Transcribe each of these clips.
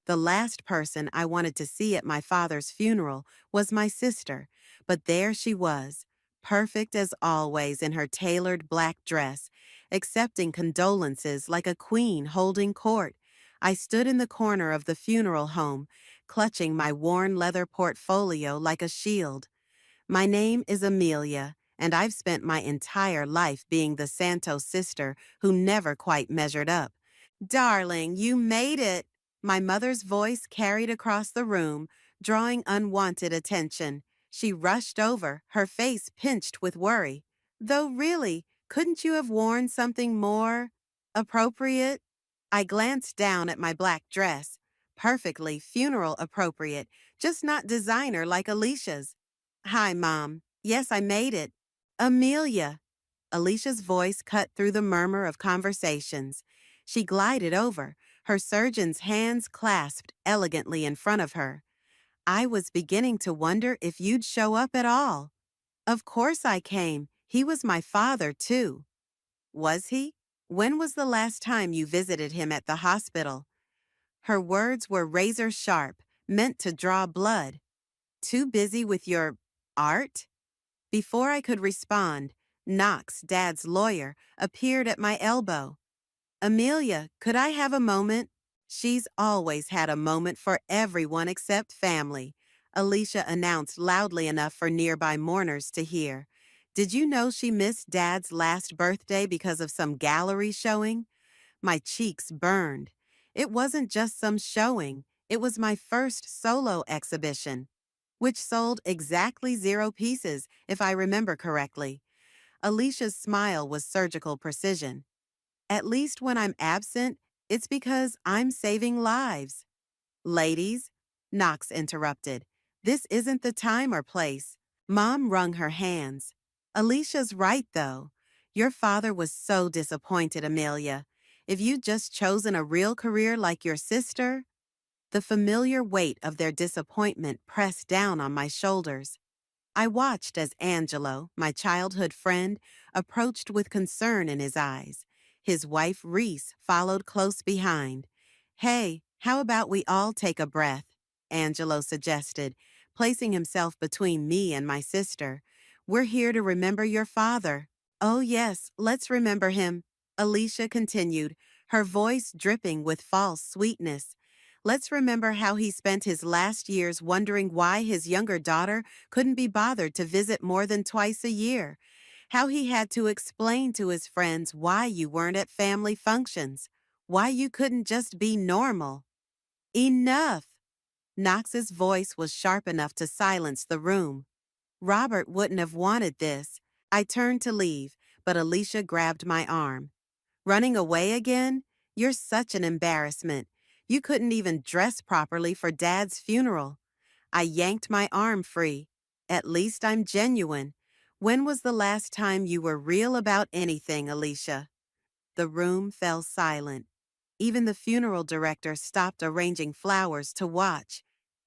The last person I wanted to see at my father's funeral was my sister, but there she was, perfect as always in her tailored black dress, accepting condolences like a queen holding court. I stood in the corner of the funeral home, clutching my worn leather portfolio like a shield. My name is Amelia, and I've spent my entire life being the Santos sister who never quite measured up. Darling, you made it! My mother's voice carried across the room, drawing unwanted attention. She rushed over, her face pinched with worry. Though really, couldn't you have worn something more appropriate? I glanced down at my black dress. Perfectly funeral appropriate, just not designer like Alicia's. Hi, Mom. Yes, I made it. Amelia. Alicia's voice cut through the murmur of conversations. She glided over, her surgeon's hands clasped elegantly in front of her. I was beginning to wonder if you'd show up at all. Of course I came. He was my father, too. Was he? When was the last time you visited him at the hospital? Her words were razor sharp, meant to draw blood. Too busy with your art? Before I could respond, Knox, Dad's lawyer, appeared at my elbow. Amelia, could I have a moment? She's always had a moment for everyone except family, Alicia announced loudly enough for nearby mourners to hear. Did you know she missed Dad's last birthday because of some gallery showing? My cheeks burned. It wasn't just some showing, it was my first solo exhibition, which sold exactly 0 pieces, if I remember correctly. Alicia's smile was surgical precision. At least when I'm absent, it's because I'm saving lives. Ladies, Knox interrupted. This isn't the time or place. Mom wrung her hands. Alicia's right, though. Your father was so disappointed, Amelia. If you'd just chosen a real career like your sister, the familiar weight of their disappointment pressed down on my shoulders. I watched as Angelo, my childhood friend, approached with concern in his eyes. His wife, Reese, followed close behind. Hey, how about we all take a breath? Angelo suggested, placing himself between me and my sister. We're here to remember your father. Oh, yes, let's remember him, Alicia continued, her voice dripping with false sweetness. Let's remember how he spent his last years wondering why his younger daughter couldn't be bothered to visit more than twice a year. How he had to explain to his friends why you weren't at family functions, why you couldn't just be normal. Enough! Knox's voice was sharp enough to silence the room. Robert wouldn't have wanted this. I turned to leave, but Alicia grabbed my arm. Running away again? You're such an embarrassment. You couldn't even dress properly for Dad's funeral. I yanked my arm free. At least I'm genuine. When was the last time you were real about anything, Alicia? The room fell silent. Even the funeral director stopped arranging flowers to watch.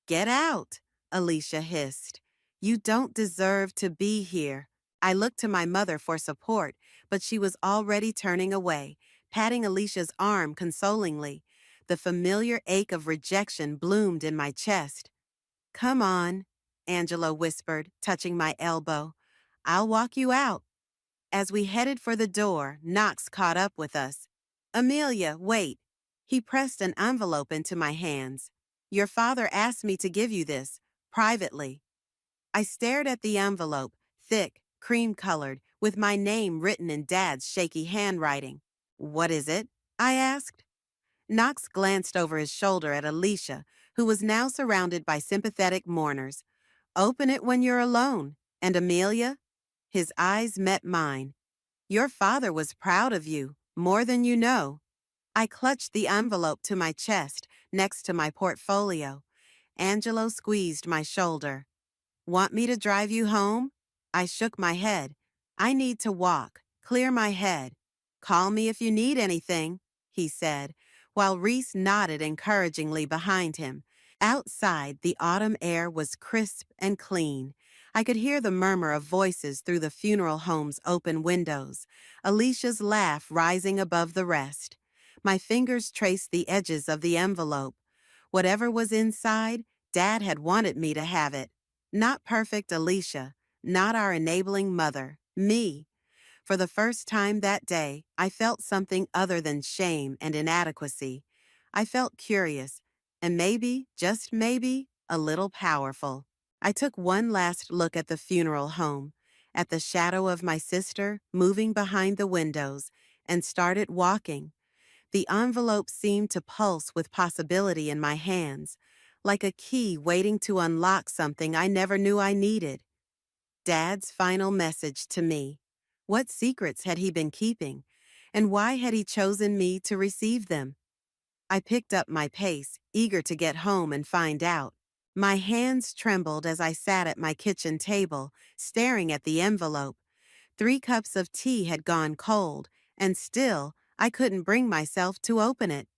Get out, Alicia hissed. You don't deserve to be here. I looked to my mother for support, but she was already turning away, patting Alicia's arm consolingly. The familiar ache of rejection bloomed in my chest. Come on, Angela whispered, touching my elbow. I'll walk you out. As we headed for the door, Knox caught up with us. Amelia, wait. He pressed an envelope into my hands. Your father asked me to give you this, privately. I stared at the envelope, thick, cream-colored, with my name written in Dad's shaky handwriting. What is it? I asked. Knox glanced over his shoulder at Alicia, who was now surrounded by sympathetic mourners. Open it when you're alone. And Amelia? His eyes met mine. Your father was proud of you, more than you know. I clutched the envelope to my chest, next to my portfolio. Angelo squeezed my shoulder. Want me to drive you home? I shook my head. I need to walk, clear my head. Call me if you need anything, he said, while Reese nodded encouragingly behind him. Outside, the autumn air was crisp and clean. I could hear the murmur of voices through the funeral home's open windows, Alicia's laugh rising above the rest. My fingers traced the edges of the envelope. Whatever was inside, Dad had wanted me to have it. Not perfect Alicia, not our enabling mother, me. For the first time that day, I felt something other than shame and inadequacy. I felt curious, and maybe, just maybe, a little powerful. I took one last look at the funeral home, at the shadow of my sister moving behind the windows, and started walking. The envelope seemed to pulse with possibility in my hands, like a key waiting to unlock something I never knew I needed. Dad's final message to me. What secrets had he been keeping? And why had he chosen me to receive them? I picked up my pace, eager to get home and find out. My hands trembled as I sat at my kitchen table, staring at the envelope. 3 cups of tea had gone cold, and still, I couldn't bring myself to open it.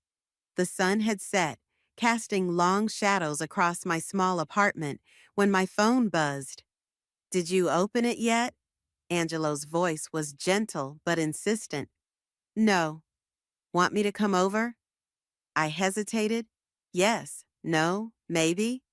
The sun had set, casting long shadows across my small apartment, when my phone buzzed. "Did you open it yet?" Angelo's voice was gentle but insistent. "No." "Want me to come over?" I hesitated. Yes, no, maybe.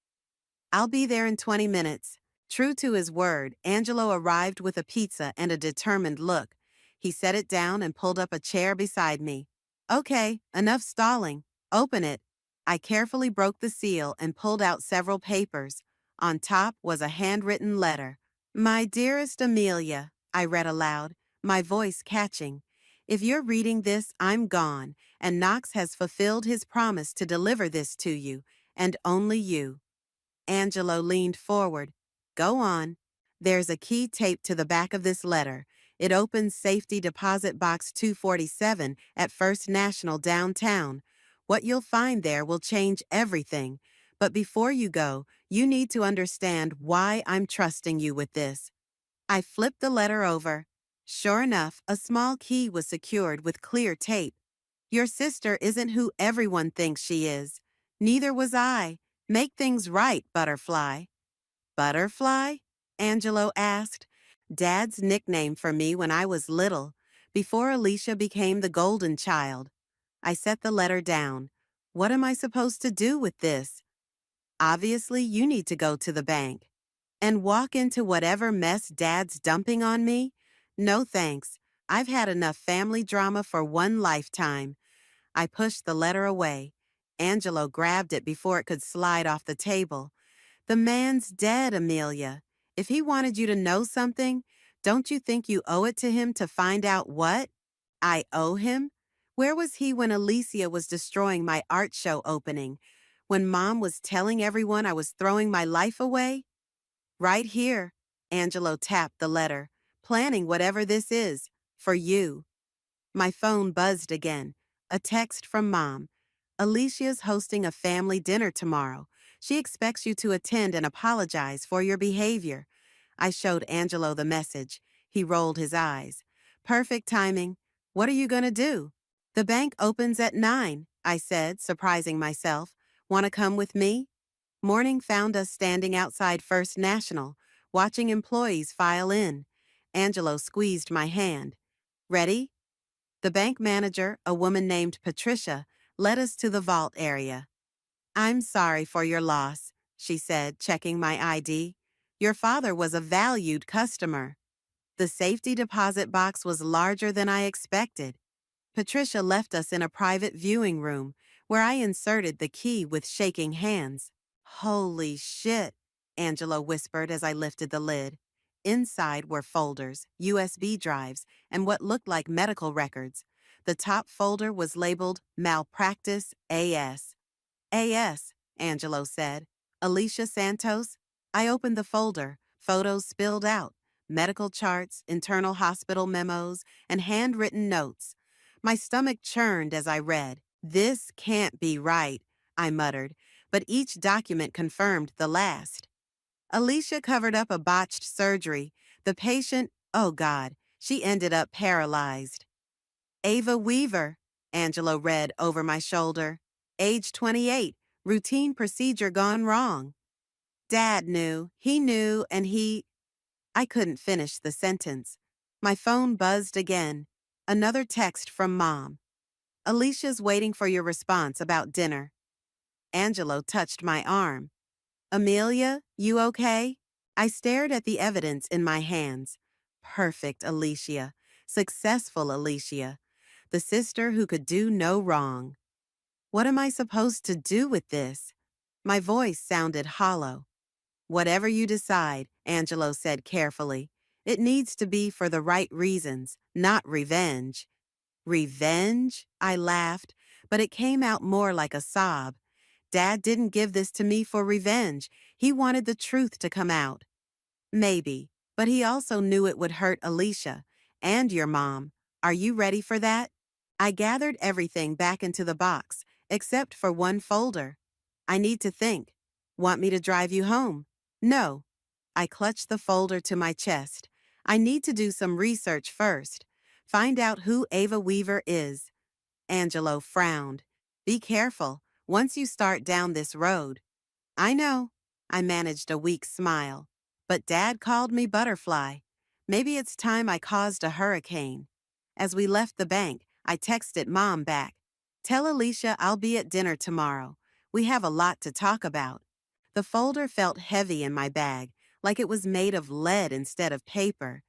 "I'll be there in 20 minutes. True to his word, Angelo arrived with a pizza and a determined look. He set it down and pulled up a chair beside me. "Okay, enough stalling. Open it." I carefully broke the seal and pulled out several papers. On top was a handwritten letter. "My dearest Amelia," I read aloud, my voice catching. "If you're reading this, I'm gone, and Knox has fulfilled his promise to deliver this to you, and only you." Angelo leaned forward. "Go on." "There's a key taped to the back of this letter. It opens Safety Deposit Box 247 at First National downtown. What you'll find there will change everything. But before you go, you need to understand why I'm trusting you with this." I flipped the letter over. Sure enough, a small key was secured with clear tape. "Your sister isn't who everyone thinks she is. Neither was I. Make things right, Butterfly." "Butterfly?" Angelo asked. "Dad's nickname for me when I was little, before Alicia became the golden child." I set the letter down. What am I supposed to do with this? "Obviously, you need to go to the bank." "And walk into whatever mess Dad's dumping on me? No thanks. I've had enough family drama for one lifetime." I pushed the letter away. Angelo grabbed it before it could slide off the table. "The man's dead, Amelia. If he wanted you to know something, don't you think you owe it to him to find out what?" "I owe him?" Where was he when Alicia was destroying my art show opening? When Mom was telling everyone I was throwing my life away? "Right here." Angelo tapped the letter. "Planning whatever this is. For you." My phone buzzed again. A text from Mom. "Alicia's hosting a family dinner tomorrow. She expects you to attend and apologize for your behavior." I showed Angelo the message. He rolled his eyes. "Perfect timing. What are you going to do?" "The bank opens at 9, I said, surprising myself. "Want to come with me?" Morning found us standing outside First National, watching employees file in. Angelo squeezed my hand. "Ready?" The bank manager, a woman named Patricia, led us to the vault area. "I'm sorry for your loss," she said, checking my ID. "Your father was a valued customer." The safety deposit box was larger than I expected. Patricia left us in a private viewing room, where I inserted the key with shaking hands. "Holy shit," Angelo whispered as I lifted the lid. Inside were folders, USB drives, and what looked like medical records. The top folder was labeled Malpractice AS. "AS," Angelo said. "Alicia Santos?" I opened the folder. Photos spilled out. Medical charts, internal hospital memos, and handwritten notes. My stomach churned as I read. "This can't be right," I muttered, but each document confirmed the last. Alicia covered up a botched surgery. The patient, oh God, she ended up paralyzed. "Ava Weaver," Angelo read over my shoulder. "Age 28, routine procedure gone wrong." Dad knew, he knew, and he... I couldn't finish the sentence. My phone buzzed again. Another text from Mom. "Alicia's waiting for your response about dinner." Angelo touched my arm. Amelia, you okay? I stared at the evidence in my hands. Perfect Alicia. Successful Alicia. The sister who could do no wrong. What am I supposed to do with this? My voice sounded hollow. Whatever you decide, Angelo said carefully. It needs to be for the right reasons, not revenge. Revenge? I laughed, but it came out more like a sob. Dad didn't give this to me for revenge. He wanted the truth to come out. Maybe, but he also knew it would hurt Alicia and your mom. Are you ready for that? I gathered everything back into the box, except for one folder. I need to think. Want me to drive you home? No. I clutched the folder to my chest. I need to do some research first. Find out who Ava Weaver is. Angelo frowned. Be careful, once you start down this road. I know. I managed a weak smile. But Dad called me Butterfly. Maybe it's time I caused a hurricane. As we left the bank, I texted Mom back. Tell Alicia I'll be at dinner tomorrow. We have a lot to talk about. The folder felt heavy in my bag, like it was made of lead instead of paper.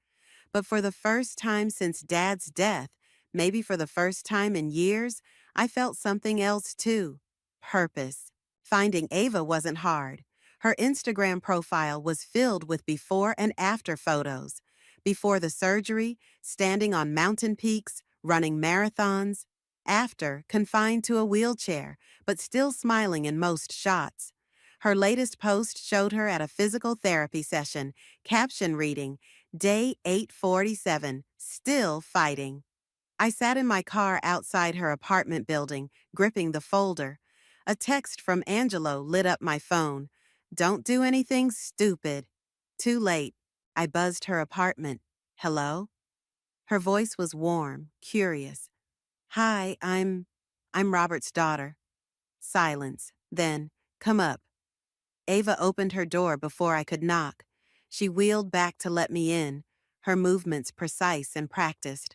But for the first time since Dad's death, maybe for the first time in years, I felt something else too. Purpose. Finding Ava wasn't hard. Her Instagram profile was filled with before and after photos. Before the surgery, standing on mountain peaks, running marathons. After, confined to a wheelchair, but still smiling in most shots. Her latest post showed her at a physical therapy session, caption reading, Day 847, still fighting. I sat in my car outside her apartment building, gripping the folder. A text from Angelo lit up my phone. Don't do anything stupid. Too late. I buzzed her apartment. Hello? Her voice was warm, curious. Hi, I'm Robert's daughter. Silence. Then, come up. Ava opened her door before I could knock. She wheeled back to let me in, her movements precise and practiced.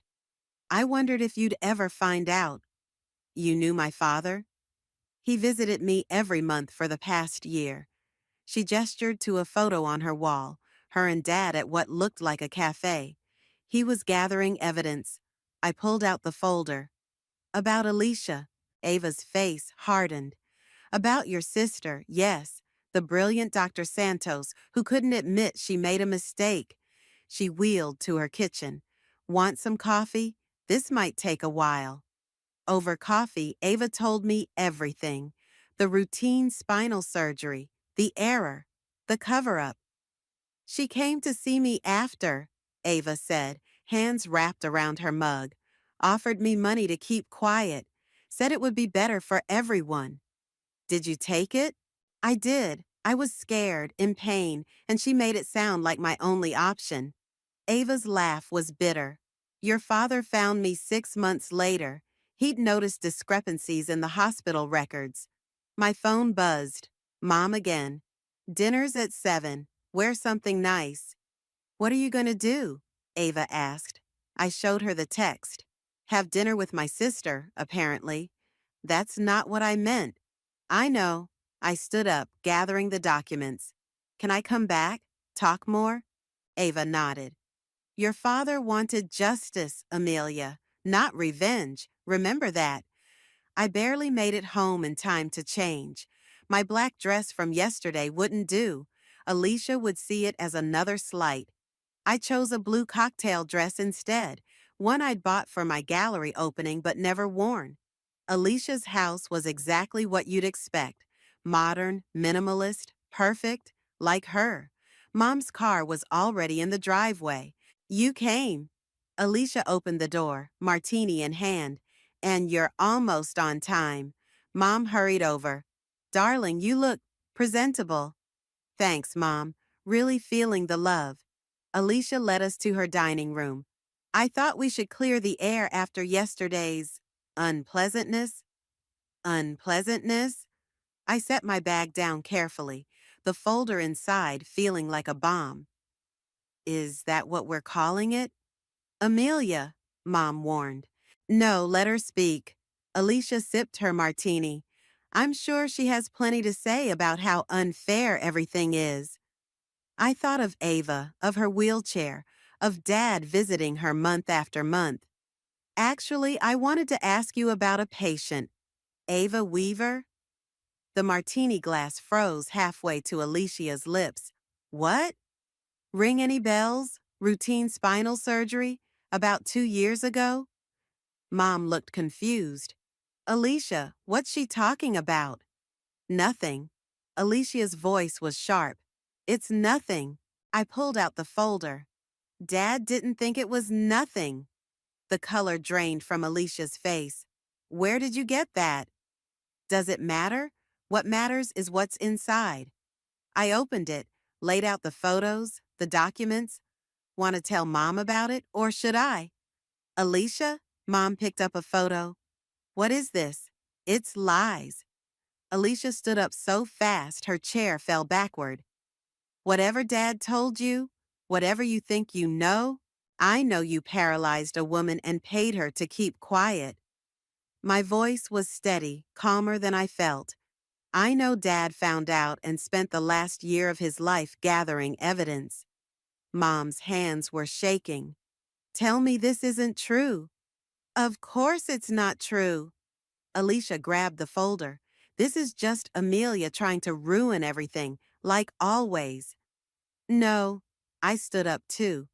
I wondered if you'd ever find out. You knew my father? He visited me every month for the past year. She gestured to a photo on her wall, her and Dad at what looked like a cafe. He was gathering evidence. I pulled out the folder. About Alicia. Ava's face hardened. About your sister, yes, the brilliant Dr. Santos, who couldn't admit she made a mistake. She wheeled to her kitchen. Want some coffee? This might take a while. Over coffee, Ava told me everything. The routine spinal surgery, the error, the cover-up. She came to see me after, Ava said, hands wrapped around her mug. Offered me money to keep quiet. Said it would be better for everyone. Did you take it? I did. I was scared, in pain, and she made it sound like my only option. Ava's laugh was bitter. Your father found me 6 months later. He'd noticed discrepancies in the hospital records. My phone buzzed. Mom again. Dinner's at 7. Wear something nice. What are you going to do? Ava asked. I showed her the text. Have dinner with my sister, apparently. That's not what I meant. I know. I stood up, gathering the documents. Can I come back? Talk more? Ava nodded. Your father wanted justice, Amelia, not revenge. Remember that. I barely made it home in time to change. My black dress from yesterday wouldn't do. Alicia would see it as another slight. I chose a blue cocktail dress instead, one I'd bought for my gallery opening but never worn. Alicia's house was exactly what you'd expect. Modern, minimalist, perfect, like her. Mom's car was already in the driveway. You came. Alicia opened the door, martini in hand. And you're almost on time. Mom hurried over. Darling, you look presentable. Thanks, Mom. Really feeling the love. Alicia led us to her dining room. I thought we should clear the air after yesterday's unpleasantness. Unpleasantness? I set my bag down carefully, the folder inside feeling like a bomb. Is that what we're calling it? Amelia, Mom warned. No, let her speak. Alicia sipped her martini. I'm sure she has plenty to say about how unfair everything is. I thought of Ava, of her wheelchair, of Dad visiting her month after month. Actually, I wanted to ask you about a patient, Ava Weaver. The martini glass froze halfway to Alicia's lips. What? Ring any bells? Routine spinal surgery? About 2 years ago? Mom looked confused. Alicia, what's she talking about? Nothing. Alicia's voice was sharp. It's nothing. I pulled out the folder. Dad didn't think it was nothing. The color drained from Alicia's face. Where did you get that? Does it matter? What matters is what's inside. I opened it, laid out the photos, the documents. Want to tell Mom about it, or should I? Alicia? Mom picked up a photo. What is this? It's lies. Alicia stood up so fast her chair fell backward. Whatever Dad told you, whatever you think you know, I know you paralyzed a woman and paid her to keep quiet. My voice was steady, calmer than I felt. I know Dad found out and spent the last year of his life gathering evidence. Mom's hands were shaking. Tell me this isn't true. Of course it's not true. Alicia grabbed the folder. This is just Amelia trying to ruin everything, like always. No. I stood up too.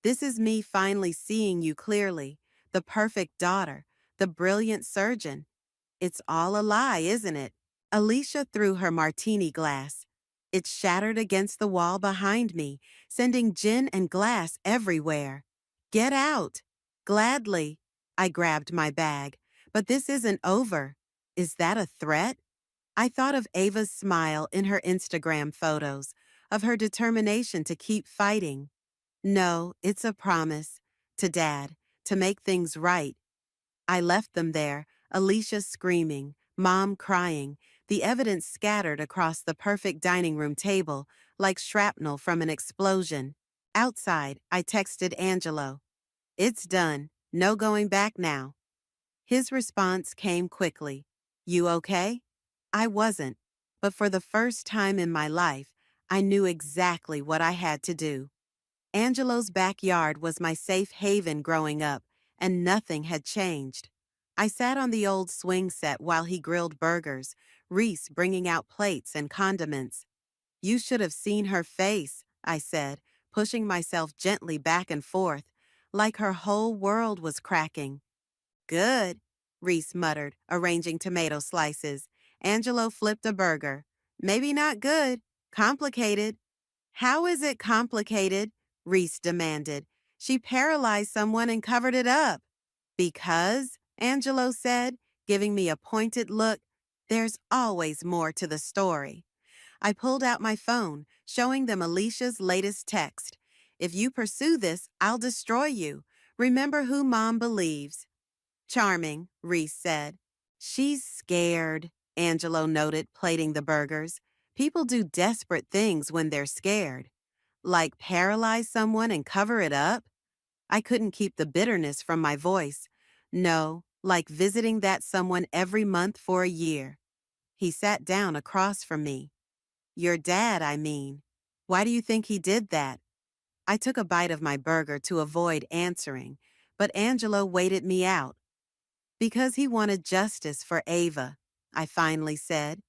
This is me finally seeing you clearly. The perfect daughter. The brilliant surgeon. It's all a lie, isn't it? Alicia threw her martini glass. It shattered against the wall behind me, sending gin and glass everywhere. Get out! Gladly. I grabbed my bag. But this isn't over. Is that a threat? I thought of Ava's smile in her Instagram photos, of her determination to keep fighting. No, it's a promise. To Dad, to make things right. I left them there, Alicia screaming, Mom crying, the evidence scattered across the perfect dining room table like shrapnel from an explosion. Outside, I texted Angelo. It's done. No going back now. His response came quickly. You okay? I wasn't, but for the first time in my life, I knew exactly what I had to do. Angelo's backyard was my safe haven growing up, and nothing had changed. I sat on the old swing set while he grilled burgers, Reese bringing out plates and condiments. You should have seen her face, I said, pushing myself gently back and forth, like her whole world was cracking. Good, Reese muttered, arranging tomato slices. Angelo flipped a burger. Maybe not good. Complicated. How is it complicated? Reese demanded. She paralyzed someone and covered it up. Because, Angelo said, giving me a pointed look, there's always more to the story. I pulled out my phone, showing them Alicia's latest text. If you pursue this, I'll destroy you. Remember who Mom believes. Charming, Reese said. She's scared, Angelo noted, plating the burgers. People do desperate things when they're scared. Like paralyze someone and cover it up? I couldn't keep the bitterness from my voice. No, like visiting that someone every month for a year. He sat down across from me. Your dad, I mean. Why do you think he did that? I took a bite of my burger to avoid answering, but Angelo waited me out. Because he wanted justice for Ava, I finally said.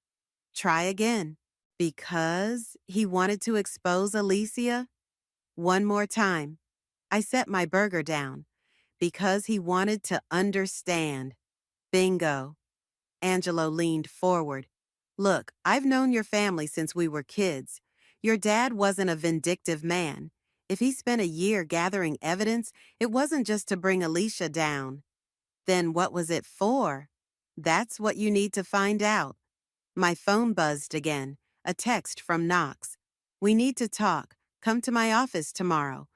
Try again. Because he wanted to expose Alicia? One more time. I set my burger down. Because he wanted to understand. Bingo. Angelo leaned forward. Look, I've known your family since we were kids. Your dad wasn't a vindictive man. If he spent a year gathering evidence, it wasn't just to bring Alicia down. Then what was it for? That's what you need to find out. My phone buzzed again, a text from Knox. We need to talk. Come to my office tomorrow.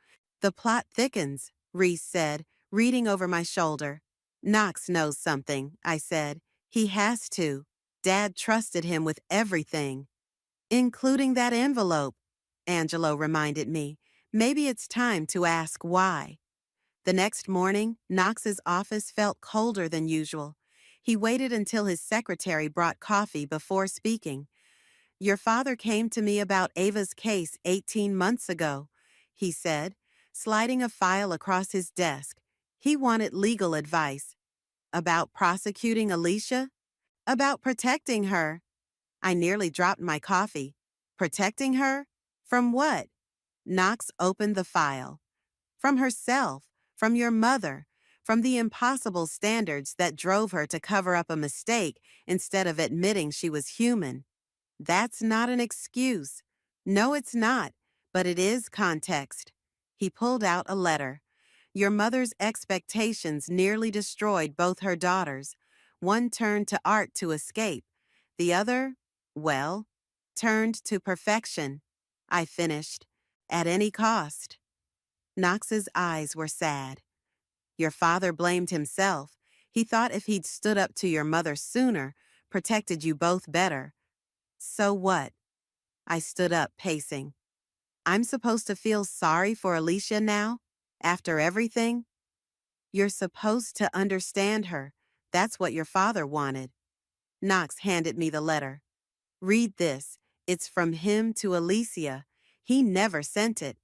The plot thickens, Reese said, reading over my shoulder. Knox knows something, I said. He has to. Dad trusted him with everything. Including that envelope, Angelo reminded me. Maybe it's time to ask why. The next morning, Knox's office felt colder than usual. He waited until his secretary brought coffee before speaking. Your father came to me about Ava's case 18 months ago, he said, sliding a file across his desk. He wanted legal advice. About prosecuting Alicia? About protecting her. I nearly dropped my coffee. Protecting her? From what? Knox opened the file. From herself, from your mother, from the impossible standards that drove her to cover up a mistake instead of admitting she was human. That's not an excuse. No, it's not, but it is context. He pulled out a letter. Your mother's expectations nearly destroyed both her daughters. One turned to art to escape. The other, well, turned to perfection. I finished. At any cost. Knox's eyes were sad. Your father blamed himself. He thought if he'd stood up to your mother sooner, protected you both better. So what? I stood up, pacing. I'm supposed to feel sorry for Alicia now? After everything? You're supposed to understand her. That's what your father wanted. Knox handed me the letter. Read this. It's from him to Alicia. He never sent it.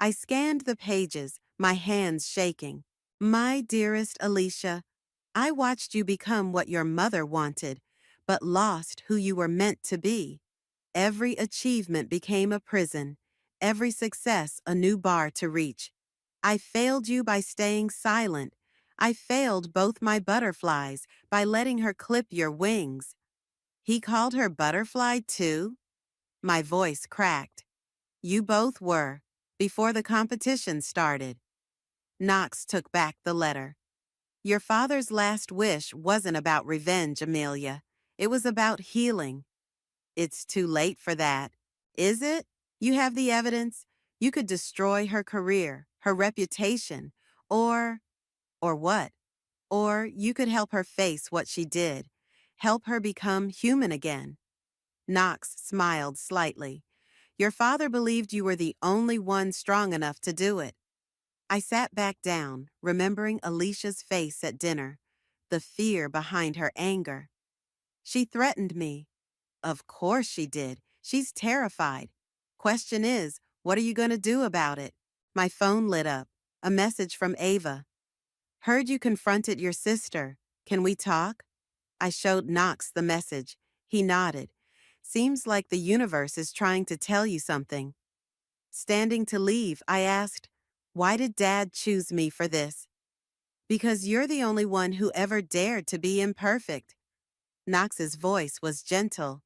I scanned the pages, my hands shaking. My dearest Alicia, I watched you become what your mother wanted, but lost who you were meant to be. Every achievement became a prison, every success a new bar to reach. I failed you by staying silent. I failed both my butterflies by letting her clip your wings. He called her butterfly too? My voice cracked. You both were, before the competition started. Knox took back the letter. Your father's last wish wasn't about revenge, Amelia. It was about healing. It's too late for that. Is it? You have the evidence. You could destroy her career, her reputation, or what? Or you could help her face what she did. Help her become human again. Knox smiled slightly. Your father believed you were the only one strong enough to do it. I sat back down, remembering Alicia's face at dinner, the fear behind her anger. She threatened me. Of course she did. She's terrified. Question is, what are you going to do about it? My phone lit up. A message from Ava. Heard you confronted your sister. Can we talk? I showed Knox the message. He nodded. Seems like the universe is trying to tell you something. Standing to leave, I asked, why did Dad choose me for this? Because you're the only one who ever dared to be imperfect. Knox's voice was gentle.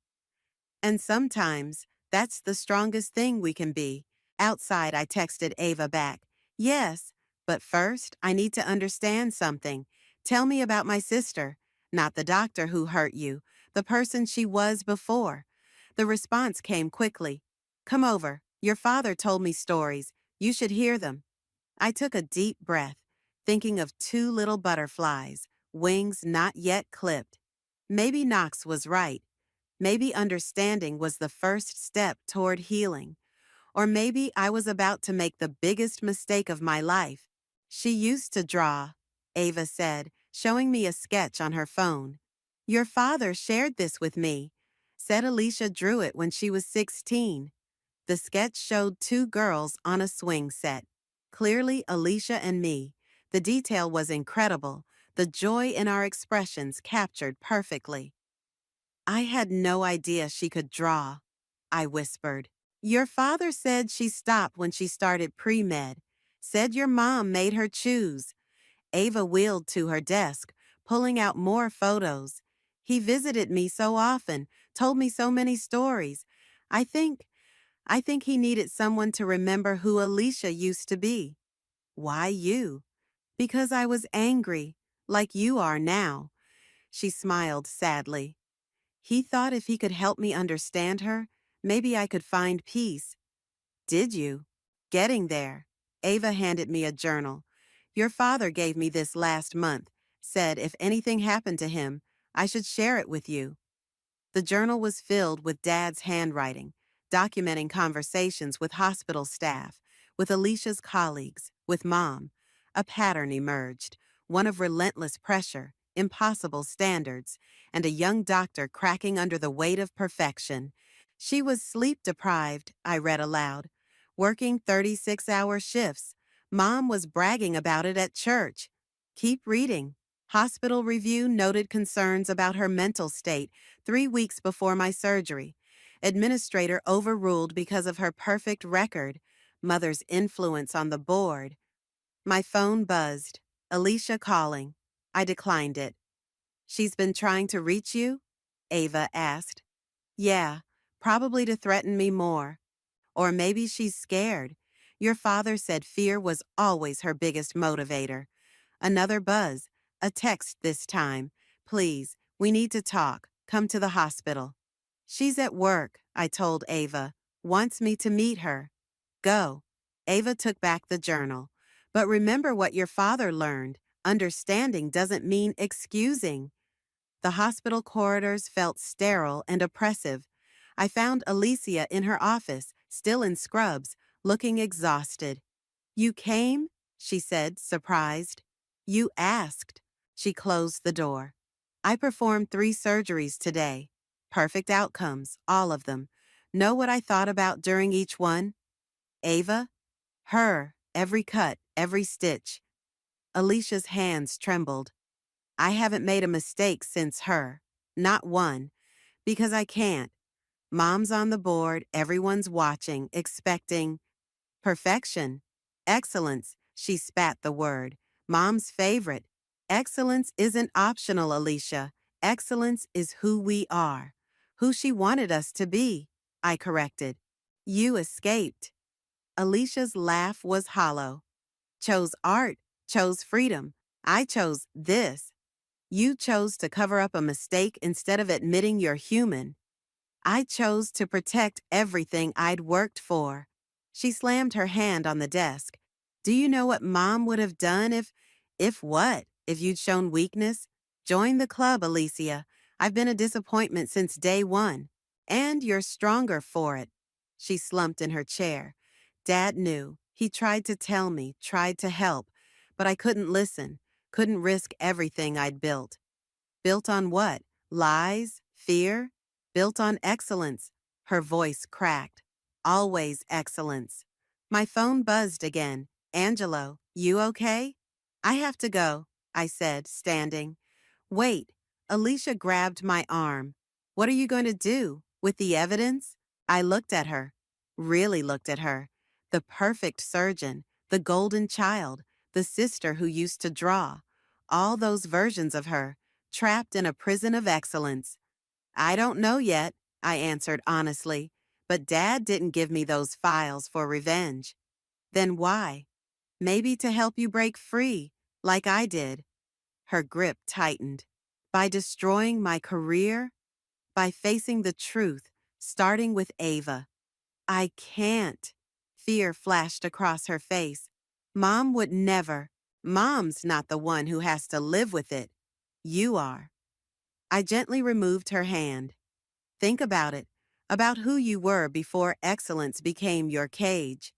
And sometimes, that's the strongest thing we can be. Outside, I texted Ava back. Yes, but first, I need to understand something. Tell me about my sister. Not the doctor who hurt you, the person she was before. The response came quickly. Come over. Your father told me stories. You should hear them. I took a deep breath, thinking of two little butterflies, wings not yet clipped. Maybe Knox was right. Maybe understanding was the first step toward healing. Or maybe I was about to make the biggest mistake of my life. She used to draw, Ava said, showing me a sketch on her phone. Your father shared this with me. Said Alicia drew it when she was 16. The sketch showed two girls on a swing set. Clearly Alicia and me. The detail was incredible. The joy in our expressions captured perfectly. I had no idea she could draw, I whispered. Your father said she stopped when she started pre-med. Said your mom made her choose. Ava wheeled to her desk, pulling out more photos. He visited me so often, told me so many stories. I think he needed someone to remember who Alicia used to be. Why you? Because I was angry, like you are now. She smiled sadly. He thought if he could help me understand her, maybe I could find peace. Did you? Getting there. Ava handed me a journal. Your father gave me this last month, said if anything happened to him, I should share it with you. The journal was filled with Dad's handwriting, documenting conversations with hospital staff, with Alicia's colleagues, with Mom. A pattern emerged, one of relentless pressure, impossible standards, and a young doctor cracking under the weight of perfection. She was sleep deprived, I read aloud, working 36-hour shifts. Mom was bragging about it at church. Keep reading. Hospital Review noted concerns about her mental state 3 weeks before my surgery. Administrator overruled because of her perfect record. Mother's influence on the board. My phone buzzed. Alicia calling. I declined it. She's been trying to reach you? Ava asked. Yeah, probably to threaten me more. Or maybe she's scared. Your father said fear was always her biggest motivator. Another buzz. A text this time. Please, we need to talk. Come to the hospital. She's at work, I told Ava. Wants me to meet her. Go. Ava took back the journal. But remember what your father learned. Understanding doesn't mean excusing. The hospital corridors felt sterile and oppressive. I found Alicia in her office, still in scrubs, looking exhausted. You came? She said, surprised. You asked. She closed the door. I performed 3 surgeries today. Perfect outcomes, all of them. Know what I thought about during each one? Ava? Her, every cut, every stitch. Alicia's hands trembled. I haven't made a mistake since her. Not one. Because I can't. Mom's on the board, everyone's watching, expecting perfection. Excellence, she spat the word. Mom's favorite. Excellence isn't optional, Alicia. Excellence is who we are. Who she wanted us to be, I corrected. You escaped. Alicia's laugh was hollow. Chose art, chose freedom. I chose this. You chose to cover up a mistake instead of admitting you're human. I chose to protect everything I'd worked for. She slammed her hand on the desk. Do you know what Mom would have done if what? If you'd shown weakness? Join the club, Alicia. I've been a disappointment since day one. And you're stronger for it. She slumped in her chair. Dad knew. He tried to tell me, tried to help, but I couldn't listen, couldn't risk everything I'd built. Built on what? Lies? Fear? Built on excellence. Her voice cracked. Always excellence. My phone buzzed again. Angelo, you okay? I have to go, I said, standing. Wait. Alicia grabbed my arm. What are you going to do? With the evidence? I looked at her. Really looked at her. The perfect surgeon, the golden child, the sister who used to draw. All those versions of her, trapped in a prison of excellence. I don't know yet, I answered honestly, but Dad didn't give me those files for revenge. Then why? Maybe to help you break free, like I did. Her grip tightened. By destroying my career? By facing the truth, starting with Ava. I can't. Fear flashed across her face. Mom would never. Mom's not the one who has to live with it. You are. I gently removed her hand. Think about it, about who you were before excellence became your cage.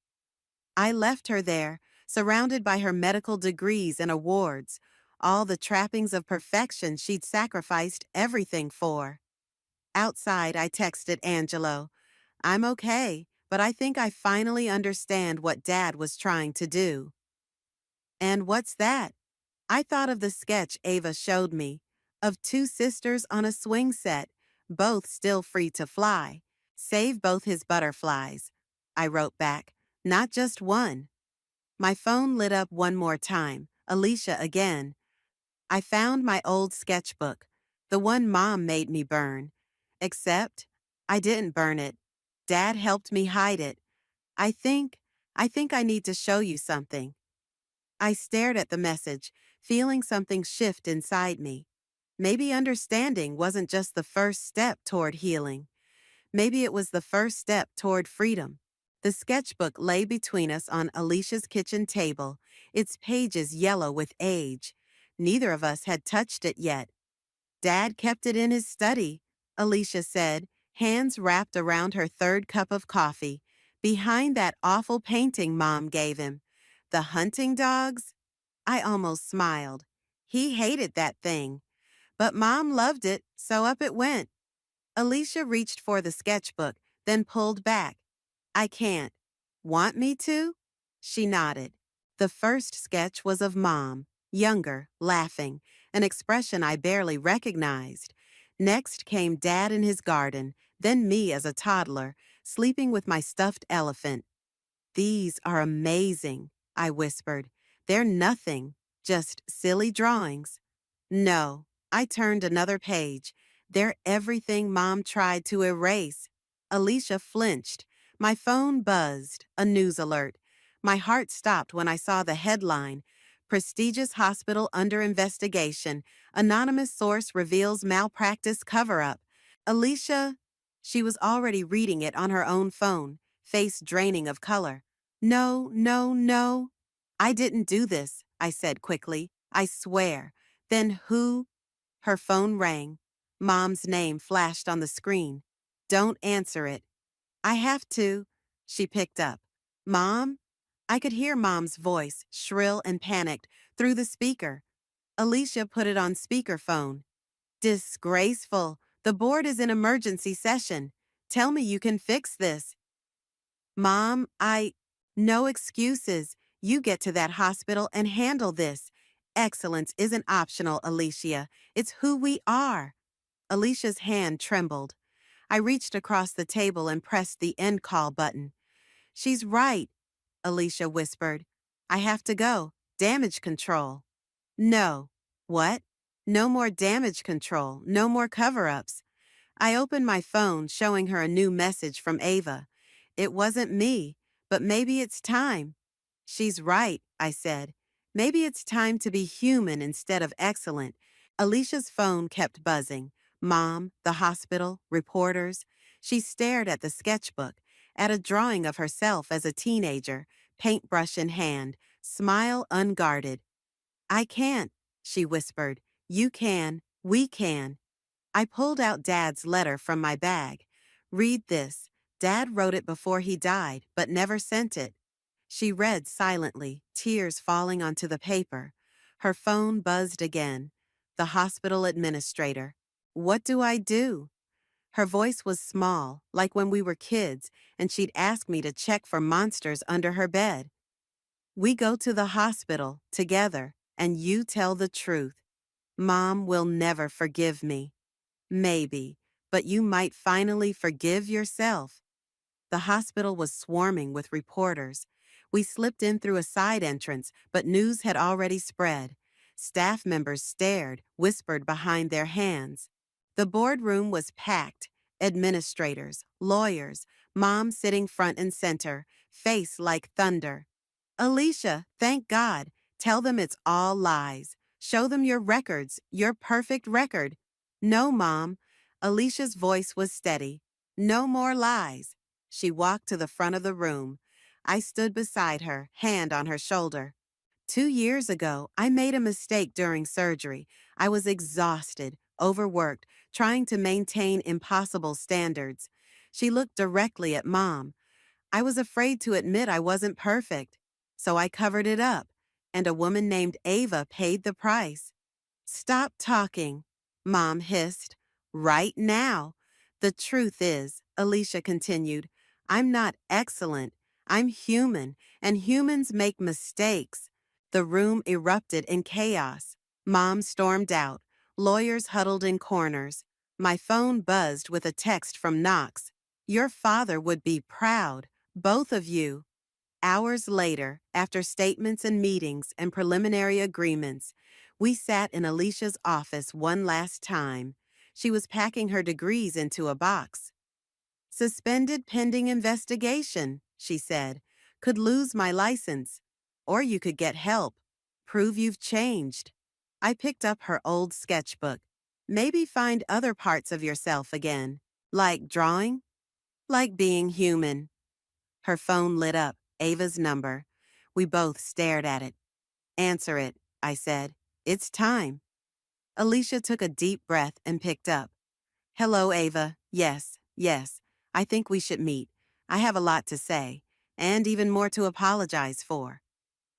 I left her there, surrounded by her medical degrees and awards, all the trappings of perfection she'd sacrificed everything for. Outside, I texted Angelo. I'm okay, but I think I finally understand what Dad was trying to do. And what's that? I thought of the sketch Ava showed me, of 2 sisters on a swing set, both still free to fly. Save both his butterflies. I wrote back, not just one. My phone lit up one more time. Alicia again. I found my old sketchbook, the one Mom made me burn. Except, I didn't burn it. Dad helped me hide it. I think I need to show you something. I stared at the message, feeling something shift inside me. Maybe understanding wasn't just the first step toward healing. Maybe it was the first step toward freedom. The sketchbook lay between us on Alicia's kitchen table, its pages yellow with age. Neither of us had touched it yet. Dad kept it in his study, Alicia said, hands wrapped around her 3rd cup of coffee, behind that awful painting Mom gave him. The hunting dogs? I almost smiled. He hated that thing. But Mom loved it, so up it went. Alicia reached for the sketchbook, then pulled back. I can't. Want me to? She nodded. The first sketch was of Mom, younger, laughing, an expression I barely recognized. Next came Dad in his garden, then me as a toddler, sleeping with my stuffed elephant. These are amazing, I whispered. They're nothing, just silly drawings. No, I turned another page. They're everything Mom tried to erase. Alicia flinched. My phone buzzed, a news alert. My heart stopped when I saw the headline: Prestigious Hospital Under Investigation. Anonymous source reveals malpractice cover-up. Alicia, she was already reading it on her own phone, face draining of color. No, no, no. I didn't do this, I said quickly. I swear. Then who? Her phone rang. Mom's name flashed on the screen. Don't answer it. I have to. She picked up. Mom? I could hear Mom's voice, shrill and panicked, through the speaker. Alicia put it on speakerphone. Disgraceful. The board is in emergency session. Tell me you can fix this. Mom, No excuses. You get to that hospital and handle this. Excellence isn't optional, Alicia. It's who we are. Alicia's hand trembled. I reached across the table and pressed the end call button. She's right, Alicia whispered. I have to go. Damage control. No. What? No more damage control. No more cover-ups. I opened my phone, showing her a new message from Ava. It wasn't me, but maybe it's time. She's right, I said. Maybe it's time to be human instead of excellent. Alicia's phone kept buzzing. Mom, the hospital, reporters. She stared at the sketchbook, at a drawing of herself as a teenager, paintbrush in hand, smile unguarded. I can't, she whispered. You can. We can. I pulled out Dad's letter from my bag. Read this. Dad wrote it before he died, but never sent it. She read silently, tears falling onto the paper. Her phone buzzed again. The hospital administrator. What do I do? Her voice was small, like when we were kids, and she'd ask me to check for monsters under her bed. We go to the hospital, together, and you tell the truth. Mom will never forgive me. Maybe, but you might finally forgive yourself. The hospital was swarming with reporters. We slipped in through a side entrance, but news had already spread. Staff members stared, whispered behind their hands. The boardroom was packed. Administrators, lawyers, Mom sitting front and center, face like thunder. Alicia, thank God. Tell them it's all lies. Show them your records, your perfect record. No, Mom. Alicia's voice was steady. No more lies. She walked to the front of the room. I stood beside her, hand on her shoulder. 2 years ago, I made a mistake during surgery. I was exhausted, overworked, trying to maintain impossible standards. She looked directly at Mom. I was afraid to admit I wasn't perfect. So I covered it up, and a woman named Ava paid the price. Stop talking, Mom hissed. Right now. The truth is, Alicia continued, I'm not excellent. I'm human, and humans make mistakes. The room erupted in chaos. Mom stormed out. Lawyers huddled in corners. My phone buzzed with a text from Knox. Your father would be proud, both of you. Hours later, after statements and meetings and preliminary agreements, we sat in Alicia's office one last time. She was packing her degrees into a box. Suspended pending investigation, she said. Could lose my license. Or you could get help. Prove you've changed. I picked up her old sketchbook. Maybe find other parts of yourself again. Like drawing? Like being human. Her phone lit up. Ava's number. We both stared at it. Answer it, I said. It's time. Alicia took a deep breath and picked up. Hello, Ava. Yes, yes. I think we should meet. I have a lot to say, and even more to apologize for.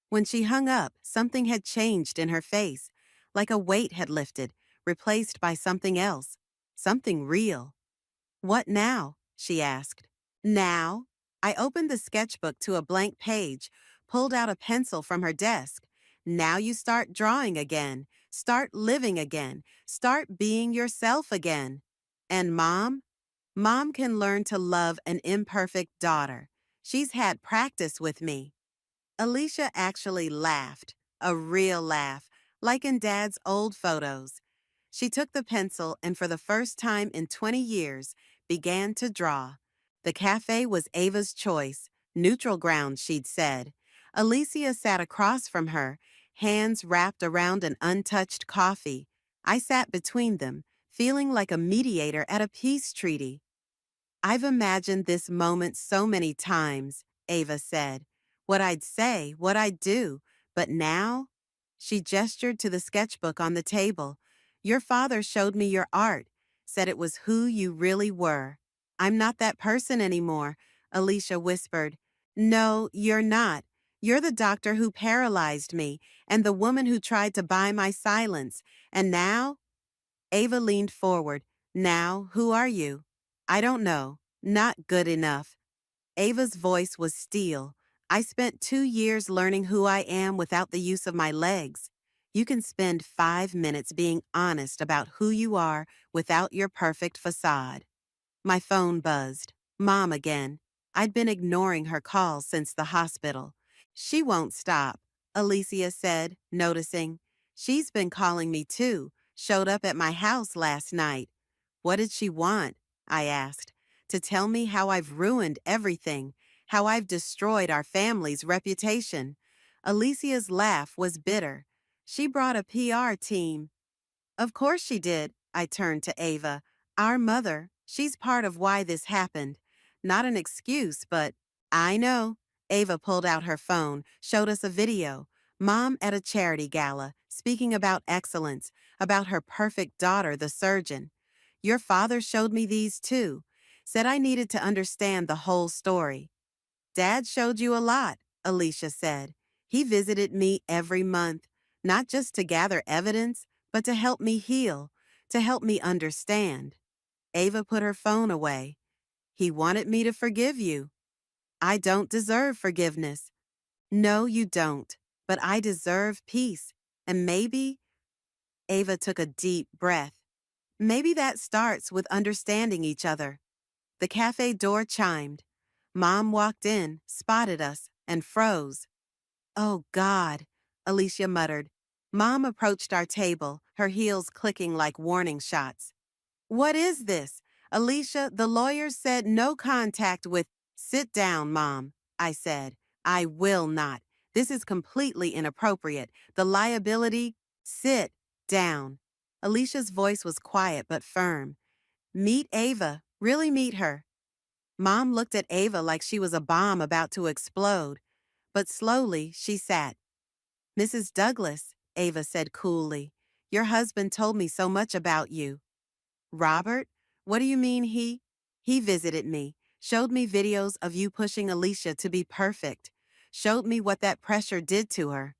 When she hung up, something had changed in her face, like a weight had lifted, replaced by something else, something real. What now? She asked. Now? I opened the sketchbook to a blank page, pulled out a pencil from her desk. Now you start drawing again, start living again, start being yourself again. And Mom? Mom can learn to love an imperfect daughter. She's had practice with me. Alicia actually laughed, a real laugh, like in Dad's old photos. She took the pencil and for the first time in 20 years began to draw. The cafe was Ava's choice, neutral ground, she'd said. Alicia sat across from her, hands wrapped around an untouched coffee. I sat between them, feeling like a mediator at a peace treaty. I've imagined this moment so many times, Ava said. What I'd say, what I'd do. But now? She gestured to the sketchbook on the table. Your father showed me your art, said it was who you really were. I'm not that person anymore, Alicia whispered. No, you're not. You're the doctor who paralyzed me and the woman who tried to buy my silence. And now? Ava leaned forward. Now, who are you? I don't know. Not good enough. Ava's voice was steel. I spent 2 years learning who I am without the use of my legs. You can spend 5 minutes being honest about who you are without your perfect facade. My phone buzzed. Mom again. I'd been ignoring her calls since the hospital. She won't stop, Alicia said, noticing. She's been calling me too. Showed up at my house last night. What did she want? I asked. To tell me how I've ruined everything, how I've destroyed our family's reputation. Alicia's laugh was bitter. She brought a PR team. Of course she did, I turned to Ava. Our mother, she's part of why this happened. Not an excuse, but I know. Ava pulled out her phone, showed us a video. Mom at a charity gala, speaking about excellence, about her perfect daughter, the surgeon. Your father showed me these too. Said I needed to understand the whole story. Dad showed you a lot, Alicia said. He visited me every month, not just to gather evidence, but to help me heal, to help me understand. Ava put her phone away. He wanted me to forgive you. I don't deserve forgiveness. No, you don't, but I deserve peace. And maybe, Ava took a deep breath. Maybe that starts with understanding each other. The cafe door chimed. Mom walked in, spotted us, and froze. Oh, God, Alicia muttered. Mom approached our table, her heels clicking like warning shots. What is this? Alicia, the lawyer said no contact with. Sit down, Mom, I said. I will not. This is completely inappropriate. The liability. Sit down. Alicia's voice was quiet but firm. Meet Ava. Really meet her. Mom looked at Ava like she was a bomb about to explode. But slowly, she sat. Mrs. Douglas, Ava said coolly, your husband told me so much about you. Robert? What do you mean he? He visited me, showed me videos of you pushing Alicia to be perfect, showed me what that pressure did to her.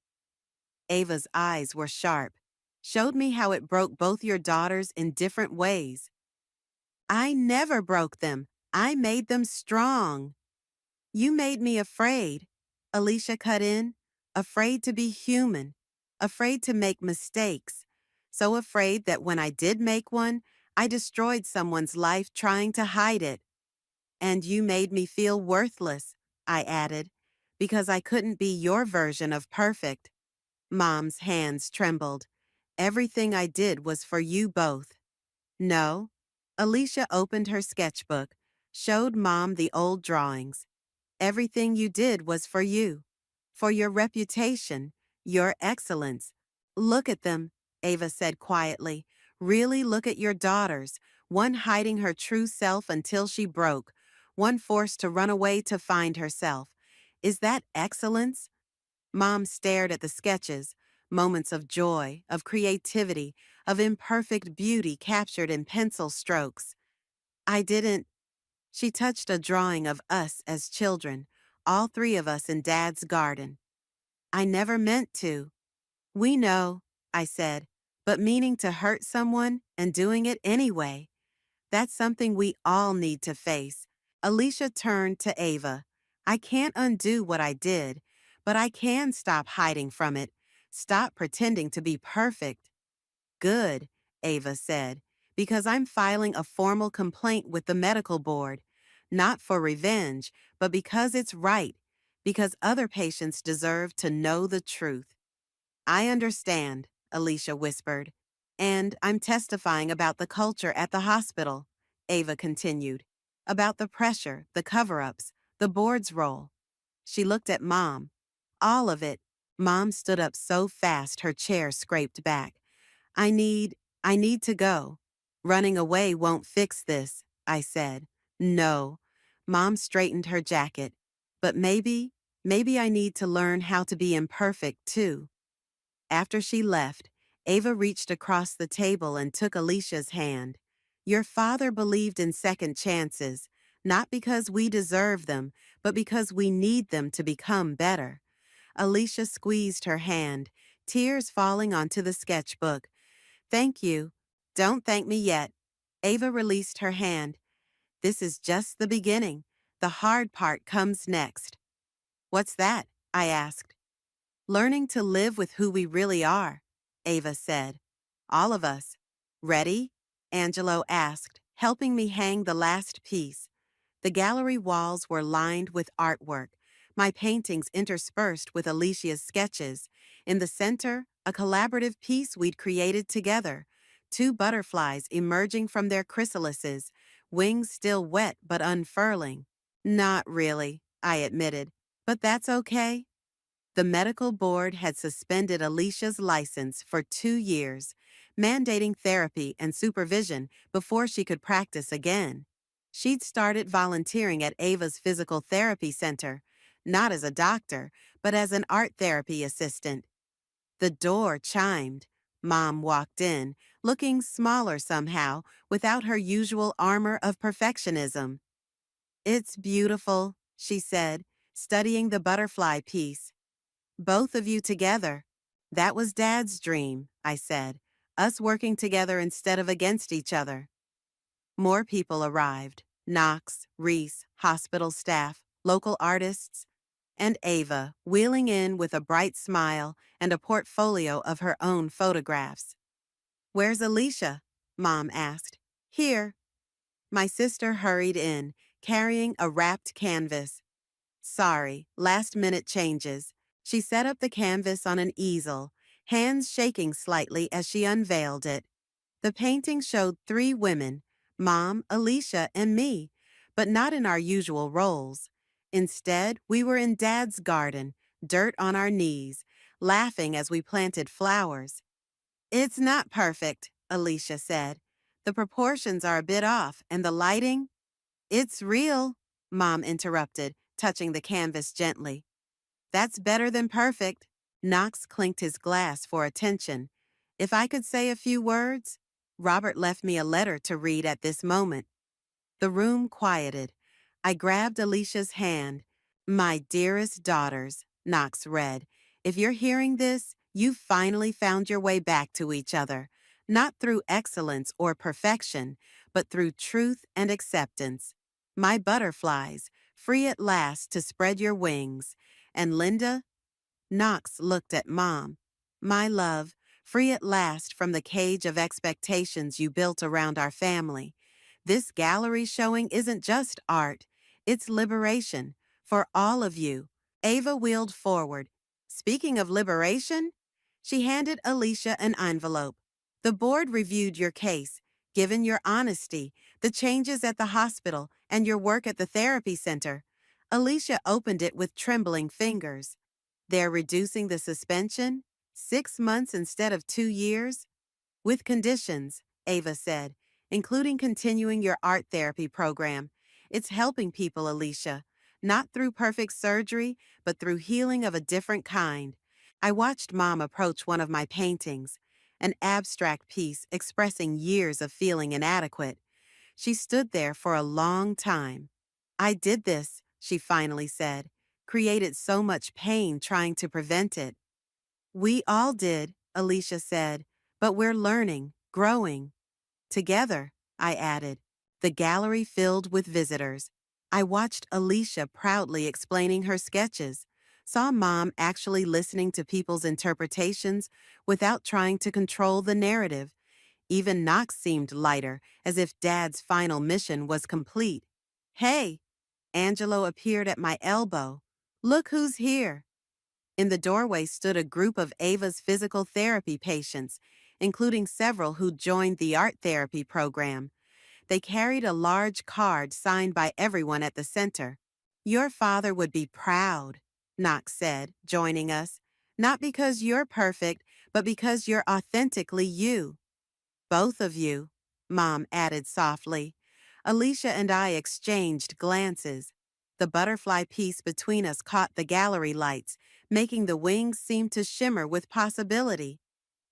Ava's eyes were sharp, showed me how it broke both your daughters in different ways. I never broke them. I made them strong. You made me afraid, Alicia cut in. Afraid to be human, afraid to make mistakes, so afraid that when I did make one, I destroyed someone's life trying to hide it. And you made me feel worthless, I added, because I couldn't be your version of perfect. Mom's hands trembled. Everything I did was for you both. No. Alicia opened her sketchbook, showed Mom the old drawings. Everything you did was for you, for your reputation, your excellence. Look at them, Ava said quietly. Really look at your daughters, one hiding her true self until she broke, one forced to run away to find herself. Is that excellence? Mom stared at the sketches, moments of joy, of creativity, of imperfect beauty captured in pencil strokes. I didn't. She touched a drawing of us as children, all three of us in Dad's garden. I never meant to. We know, I said. but meaning to hurt someone and doing it anyway. That's something we all need to face. Alicia turned to Ava. I can't undo what I did, but I can stop hiding from it. Stop pretending to be perfect. Good, Ava said, because I'm filing a formal complaint with the medical board. Not for revenge, but because it's right. Because other patients deserve to know the truth. I understand, Alicia whispered. And I'm testifying about the culture at the hospital, Ava continued. About the pressure, the cover-ups, the board's role. She looked at Mom. All of it. Mom stood up so fast her chair scraped back. I need, I need to go. Running away won't fix this, I said. No. Mom straightened her jacket. But maybe I need to learn how to be imperfect too. After she left, Ava reached across the table and took Alicia's hand. Your father believed in second chances, not because we deserve them, but because we need them to become better. Alicia squeezed her hand, tears falling onto the sketchbook. Thank you. Don't thank me yet. Ava released her hand. This is just the beginning. The hard part comes next. What's that? I asked. Learning to live with who we really are, Ava said. All of us. Ready? Angelo asked, helping me hang the last piece. The gallery walls were lined with artwork, my paintings interspersed with Alicia's sketches. In the center, a collaborative piece we'd created together. Two butterflies emerging from their chrysalises, wings still wet but unfurling. Not really, I admitted, but that's okay. The medical board had suspended Alicia's license for 2 years, mandating therapy and supervision before she could practice again. She'd started volunteering at Ava's physical therapy center, not as a doctor, but as an art therapy assistant. The door chimed. Mom walked in, looking smaller somehow, without her usual armor of perfectionism. It's beautiful, she said, studying the butterfly piece. Both of you together. That was Dad's dream, I said. Us working together instead of against each other. More people arrived. Knox, Reese, hospital staff, local artists, and Ava, wheeling in with a bright smile and a portfolio of her own photographs. Where's Alicia? Mom asked. Here. My sister hurried in, carrying a wrapped canvas. Sorry, last-minute changes. She set up the canvas on an easel, hands shaking slightly as she unveiled it. The painting showed 3 women, Mom, Alicia, and me, but not in our usual roles. Instead, we were in Dad's garden, dirt on our knees, laughing as we planted flowers. It's not perfect, Alicia said. The proportions are a bit off, and the lighting? It's real, Mom interrupted, touching the canvas gently. That's better than perfect. Knox clinked his glass for attention. If I could say a few words? Robert left me a letter to read at this moment. The room quieted. I grabbed Alicia's hand. My dearest daughters, Knox read. If you're hearing this, you've finally found your way back to each other. Not through excellence or perfection, but through truth and acceptance. My butterflies, free at last to spread your wings. And Linda? Knox looked at Mom. My love, free at last from the cage of expectations you built around our family. This gallery showing isn't just art, it's liberation for all of you. Ava wheeled forward. Speaking of liberation, she handed Alicia an envelope. The board reviewed your case, given your honesty, the changes at the hospital, and your work at the therapy center. Alicia opened it with trembling fingers. They're reducing the suspension? 6 months instead of 2 years? With conditions, Ava said, including continuing your art therapy program. It's helping people, Alicia. Not through perfect surgery, but through healing of a different kind. I watched Mom approach one of my paintings, an abstract piece expressing years of feeling inadequate. She stood there for a long time. I did this, she finally said, created so much pain trying to prevent it. We all did, Alicia said, But we're learning, growing. Together, I added. The gallery filled with visitors. I watched Alicia proudly explaining her sketches, saw Mom actually listening to people's interpretations without trying to control the narrative. Even Knox seemed lighter, as if Dad's final mission was complete. Hey! Angelo appeared at my elbow. Look who's here! In the doorway stood a group of Ava's physical therapy patients, including several who joined the art therapy program. They carried a large card signed by everyone at the center. Your father would be proud, Knox said, joining us. Not because you're perfect, but because you're authentically you. Both of you, Mom added softly. Alicia and I exchanged glances. The butterfly piece between us caught the gallery lights, making the wings seem to shimmer with possibility.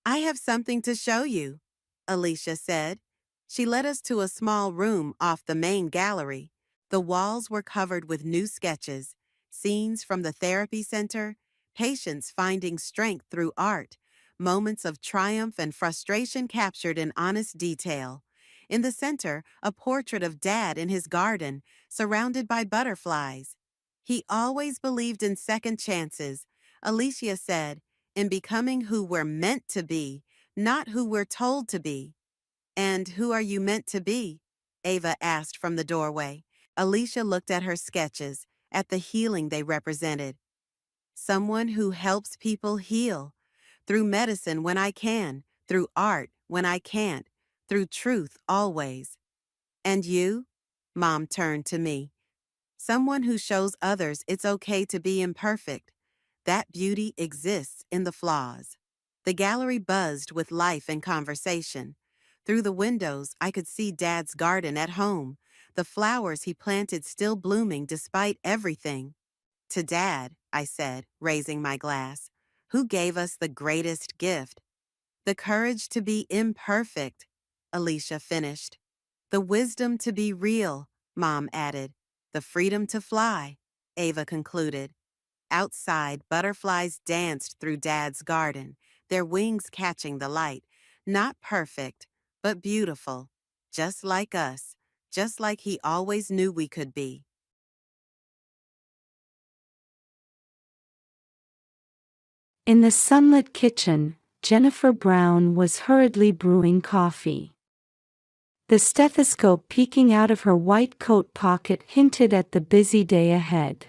I have something to show you, Alicia said. She led us to a small room off the main gallery. The walls were covered with new sketches, scenes from the therapy center, patients finding strength through art, moments of triumph and frustration captured in honest detail. In the center, a portrait of Dad in his garden, surrounded by butterflies. He always believed in second chances, Alicia said, in becoming who we're meant to be, not who we're told to be. And who are you meant to be? Ava asked from the doorway. Alicia looked at her sketches, at the healing they represented. Someone who helps people heal. Through medicine when I can, through art when I can't, through truth always. And you? Mom turned to me. Someone who shows others it's okay to be imperfect. That beauty exists in the flaws. The gallery buzzed with life and conversation. Through the windows, I could see Dad's garden at home, the flowers he planted still blooming despite everything. To Dad, I said, raising my glass, who gave us the greatest gift? The courage to be imperfect, Alicia finished. The wisdom to be real, Mom added. The freedom to fly, Ava concluded. Outside, butterflies danced through Dad's garden, their wings catching the light. Not perfect, but beautiful. Just like us, just like he always knew we could be. In the sunlit kitchen, Jennifer Brown was hurriedly brewing coffee. The stethoscope peeking out of her white coat pocket hinted at the busy day ahead.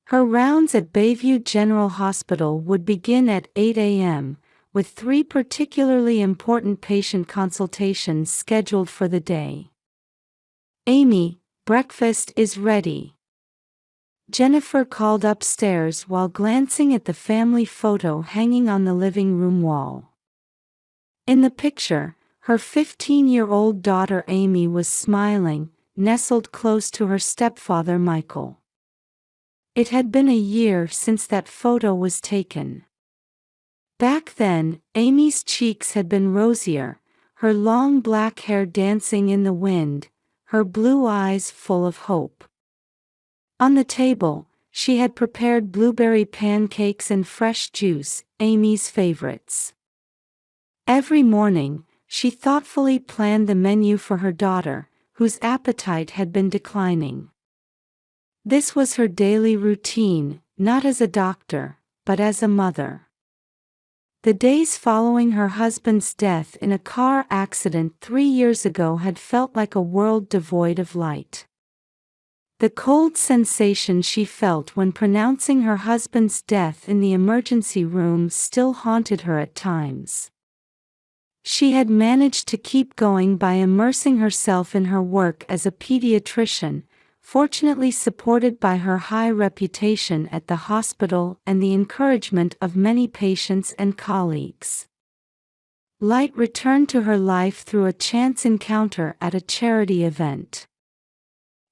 Her rounds at Bayview General Hospital would begin at 8 a.m., with 3 particularly important patient consultations scheduled for the day. Amy, breakfast is ready. Jennifer called upstairs while glancing at the family photo hanging on the living room wall. In the picture, her 15-year-old daughter Amy was smiling, nestled close to her stepfather Michael. It had been a year since that photo was taken. Back then, Amy's cheeks had been rosier, her long black hair dancing in the wind, her blue eyes full of hope. On the table, she had prepared blueberry pancakes and fresh juice, Amy's favorites. Every morning, she thoughtfully planned the menu for her daughter, whose appetite had been declining. This was her daily routine, not as a doctor, but as a mother. The days following her husband's death in a car accident 3 years ago had felt like a world devoid of light. The cold sensation she felt when pronouncing her husband's death in the emergency room still haunted her at times. She had managed to keep going by immersing herself in her work as a pediatrician, fortunately supported by her high reputation at the hospital and the encouragement of many patients and colleagues. Light returned to her life through a chance encounter at a charity event.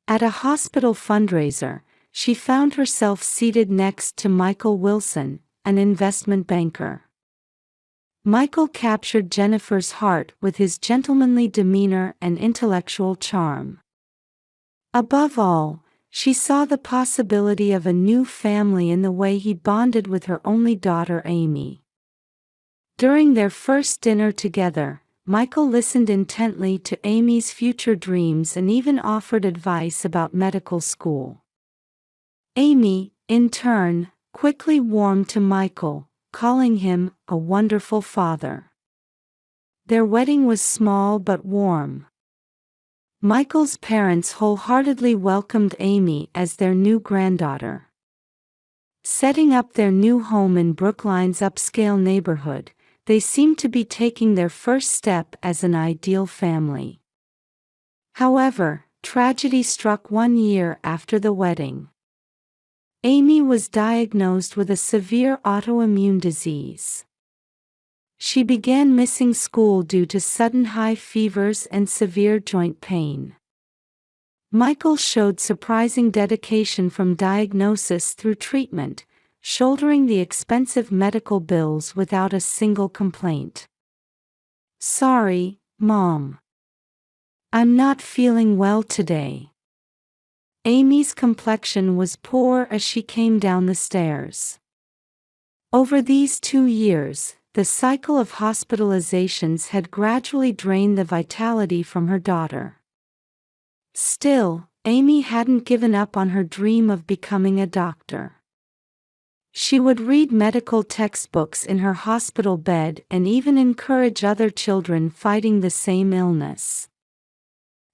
At a hospital fundraiser, she found herself seated next to Michael Wilson, an investment banker. Michael captured Jennifer's heart with his gentlemanly demeanor and intellectual charm. Above all, she saw the possibility of a new family in the way he bonded with her only daughter Amy. During their first dinner together, Michael listened intently to Amy's future dreams and even offered advice about medical school. Amy, in turn, quickly warmed to Michael, calling him a wonderful father. Their wedding was small but warm. Michael's parents wholeheartedly welcomed Amy as their new granddaughter. Setting up their new home in Brookline's upscale neighborhood, they seemed to be taking their first step as an ideal family. However, tragedy struck 1 year after the wedding. Amy was diagnosed with a severe autoimmune disease. She began missing school due to sudden high fevers and severe joint pain. Michael showed surprising dedication from diagnosis through treatment, shouldering the expensive medical bills without a single complaint. "Sorry, Mom. I'm not feeling well today." Amy's complexion was poor as she came down the stairs. Over these 2 years, the cycle of hospitalizations had gradually drained the vitality from her daughter. Still, Amy hadn't given up on her dream of becoming a doctor. She would read medical textbooks in her hospital bed and even encourage other children fighting the same illness.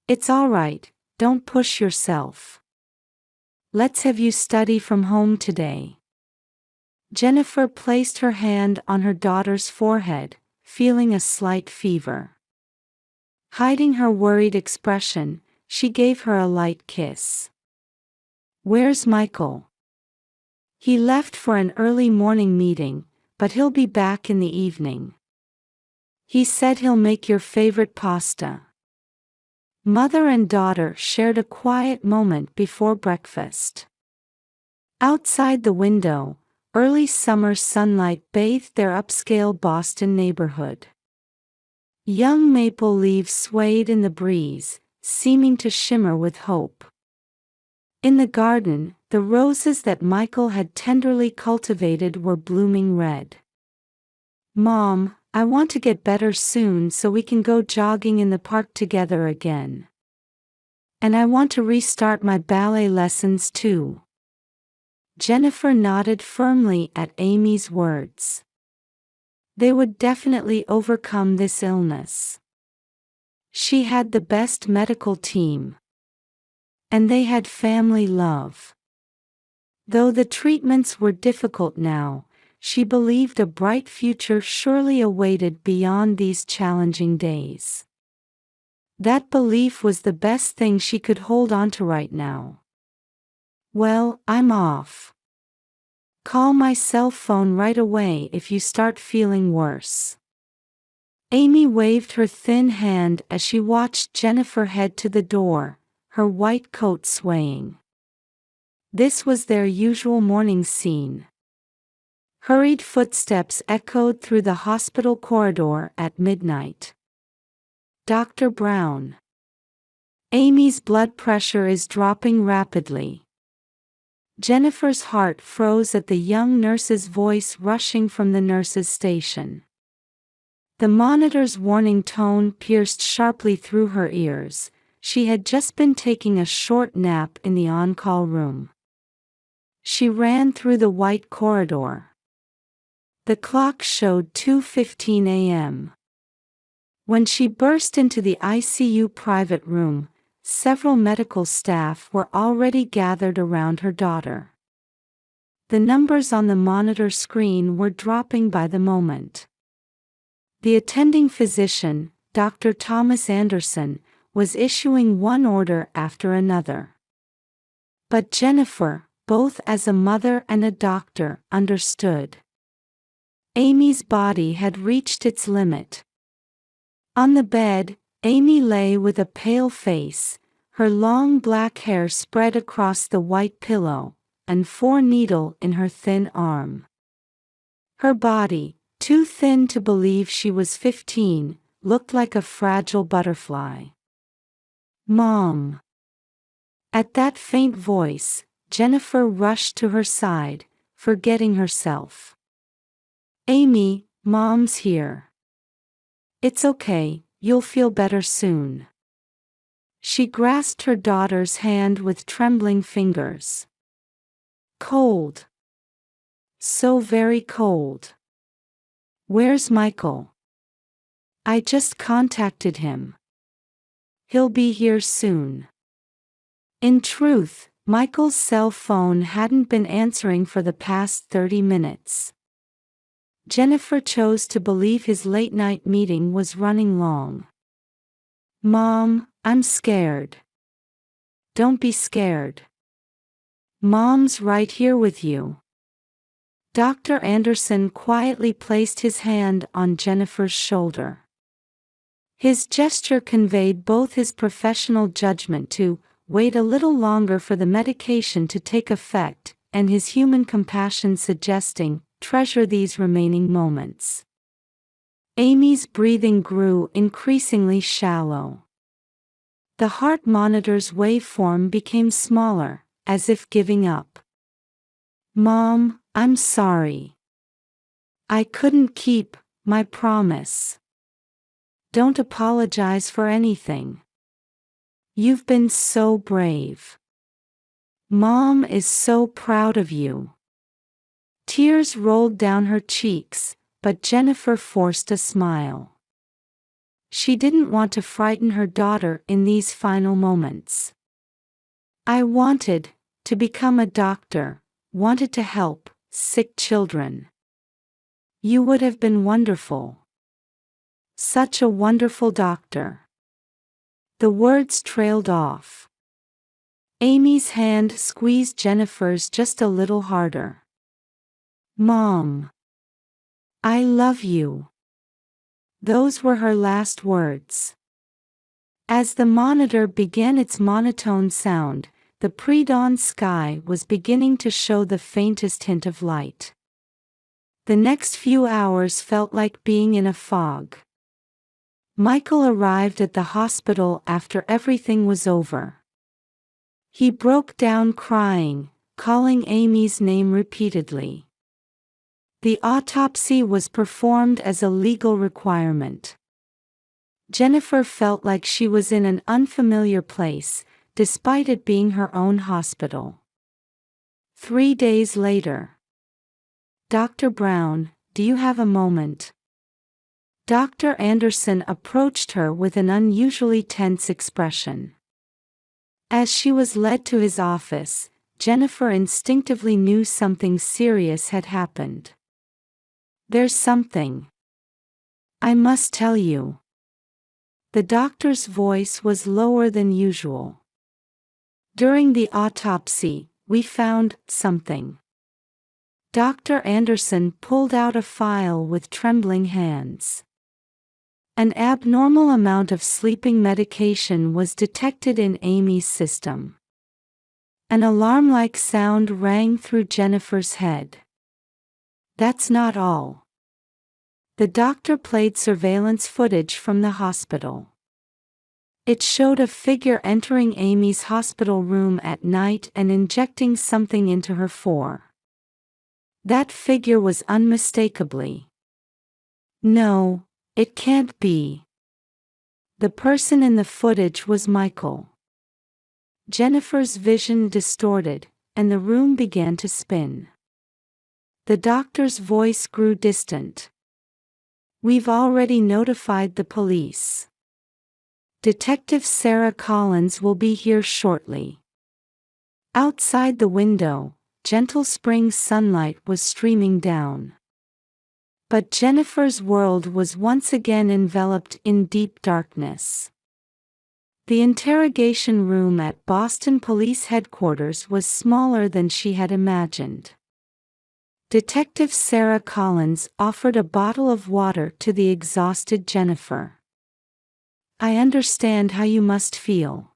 "It's all right, don't push yourself. Let's have you study from home today." Jennifer placed her hand on her daughter's forehead, feeling a slight fever. Hiding her worried expression, she gave her a light kiss. "Where's Michael?" "He left for an early morning meeting, but he'll be back in the evening. He said he'll make your favorite pasta." Mother and daughter shared a quiet moment before breakfast. Outside the window, early summer sunlight bathed their upscale Boston neighborhood. Young maple leaves swayed in the breeze, seeming to shimmer with hope. In the garden, the roses that Michael had tenderly cultivated were blooming red. "Mom, I want to get better soon so we can go jogging in the park together again. And I want to restart my ballet lessons too." Jennifer nodded firmly at Amy's words. They would definitely overcome this illness. She had the best medical team. And they had family love. Though the treatments were difficult now, she believed a bright future surely awaited beyond these challenging days. That belief was the best thing she could hold on to right now. "Well, I'm off. Call my cell phone right away if you start feeling worse." Amy waved her thin hand as she watched Jennifer head to the door, her white coat swaying. This was their usual morning scene. Hurried footsteps echoed through the hospital corridor at midnight. "Dr. Brown. Amy's blood pressure is dropping rapidly." Jennifer's heart froze at the young nurse's voice rushing from the nurse's station. The monitor's warning tone pierced sharply through her ears. She had just been taking a short nap in the on-call room. She ran through the white corridor. The clock showed 2:15 a.m. When she burst into the ICU private room, several medical staff were already gathered around her daughter. The numbers on the monitor screen were dropping by the moment. The attending physician, Dr. Thomas Anderson, was issuing one order after another. But Jennifer, both as a mother and a doctor, understood. Amy's body had reached its limit. On the bed, Amy lay with a pale face, her long black hair spread across the white pillow, and 4 needle in her thin arm. Her body, too thin to believe she was 15, looked like a fragile butterfly. "Mom." At that faint voice, Jennifer rushed to her side, forgetting herself. "Amy, Mom's here. It's okay, you'll feel better soon. She grasped her daughter's hand with trembling fingers. Cold. So very cold. Where's Michael? I just contacted him. He'll be here soon. In truth, Michael's cell phone hadn't been answering for the past 30 minutes. Jennifer chose to believe his late-night meeting was running long. Mom, I'm scared. Don't be scared. Mom's right here with you. Dr. Anderson quietly placed his hand on Jennifer's shoulder. His gesture conveyed both his professional judgment to wait a little longer for the medication to take effect, and his human compassion suggesting, treasure these remaining moments. Amy's breathing grew increasingly shallow. The heart monitor's waveform became smaller, as if giving up. Mom, I'm sorry. I couldn't keep my promise. Don't apologize for anything. You've been so brave. Mom is so proud of you. Tears rolled down her cheeks, but Jennifer forced a smile. She didn't want to frighten her daughter in these final moments. I wanted to become a doctor, wanted to help sick children. You would have been wonderful. Such a wonderful doctor. The words trailed off. Amy's hand squeezed Jennifer's just a little harder. Mom. I love you. Those were her last words. As the monitor began its monotone sound, the pre-dawn sky was beginning to show the faintest hint of light. The next few hours felt like being in a fog. Michael arrived at the hospital after everything was over. He broke down crying, calling Amy's name repeatedly. The autopsy was performed as a legal requirement. Jennifer felt like she was in an unfamiliar place, despite it being her own hospital. 3 days later. Dr. Brown, do you have a moment? Dr. Anderson approached her with an unusually tense expression. As she was led to his office, Jennifer instinctively knew something serious had happened. There's something I must tell you. The doctor's voice was lower than usual. During the autopsy, we found something. Dr. Anderson pulled out a file with trembling hands. An abnormal amount of sleeping medication was detected in Amy's system. An alarm-like sound rang through Jennifer's head. That's not all. The doctor played surveillance footage from the hospital. It showed a figure entering Amy's hospital room at night and injecting something into her fore. That figure was unmistakably. No, it can't be. The person in the footage was Michael. Jennifer's vision distorted, and the room began to spin. The doctor's voice grew distant. We've already notified the police. Detective Sarah Collins will be here shortly. Outside the window, gentle spring sunlight was streaming down. But Jennifer's world was once again enveloped in deep darkness. The interrogation room at Boston Police Headquarters was smaller than she had imagined. Detective Sarah Collins offered a bottle of water to the exhausted Jennifer. I understand how you must feel.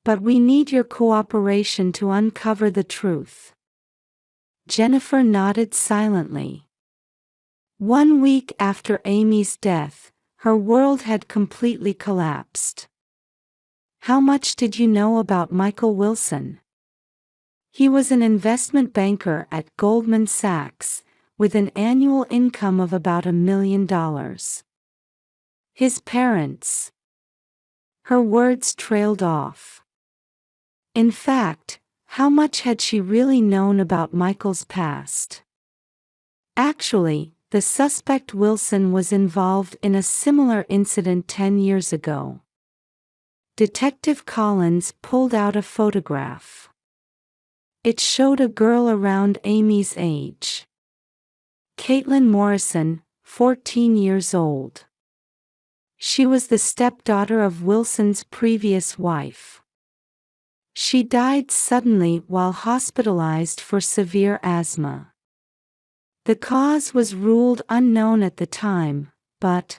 But we need your cooperation to uncover the truth. Jennifer nodded silently. 1 week after Amy's death, her world had completely collapsed. How much did you know about Michael Wilson? He was an investment banker at Goldman Sachs, with an annual income of about $1 million. His parents. Her words trailed off. In fact, how much had she really known about Michael's past? Actually, the suspect Wilson was involved in a similar incident 10 years ago. Detective Collins pulled out a photograph. It showed a girl around Amy's age. Caitlin Morrison, 14 years old. She was the stepdaughter of Wilson's previous wife. She died suddenly while hospitalized for severe asthma. The cause was ruled unknown at the time, but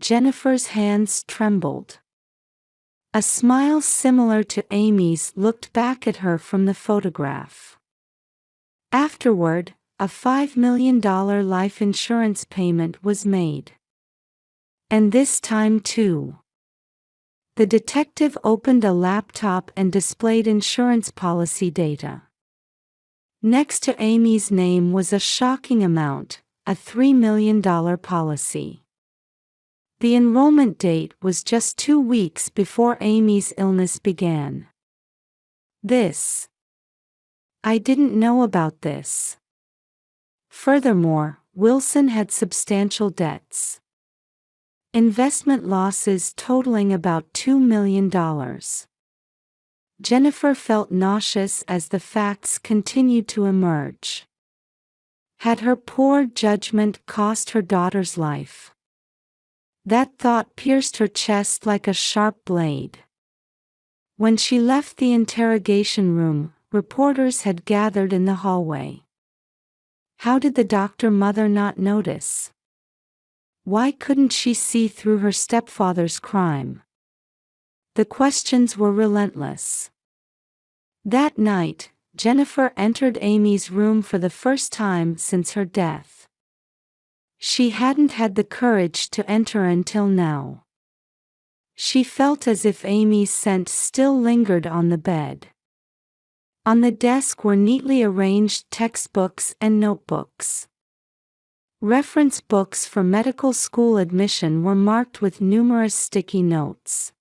Jennifer's hands trembled. A smile similar to Amy's looked back at her from the photograph. Afterward, a $5 million life insurance payment was made. And this time too. The detective opened a laptop and displayed insurance policy data. Next to Amy's name was a shocking amount, a $3 million policy. The enrollment date was just 2 weeks before Amy's illness began. I didn't know about this. Furthermore, Wilson had substantial debts. Investment losses totaling about $2 million. Jennifer felt nauseous as the facts continued to emerge. Had her poor judgment cost her daughter's life? That thought pierced her chest like a sharp blade. When she left the interrogation room, reporters had gathered in the hallway. How did the doctor mother not notice? Why couldn't she see through her stepfather's crime? The questions were relentless. That night, Jennifer entered Amy's room for the first time since her death. She hadn't had the courage to enter until now. She felt as if Amy's scent still lingered on the bed. On the desk were neatly arranged textbooks and notebooks. Reference books for medical school admission were marked with numerous sticky notes.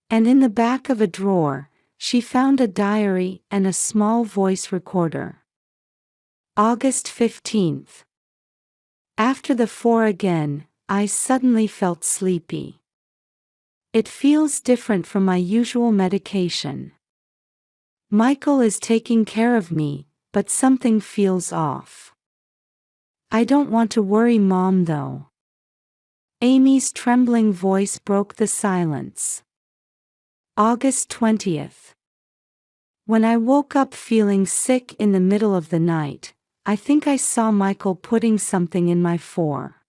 And in the back of a drawer, she found a diary and a small voice recorder. August 15th. After the 4 again, I suddenly felt sleepy. It feels different from my usual medication. Michael is taking care of me, but something feels off. I don't want to worry Mom though. Amy's trembling voice broke the silence. August 20th. When I woke up feeling sick in the middle of the night, I think I saw Michael putting something in my four.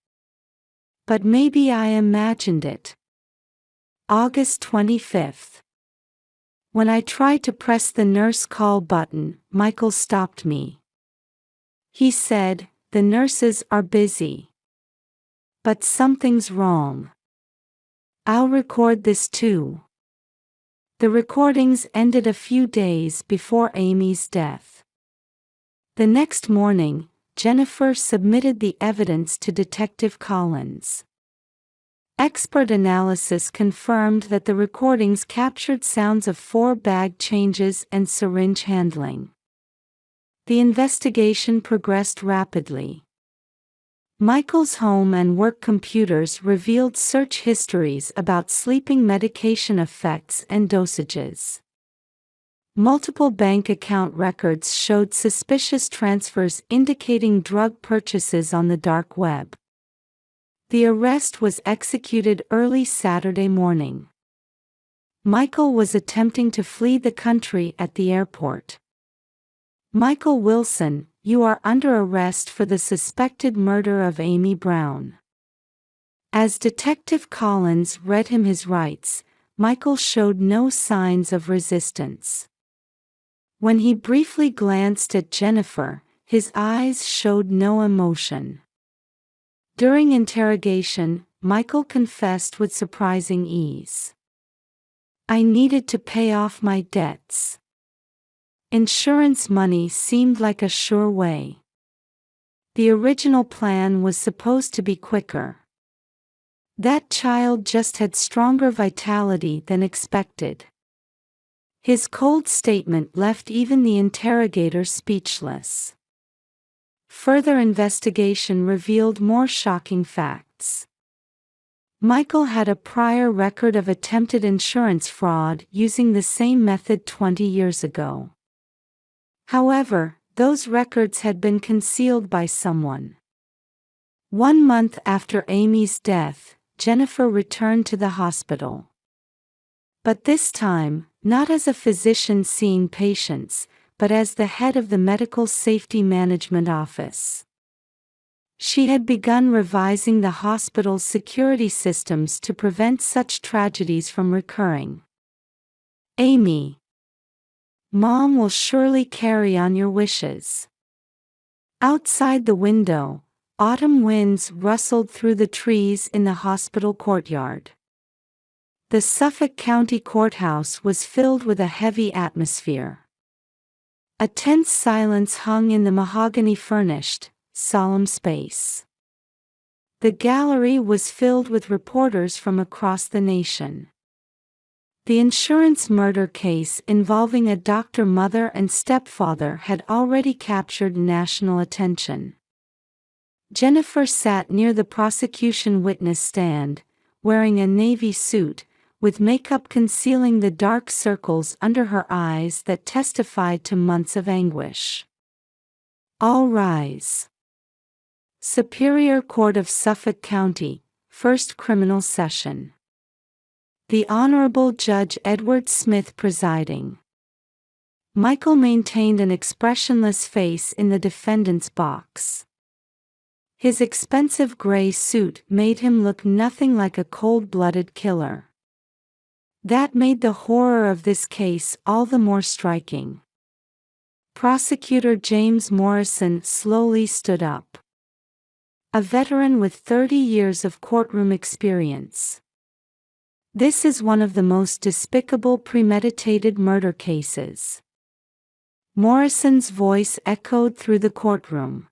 But maybe I imagined it. August 25th. When I tried to press the nurse call button, Michael stopped me. He said, "The nurses are busy. But something's wrong. I'll record this too." The recordings ended a few days before Amy's death. The next morning, Jennifer submitted the evidence to Detective Collins. Expert analysis confirmed that the recordings captured sounds of 4 bag changes and syringe handling. The investigation progressed rapidly. Michael's home and work computers revealed search histories about sleeping medication effects and dosages. Multiple bank account records showed suspicious transfers indicating drug purchases on the dark web. The arrest was executed early Saturday morning. Michael was attempting to flee the country at the airport. Michael Wilson, you are under arrest for the suspected murder of Amy Brown. As Detective Collins read him his rights, Michael showed no signs of resistance. When he briefly glanced at Jennifer, his eyes showed no emotion. During interrogation, Michael confessed with surprising ease. I needed to pay off my debts. Insurance money seemed like a sure way. The original plan was supposed to be quicker. That child just had stronger vitality than expected. His cold statement left even the interrogator speechless. Further investigation revealed more shocking facts. Michael had a prior record of attempted insurance fraud using the same method 20 years ago. However, those records had been concealed by someone. 1 month after Amy's death, Jennifer returned to the hospital. But this time, not as a physician seeing patients, but as the head of the Medical Safety Management Office. She had begun revising the hospital's security systems to prevent such tragedies from recurring. Amy. Mom will surely carry on your wishes. Outside the window, autumn winds rustled through the trees in the hospital courtyard. The Suffolk County Courthouse was filled with a heavy atmosphere. A tense silence hung in the mahogany-furnished, solemn space. The gallery was filled with reporters from across the nation. The insurance murder case involving a doctor mother and stepfather had already captured national attention. Jennifer sat near the prosecution witness stand, wearing a navy suit, with makeup concealing the dark circles under her eyes that testified to months of anguish. All rise. Superior Court of Suffolk County, First Criminal Session. The Honorable Judge Edward Smith presiding. Michael maintained an expressionless face in the defendant's box. His expensive gray suit made him look nothing like a cold-blooded killer. That made the horror of this case all the more striking. Prosecutor James Morrison slowly stood up. A veteran with 30 years of courtroom experience. This is one of the most despicable premeditated murder cases. Morrison's voice echoed through the courtroom.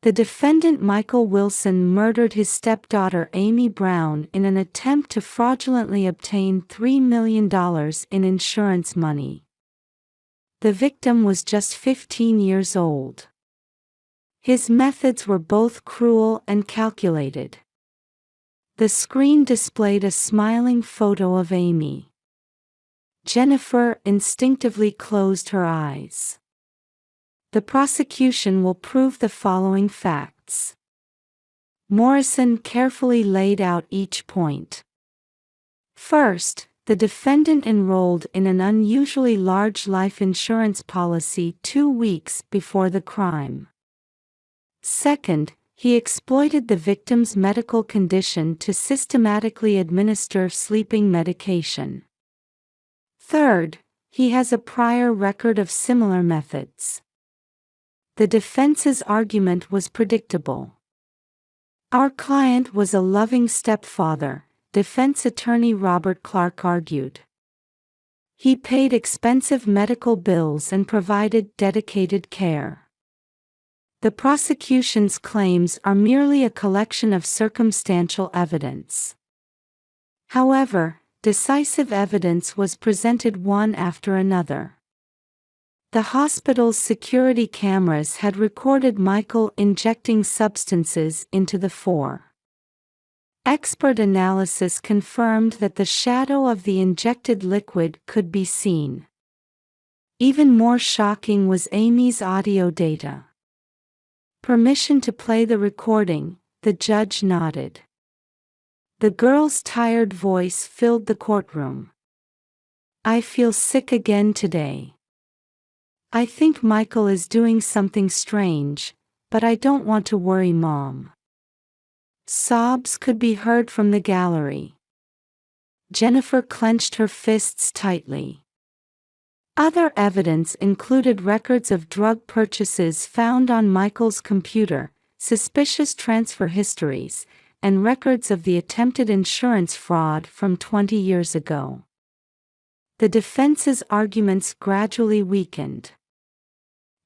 The defendant Michael Wilson murdered his stepdaughter Amy Brown in an attempt to fraudulently obtain $3 million in insurance money. The victim was just 15 years old. His methods were both cruel and calculated. The screen displayed a smiling photo of Amy. Jennifer instinctively closed her eyes. The prosecution will prove the following facts. Morrison carefully laid out each point. First, the defendant enrolled in an unusually large life insurance policy 2 weeks before the crime. Second, he exploited the victim's medical condition to systematically administer sleeping medication. Third, he has a prior record of similar methods. The defense's argument was predictable. Our client was a loving stepfather, defense attorney Robert Clark argued. He paid expensive medical bills and provided dedicated care. The prosecution's claims are merely a collection of circumstantial evidence. However, decisive evidence was presented one after another. The hospital's security cameras had recorded Michael injecting substances into the fore. Expert analysis confirmed that the shadow of the injected liquid could be seen. Even more shocking was Amy's audio data. Permission to play the recording, the judge nodded. The girl's tired voice filled the courtroom. I feel sick again today. I think Michael is doing something strange, but I don't want to worry Mom. Sobs could be heard from the gallery. Jennifer clenched her fists tightly. Other evidence included records of drug purchases found on Michael's computer, suspicious transfer histories, and records of the attempted insurance fraud from 20 years ago. The defense's arguments gradually weakened.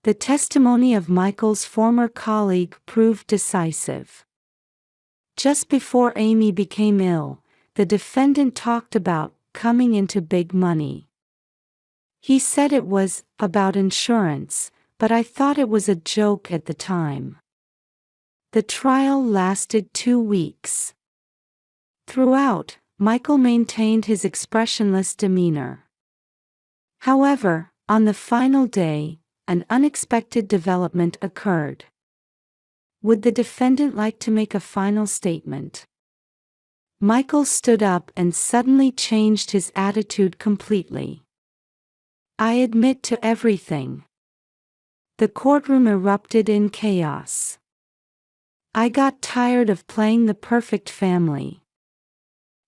The testimony of Michael's former colleague proved decisive. Just before Amy became ill, the defendant talked about coming into big money. He said it was about insurance, but I thought it was a joke at the time. The trial lasted 2 weeks. Throughout, Michael maintained his expressionless demeanor. However, on the final day, an unexpected development occurred. Would the defendant like to make a final statement? Michael stood up and suddenly changed his attitude completely. I admit to everything. The courtroom erupted in chaos. I got tired of playing the perfect family.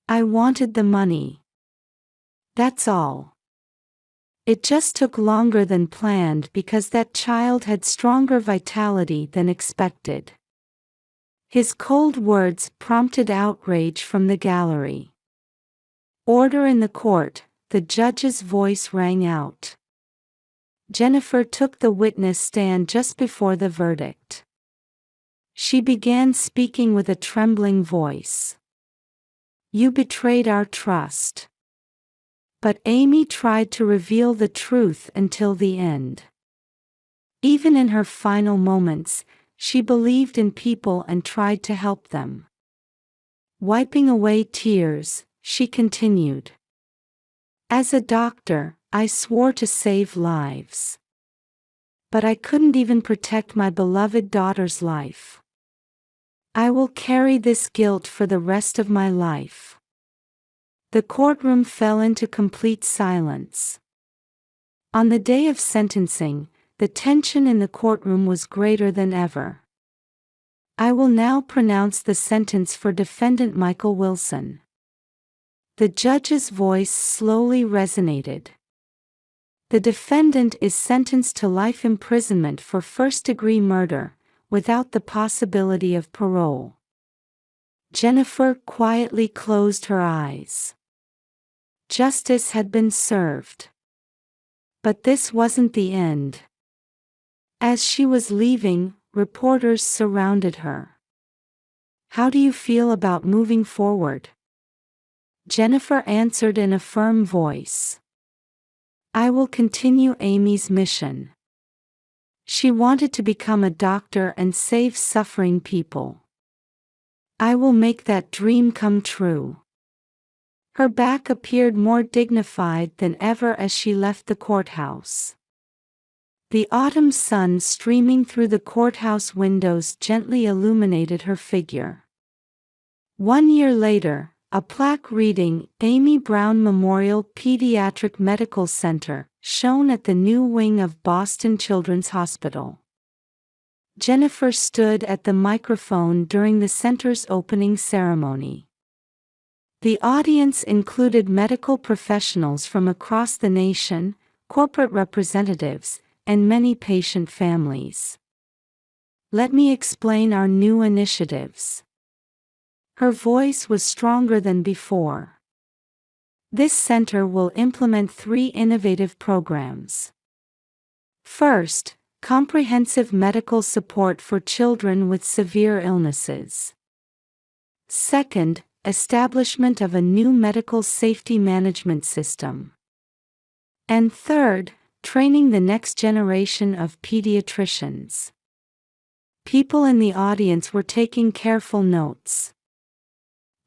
I wanted the money. That's all. It just took longer than planned because that child had stronger vitality than expected. His cold words prompted outrage from the gallery. Order in the court, the judge's voice rang out. Jennifer took the witness stand just before the verdict. She began speaking with a trembling voice. You betrayed our trust. But Amy tried to reveal the truth until the end. Even in her final moments, she believed in people and tried to help them. Wiping away tears, she continued. As a doctor, I swore to save lives. But I couldn't even protect my beloved daughter's life. I will carry this guilt for the rest of my life. The courtroom fell into complete silence. On the day of sentencing, the tension in the courtroom was greater than ever. I will now pronounce the sentence for defendant Michael Wilson. The judge's voice slowly resonated. The defendant is sentenced to life imprisonment for first-degree murder, without the possibility of parole. Jennifer quietly closed her eyes. Justice had been served. But this wasn't the end. As she was leaving, reporters surrounded her. How do you feel about moving forward? Jennifer answered in a firm voice. I will continue Amy's mission. She wanted to become a doctor and save suffering people. I will make that dream come true. Her back appeared more dignified than ever as she left the courthouse. The autumn sun streaming through the courthouse windows gently illuminated her figure. 1 year later, a plaque reading Amy Brown Memorial Pediatric Medical Center shone at the new wing of Boston Children's Hospital. Jennifer stood at the microphone during the center's opening ceremony. The audience included medical professionals from across the nation, corporate representatives, and many patient families. Let me explain our new initiatives. Her voice was stronger than before. This center will implement 3 innovative programs. First, comprehensive medical support for children with severe illnesses. Second, establishment of a new medical safety management system. And third, training the next generation of pediatricians. People in the audience were taking careful notes.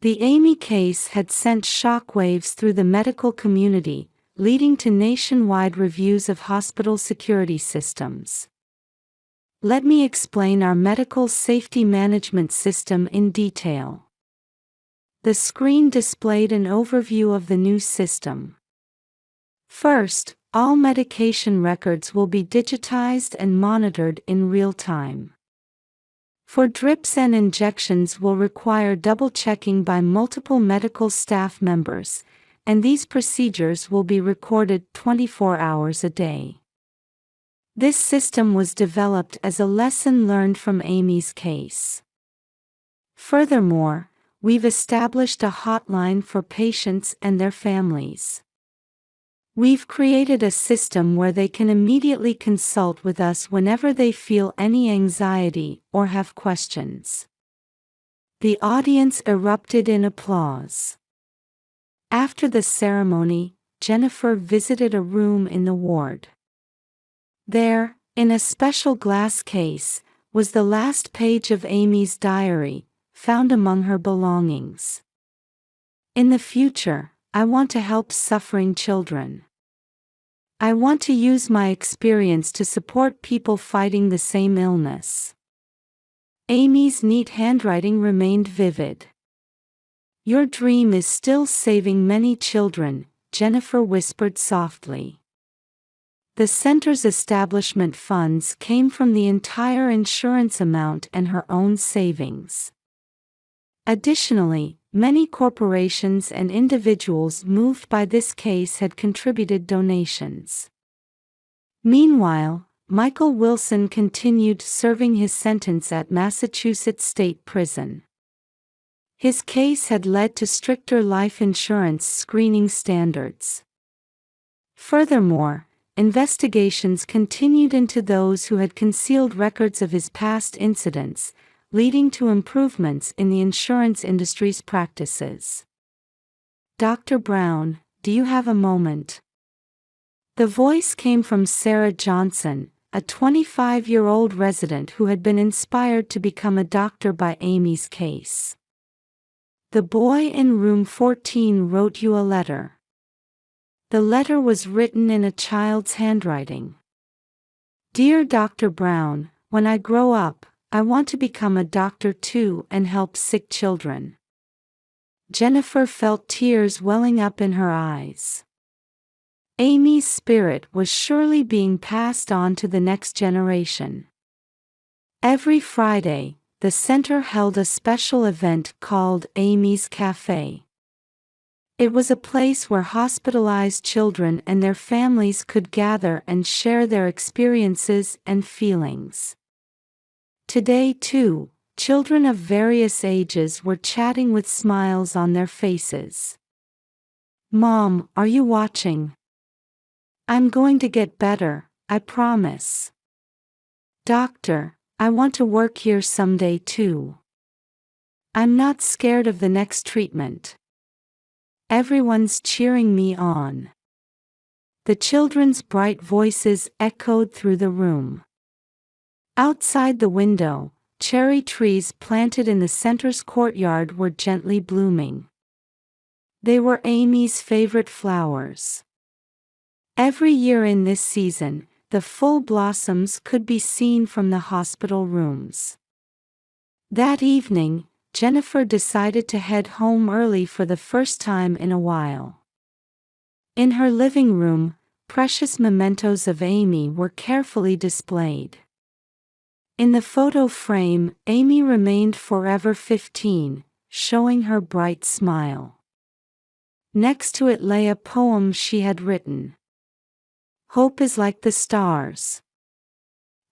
The Amy case had sent shockwaves through the medical community, leading to nationwide reviews of hospital security systems. Let me explain our medical safety management system in detail. The screen displayed an overview of the new system. First, all medication records will be digitized and monitored in real time. For drips and injections will require double-checking by multiple medical staff members, and these procedures will be recorded 24 hours a day. This system was developed as a lesson learned from Amy's case. Furthermore, we've established a hotline for patients and their families. We've created a system where they can immediately consult with us whenever they feel any anxiety or have questions." The audience erupted in applause. After the ceremony, Jennifer visited a room in the ward. There, in a special glass case, was the last page of Amy's diary, found among her belongings. "In the future, I want to help suffering children. I want to use my experience to support people fighting the same illness." Amy's neat handwriting remained vivid. "Your dream is still saving many children," Jennifer whispered softly. The center's establishment funds came from the entire insurance amount and her own savings. Additionally, many corporations and individuals moved by this case had contributed donations. Meanwhile, Michael Wilson continued serving his sentence at Massachusetts State Prison. His case had led to stricter life insurance screening standards. Furthermore, investigations continued into those who had concealed records of his past incidents, leading to improvements in the insurance industry's practices. "Dr. Brown, do you have a moment?" The voice came from Sarah Johnson, a 25-year-old resident who had been inspired to become a doctor by Amy's case. "The boy in room 14 wrote you a letter." The letter was written in a child's handwriting. "Dear Dr. Brown, when I grow up, I want to become a doctor too and help sick children." Jennifer felt tears welling up in her eyes. Amy's spirit was surely being passed on to the next generation. Every Friday, the center held a special event called Amy's Cafe. It was a place where hospitalized children and their families could gather and share their experiences and feelings. Today too, children of various ages were chatting with smiles on their faces. "Mom, are you watching? I'm going to get better, I promise. Doctor, I want to work here someday too. I'm not scared of the next treatment. Everyone's cheering me on." The children's bright voices echoed through the room. Outside the window, cherry trees planted in the center's courtyard were gently blooming. They were Amy's favorite flowers. Every year in this season, the full blossoms could be seen from the hospital rooms. That evening, Jennifer decided to head home early for the first time in a while. In her living room, precious mementos of Amy were carefully displayed. In the photo frame, Amy remained forever 15, showing her bright smile. Next to it lay a poem she had written. "Hope is like the stars.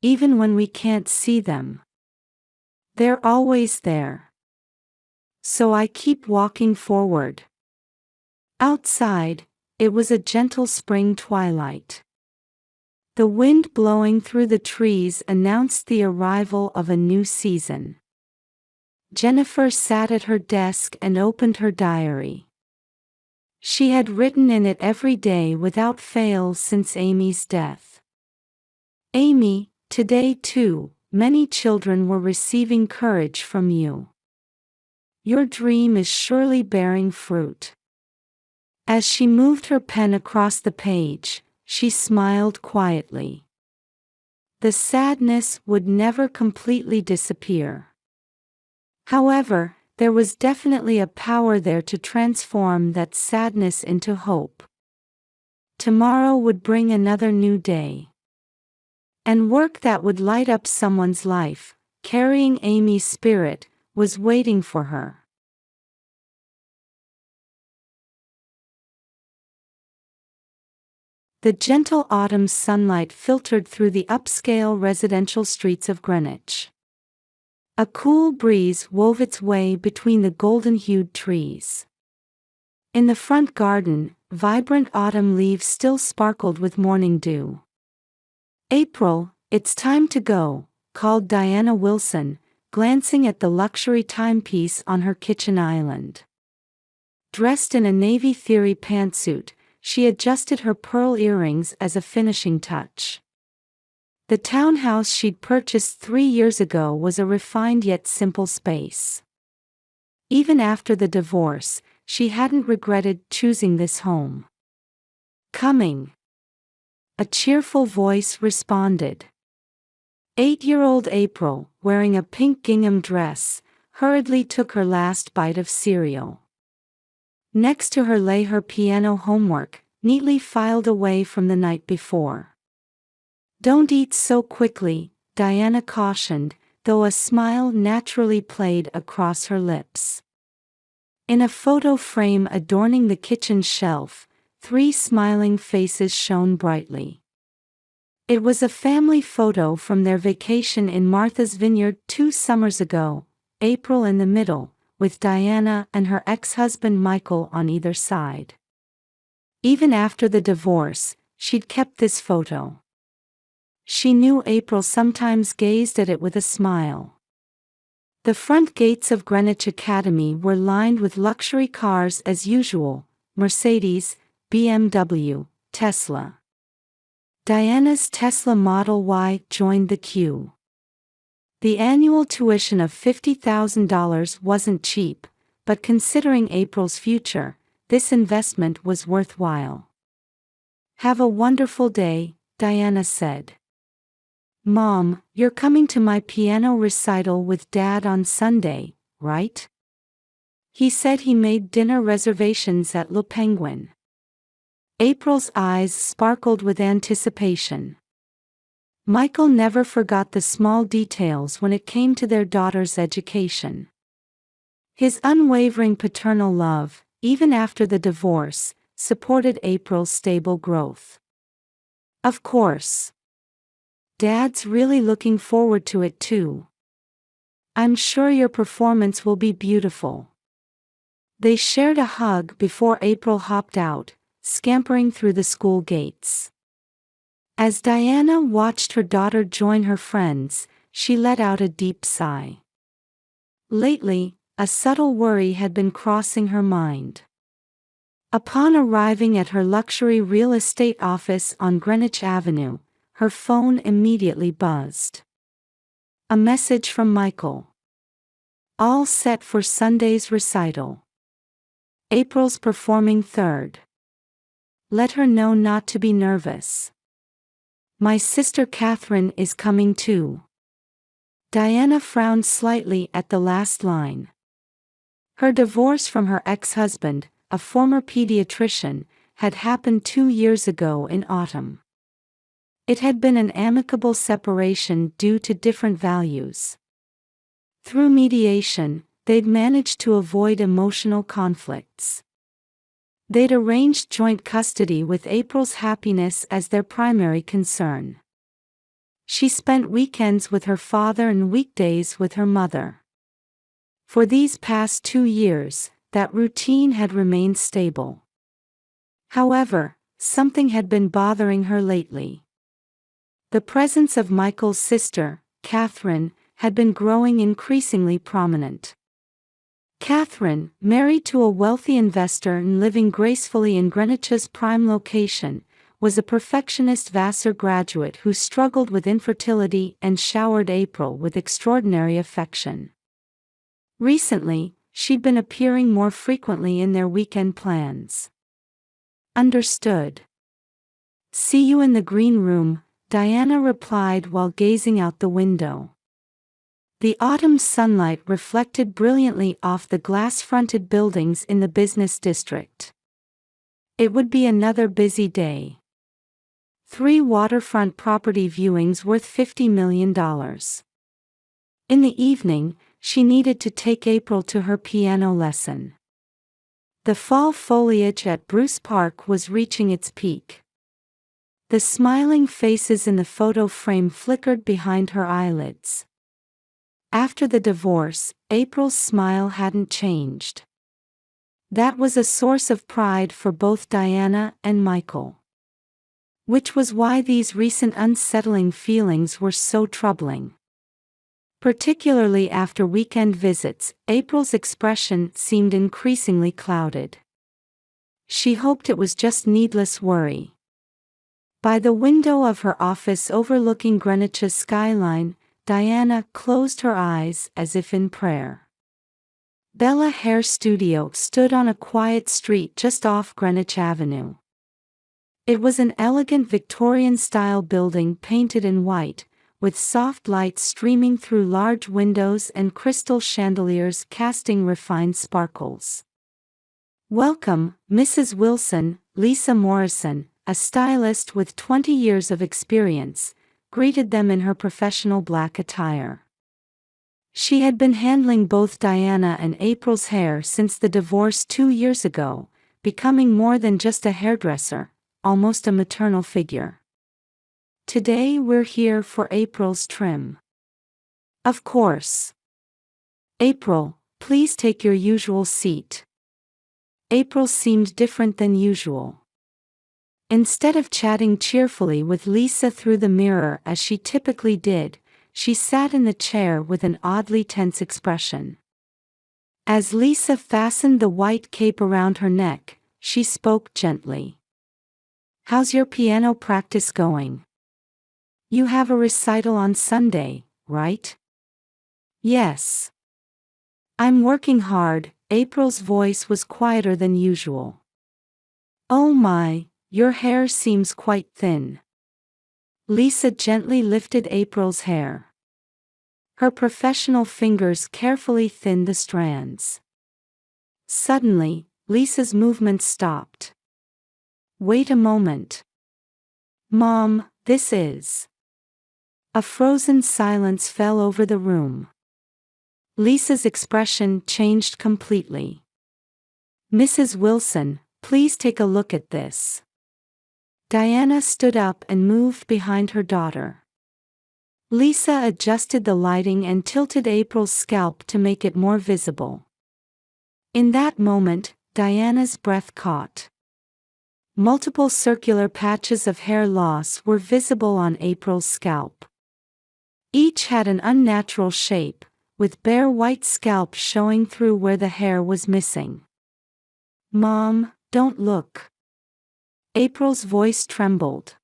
Even when we can't see them, they're always there. So I keep walking forward." Outside, it was a gentle spring twilight. The wind blowing through the trees announced the arrival of a new season. Jennifer sat at her desk and opened her diary. She had written in it every day without fail since Amy's death. "Amy, today too, many children were receiving courage from you. Your dream is surely bearing fruit." As she moved her pen across the page, she smiled quietly. The sadness would never completely disappear. However, there was definitely a power there to transform that sadness into hope. Tomorrow would bring another new day. And work that would light up someone's life, carrying Amy's spirit, was waiting for her. The gentle autumn sunlight filtered through the upscale residential streets of Greenwich. A cool breeze wove its way between the golden-hued trees. In the front garden, vibrant autumn leaves still sparkled with morning dew. "April, it's time to go," called Diana Wilson, glancing at the luxury timepiece on her kitchen island. Dressed in a navy theory pantsuit, she adjusted her pearl earrings as a finishing touch. The townhouse she'd purchased 3 years ago was a refined yet simple space. Even after the divorce, she hadn't regretted choosing this home. "Coming," a cheerful voice responded. 8-year-old April, wearing a pink gingham dress, hurriedly took her last bite of cereal. Next to her lay her piano homework, neatly filed away from the night before. "Don't eat so quickly," Diana cautioned, though a smile naturally played across her lips. In a photo frame adorning the kitchen shelf, 3 smiling faces shone brightly. It was a family photo from their vacation in Martha's Vineyard 2 summers ago, April in the middle, with Diana and her ex-husband Michael on either side. Even after the divorce, she'd kept this photo. She knew April sometimes gazed at it with a smile. The front gates of Greenwich Academy were lined with luxury cars as usual: Mercedes, BMW, Tesla. Diana's Tesla Model Y joined the queue. The annual tuition of $50,000 wasn't cheap, but considering April's future, this investment was worthwhile. "Have a wonderful day," Diana said. "Mom, you're coming to my piano recital with Dad on Sunday, right? He said he made dinner reservations at Le Penguin." April's eyes sparkled with anticipation. Michael never forgot the small details when it came to their daughter's education. His unwavering paternal love, even after the divorce, supported April's stable growth. "Of course. Dad's really looking forward to it too. I'm sure your performance will be beautiful." They shared a hug before April hopped out, scampering through the school gates. As Diana watched her daughter join her friends, she let out a deep sigh. Lately, a subtle worry had been crossing her mind. Upon arriving at her luxury real estate office on Greenwich Avenue, her phone immediately buzzed. A message from Michael. "All set for Sunday's recital. April's performing third. Let her know not to be nervous. My sister Catherine is coming too." Diana frowned slightly at the last line. Her divorce from her ex-husband, a former pediatrician, had happened 2 years ago in autumn. It had been an amicable separation due to different values. Through mediation, they'd managed to avoid emotional conflicts. They'd arranged joint custody with April's happiness as their primary concern. She spent weekends with her father and weekdays with her mother. For these past 2 years, that routine had remained stable. However, something had been bothering her lately. The presence of Michael's sister, Catherine, had been growing increasingly prominent. Catherine, married to a wealthy investor and living gracefully in Greenwich's prime location, was a perfectionist Vassar graduate who struggled with infertility and showered April with extraordinary affection. Recently, she'd been appearing more frequently in their weekend plans. "Understood. See you in the green room," Diana replied while gazing out the window. The autumn sunlight reflected brilliantly off the glass-fronted buildings in the business district. It would be another busy day. 3 waterfront property viewings worth $50 million. In the evening, she needed to take April to her piano lesson. The fall foliage at Bruce Park was reaching its peak. The smiling faces in the photo frame flickered behind her eyelids. After the divorce, April's smile hadn't changed. That was a source of pride for both Diana and Michael. Which was why these recent unsettling feelings were so troubling. Particularly after weekend visits, April's expression seemed increasingly clouded. She hoped it was just needless worry. By the window of her office overlooking Greenwich's skyline, Diana closed her eyes as if in prayer. Bella Hair Studio stood on a quiet street just off Greenwich Avenue. It was an elegant Victorian-style building painted in white, with soft light streaming through large windows and crystal chandeliers casting refined sparkles. "Welcome, Mrs. Wilson," Lisa Morrison, a stylist with 20 years of experience, greeted them in her professional black attire. She had been handling both Diana and April's hair since the divorce 2 years ago, becoming more than just a hairdresser, almost a maternal figure. "Today we're here for April's trim." "Of course. April, please take your usual seat." April seemed different than usual. Instead of chatting cheerfully with Lisa through the mirror as she typically did, she sat in the chair with an oddly tense expression. As Lisa fastened the white cape around her neck, she spoke gently. "How's your piano practice going? You have a recital on Sunday, right?" "Yes. I'm working hard." April's voice was quieter than usual. "Oh my, your hair seems quite thin." Lisa gently lifted April's hair. Her professional fingers carefully thinned the strands. Suddenly, Lisa's movement stopped. "Wait a moment. Mom, this is..." A frozen silence fell over the room. Lisa's expression changed completely. "Mrs. Wilson, please take a look at this." Diana stood up and moved behind her daughter. Lisa adjusted the lighting and tilted April's scalp to make it more visible. In that moment, Diana's breath caught. Multiple circular patches of hair loss were visible on April's scalp. Each had an unnatural shape, with bare white scalp showing through where the hair was missing. "Mom, don't look." April's voice trembled.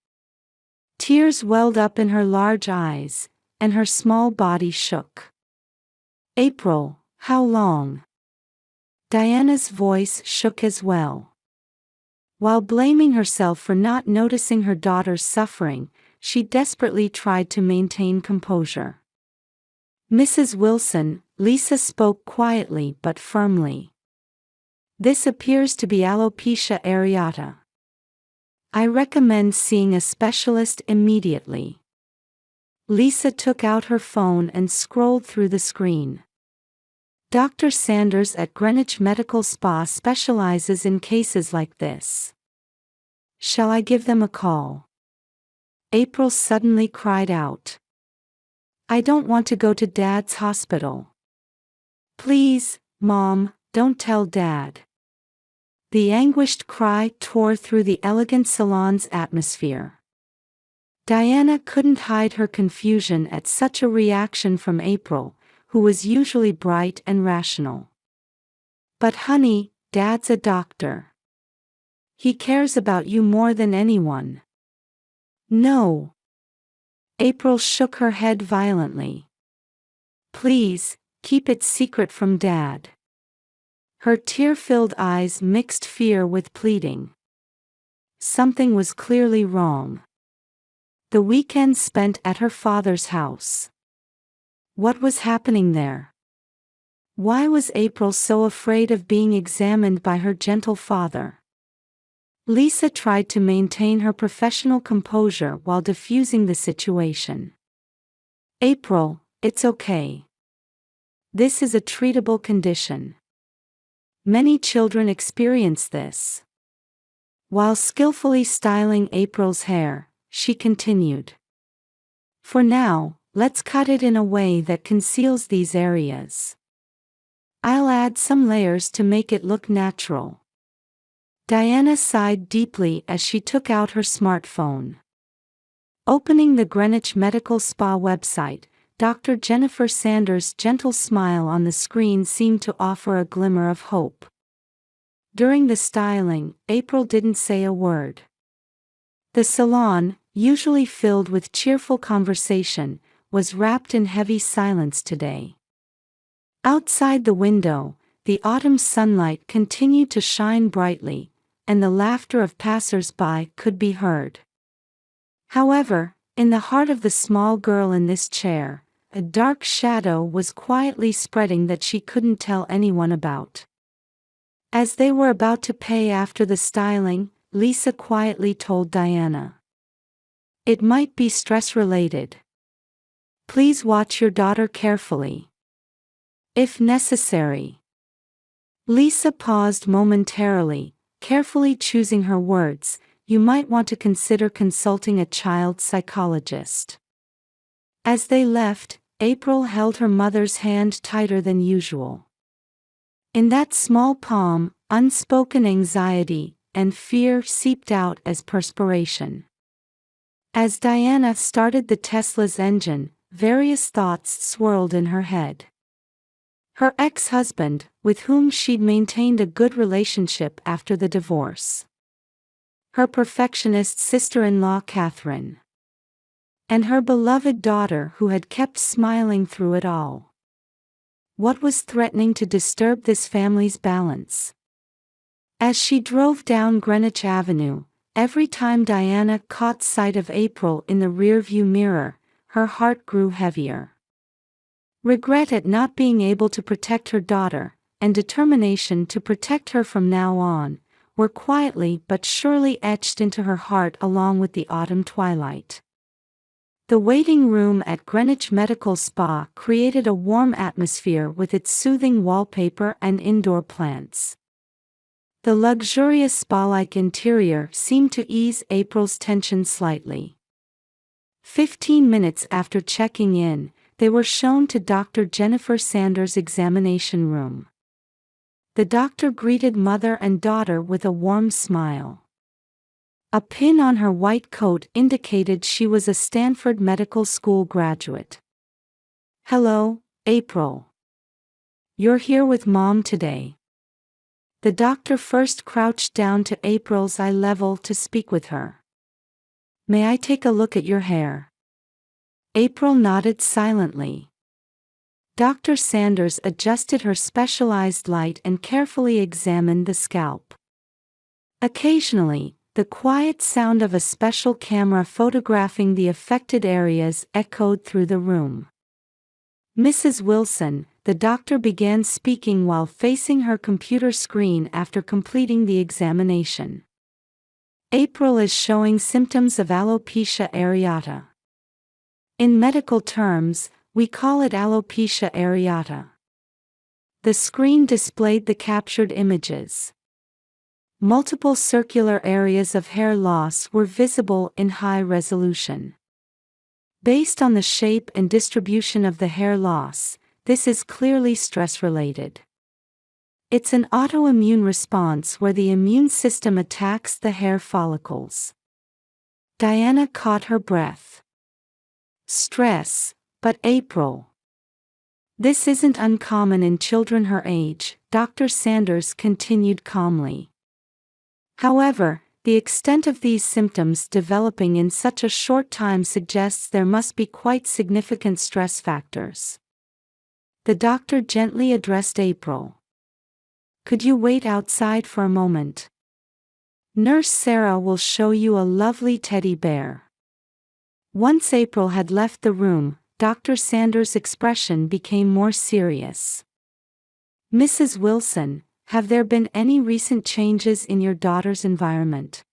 Tears welled up in her large eyes, and her small body shook. "April, how long?" Diana's voice shook as well. While blaming herself for not noticing her daughter's suffering, she desperately tried to maintain composure. "Mrs. Wilson," Lisa spoke quietly but firmly. "This appears to be alopecia areata. I recommend seeing a specialist immediately." Lisa took out her phone and scrolled through the screen. "Dr. Sanders at Greenwich Medical Spa specializes in cases like this. Shall I give them a call?" April suddenly cried out. "I don't want to go to Dad's hospital." "Please, Mom, don't tell Dad." The anguished cry tore through the elegant salon's atmosphere. Diana couldn't hide her confusion at such a reaction from April, who was usually bright and rational. "But honey, Dad's a doctor. He cares about you more than anyone." "No." April shook her head violently. "Please, keep it secret from Dad." Her tear-filled eyes mixed fear with pleading. Something was clearly wrong. The weekend spent at her father's house. What was happening there? Why was April so afraid of being examined by her gentle father? Lisa tried to maintain her professional composure while diffusing the situation. "April, it's okay. This is a treatable condition. Many children experience this." While skillfully styling April's hair, she continued. "For now, let's cut it in a way that conceals these areas." I'll add some layers to make it look natural. Diana sighed deeply as she took out her smartphone. Opening the Greenwich Medical Spa website, Dr. Jennifer Sanders' gentle smile on the screen seemed to offer a glimmer of hope. During the styling, April didn't say a word. The salon, usually filled with cheerful conversation, was wrapped in heavy silence today. Outside the window, the autumn sunlight continued to shine brightly, and the laughter of passers-by could be heard. However, in the heart of the small girl in this chair, a dark shadow was quietly spreading that she couldn't tell anyone about. As they were about to pay after the styling, Lisa quietly told Diana. It might be stress-related. Please watch your daughter carefully. If necessary. Lisa paused momentarily, carefully choosing her words. You might want to consider consulting a child psychologist. As they left, April held her mother's hand tighter than usual. In that small palm, unspoken anxiety and fear seeped out as perspiration. As Diana started the Tesla's engine, various thoughts swirled in her head. Her ex-husband, with whom she'd maintained a good relationship after the divorce. Her perfectionist sister-in-law Catherine. And her beloved daughter who had kept smiling through it all. What was threatening to disturb this family's balance? As she drove down Greenwich Avenue, every time Diana caught sight of April in the rearview mirror, her heart grew heavier. Regret at not being able to protect her daughter, and determination to protect her from now on, were quietly but surely etched into her heart along with the autumn twilight. The waiting room at Greenwich Medical Spa created a warm atmosphere with its soothing wallpaper and indoor plants. The luxurious spa-like interior seemed to ease April's tension slightly. 15 minutes after checking in, they were shown to Dr. Jennifer Sanders' examination room. The doctor greeted mother and daughter with a warm smile. A pin on her white coat indicated she was a Stanford Medical School graduate. "Hello, April. You're here with Mom today." The doctor first crouched down to April's eye level to speak with her. "May I take a look at your hair?" April nodded silently. Dr. Sanders adjusted her specialized light and carefully examined the scalp. Occasionally, the quiet sound of a special camera photographing the affected areas echoed through the room. "Mrs. Wilson," the doctor began speaking while facing her computer screen after completing the examination. "April is showing symptoms of alopecia areata. In medical terms, we call it alopecia areata." The screen displayed the captured images. Multiple circular areas of hair loss were visible in high resolution. Based on the shape and distribution of the hair loss, this is clearly stress-related. It's an autoimmune response where the immune system attacks the hair follicles. Diana caught her breath. "Stress, but April. This isn't uncommon in children her age," Dr. Sanders continued calmly. "However, the extent of these symptoms developing in such a short time suggests there must be quite significant stress factors." The doctor gently addressed April. "Could you wait outside for a moment? Nurse Sarah will show you a lovely teddy bear." Once April had left the room, Dr. Sanders' expression became more serious. "Mrs. Wilson, have there been any recent changes in your daughter's environment?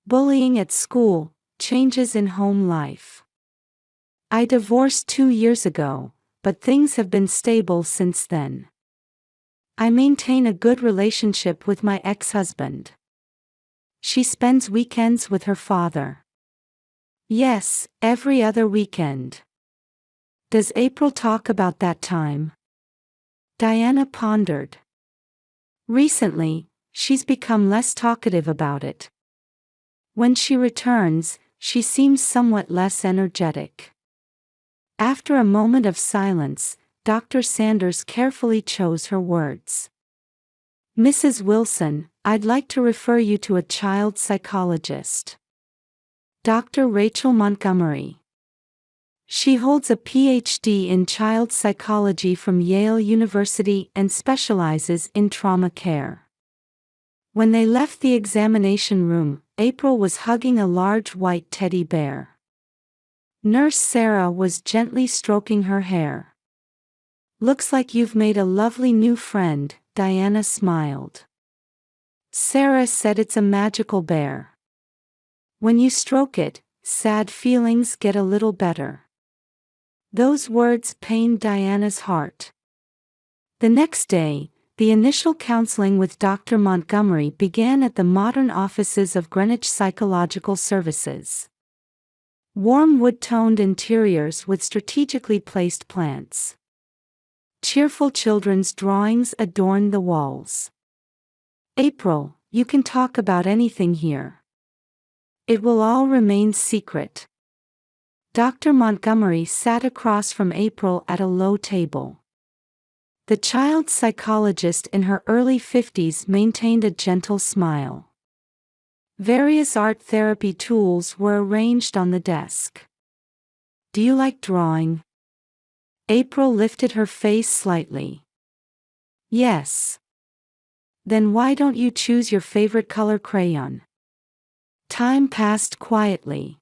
Bullying at school, changes in home life?" "I divorced 2 years ago, but things have been stable since then. I maintain a good relationship with my ex-husband. She spends weekends with her father." "Yes, every other weekend." "Does April talk about that time?" Diana pondered. Recently, she's become less talkative about it. When she returns, she seems somewhat less energetic. After a moment of silence, Dr. Sanders carefully chose her words. Mrs. Wilson, I'd like to refer you to a child psychologist. Dr. Rachel Montgomery. She holds a PhD in child psychology from Yale University and specializes in trauma care. When they left the examination room, April was hugging a large white teddy bear. Nurse Sarah was gently stroking her hair. Looks like you've made a lovely new friend, Diana smiled. Sarah said it's a magical bear. When you stroke it, sad feelings get a little better. Those words pained Diana's heart. The next day, the initial counseling with Dr. Montgomery began at the modern offices of Greenwich Psychological Services. Warm wood-toned interiors with strategically placed plants. Cheerful children's drawings adorned the walls. April, you can talk about anything here. It will all remain secret. Dr. Montgomery sat across from April at a low table. The child psychologist in her early 50s maintained a gentle smile. Various art therapy tools were arranged on the desk. Do you like drawing? April lifted her face slightly. Yes. Then why don't you choose your favorite color crayon? Time passed quietly.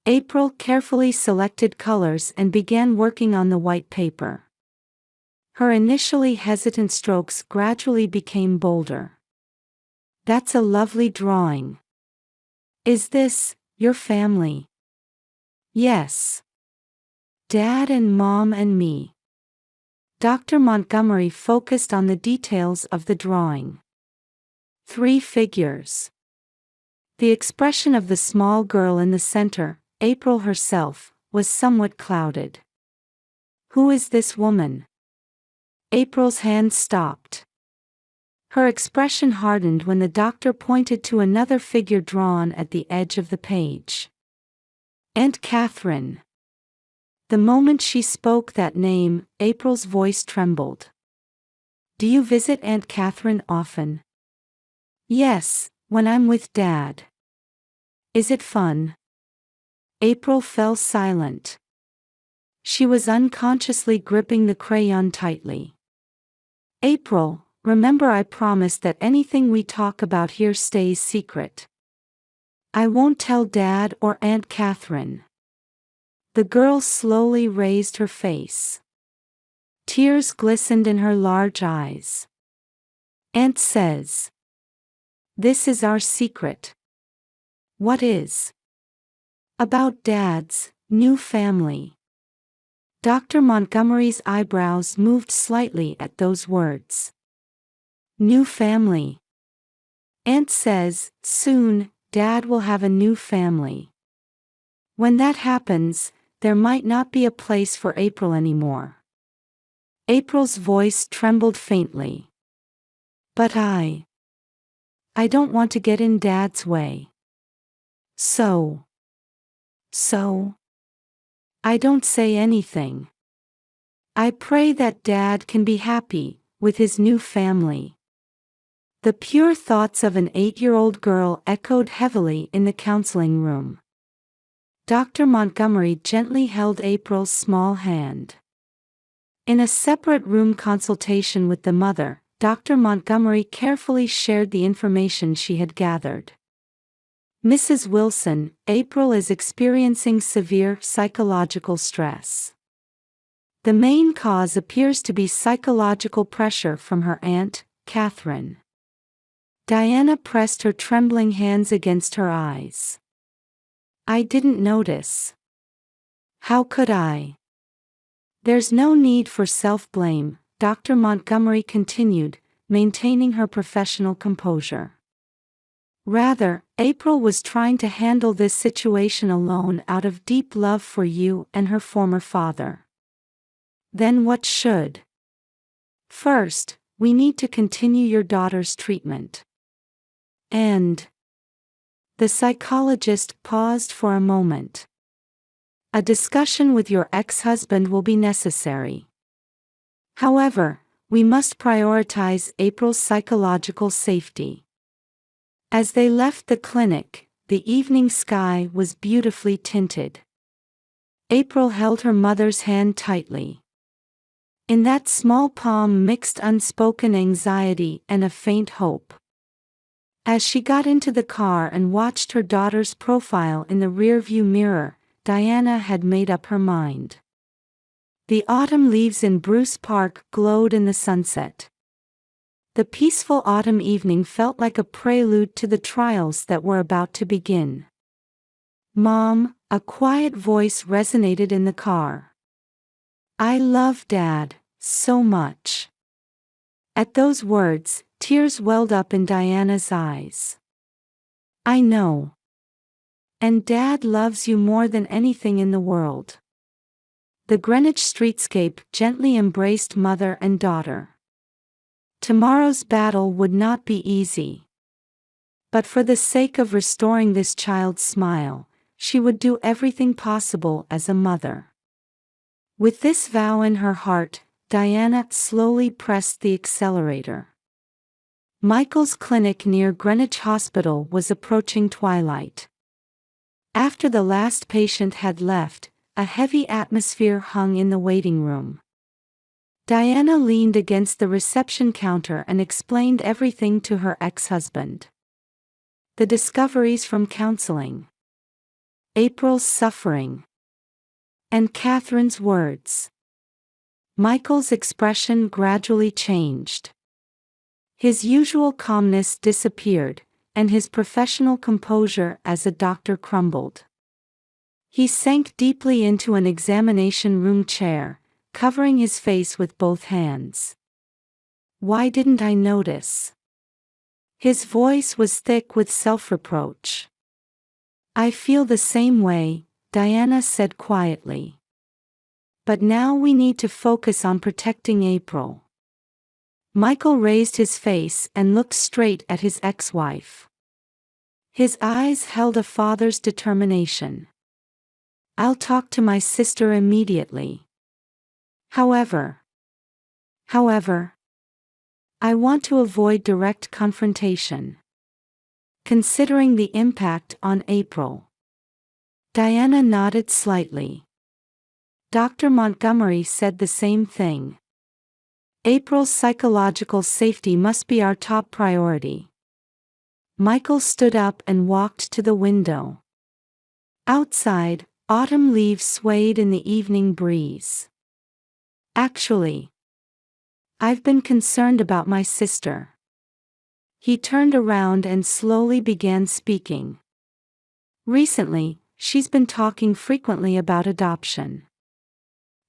April carefully selected colors and began working on the white paper. Her initially hesitant strokes gradually became bolder. That's a lovely drawing. Is this your family? Yes. Dad and Mom and me. Dr. Montgomery focused on the details of the drawing. 3 figures. The expression of the small girl in the center, April herself, was somewhat clouded. Who is this woman? April's hand stopped. Her expression hardened when the doctor pointed to another figure drawn at the edge of the page. Aunt Catherine. The moment she spoke that name, April's voice trembled. Do you visit Aunt Catherine often? Yes, when I'm with Dad. Is it fun? April fell silent. She was unconsciously gripping the crayon tightly. April, remember I promised that anything we talk about here stays secret. I won't tell Dad or Aunt Catherine. The girl slowly raised her face. Tears glistened in her large eyes. Aunt says. This is our secret. What is? About Dad's new family. Dr. Montgomery's eyebrows moved slightly at those words. New family. Aunt says, soon, Dad will have a new family. When that happens, there might not be a place for April anymore. April's voice trembled faintly. But I don't want to get in Dad's way. So, I don't say anything. I pray that Dad can be happy with his new family. The pure thoughts of an 8-year-old girl echoed heavily in the counseling room. Dr. Montgomery gently held April's small hand. In a separate room consultation with the mother, Dr. Montgomery carefully shared the information she had gathered. Mrs. Wilson, April is experiencing severe psychological stress. The main cause appears to be psychological pressure from her aunt, Catherine. Diana pressed her trembling hands against her eyes. I didn't notice. How could I? There's no need for self-blame, Dr. Montgomery continued, maintaining her professional composure. Rather, April was trying to handle this situation alone out of deep love for you and her former father. Then what should? First, we need to continue your daughter's treatment. And the psychologist paused for a moment. A discussion with your ex-husband will be necessary. However, we must prioritize April's psychological safety. As they left the clinic, the evening sky was beautifully tinted. April held her mother's hand tightly. In that small palm mixed unspoken anxiety and a faint hope. As she got into the car and watched her daughter's profile in the rearview mirror, Diana had made up her mind. The autumn leaves in Bruce Park glowed in the sunset. The peaceful autumn evening felt like a prelude to the trials that were about to begin. "Mom," a quiet voice resonated in the car. "I love Dad so much." At those words, tears welled up in Diana's eyes. "I know. And Dad loves you more than anything in the world." The Greenwich streetscape gently embraced mother and daughter. Tomorrow's battle would not be easy. But for the sake of restoring this child's smile, she would do everything possible as a mother. With this vow in her heart, Diana slowly pressed the accelerator. Michael's clinic near Greenwich Hospital was approaching twilight. After the last patient had left, a heavy atmosphere hung in the waiting room. Diana leaned against the reception counter and explained everything to her ex-husband. The discoveries from counseling, April's suffering, and Catherine's words. Michael's expression gradually changed. His usual calmness disappeared, and his professional composure as a doctor crumbled. He sank deeply into an examination room chair, covering his face with both hands. "Why didn't I notice?" His voice was thick with self-reproach. "I feel the same way," Diana said quietly. "But now we need to focus on protecting April." Michael raised his face and looked straight at his ex-wife. His eyes held a father's determination. "I'll talk to my sister immediately. However, I want to avoid direct confrontation. Considering the impact on April." Diana nodded slightly. Dr. Montgomery said the same thing. "April's psychological safety must be our top priority." Michael stood up and walked to the window. Outside, autumn leaves swayed in the evening breeze. "Actually, I've been concerned about my sister." He turned around and slowly began speaking. "Recently, she's been talking frequently about adoption.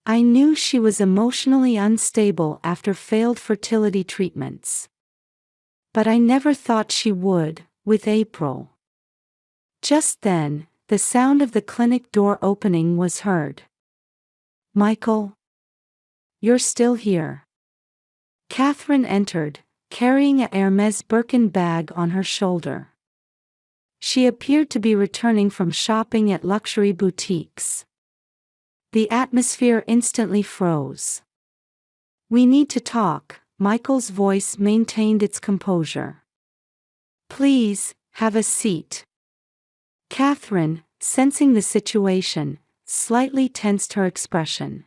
I knew she was emotionally unstable after failed fertility treatments. But I never thought she would, with April." Just then, the sound of the clinic door opening was heard. "Michael? You're still here." Catherine entered, carrying a Hermès Birkin bag on her shoulder. She appeared to be returning from shopping at luxury boutiques. The atmosphere instantly froze. "We need to talk," Michael's voice maintained its composure. "Please, have a seat." Catherine, sensing the situation, slightly tensed her expression.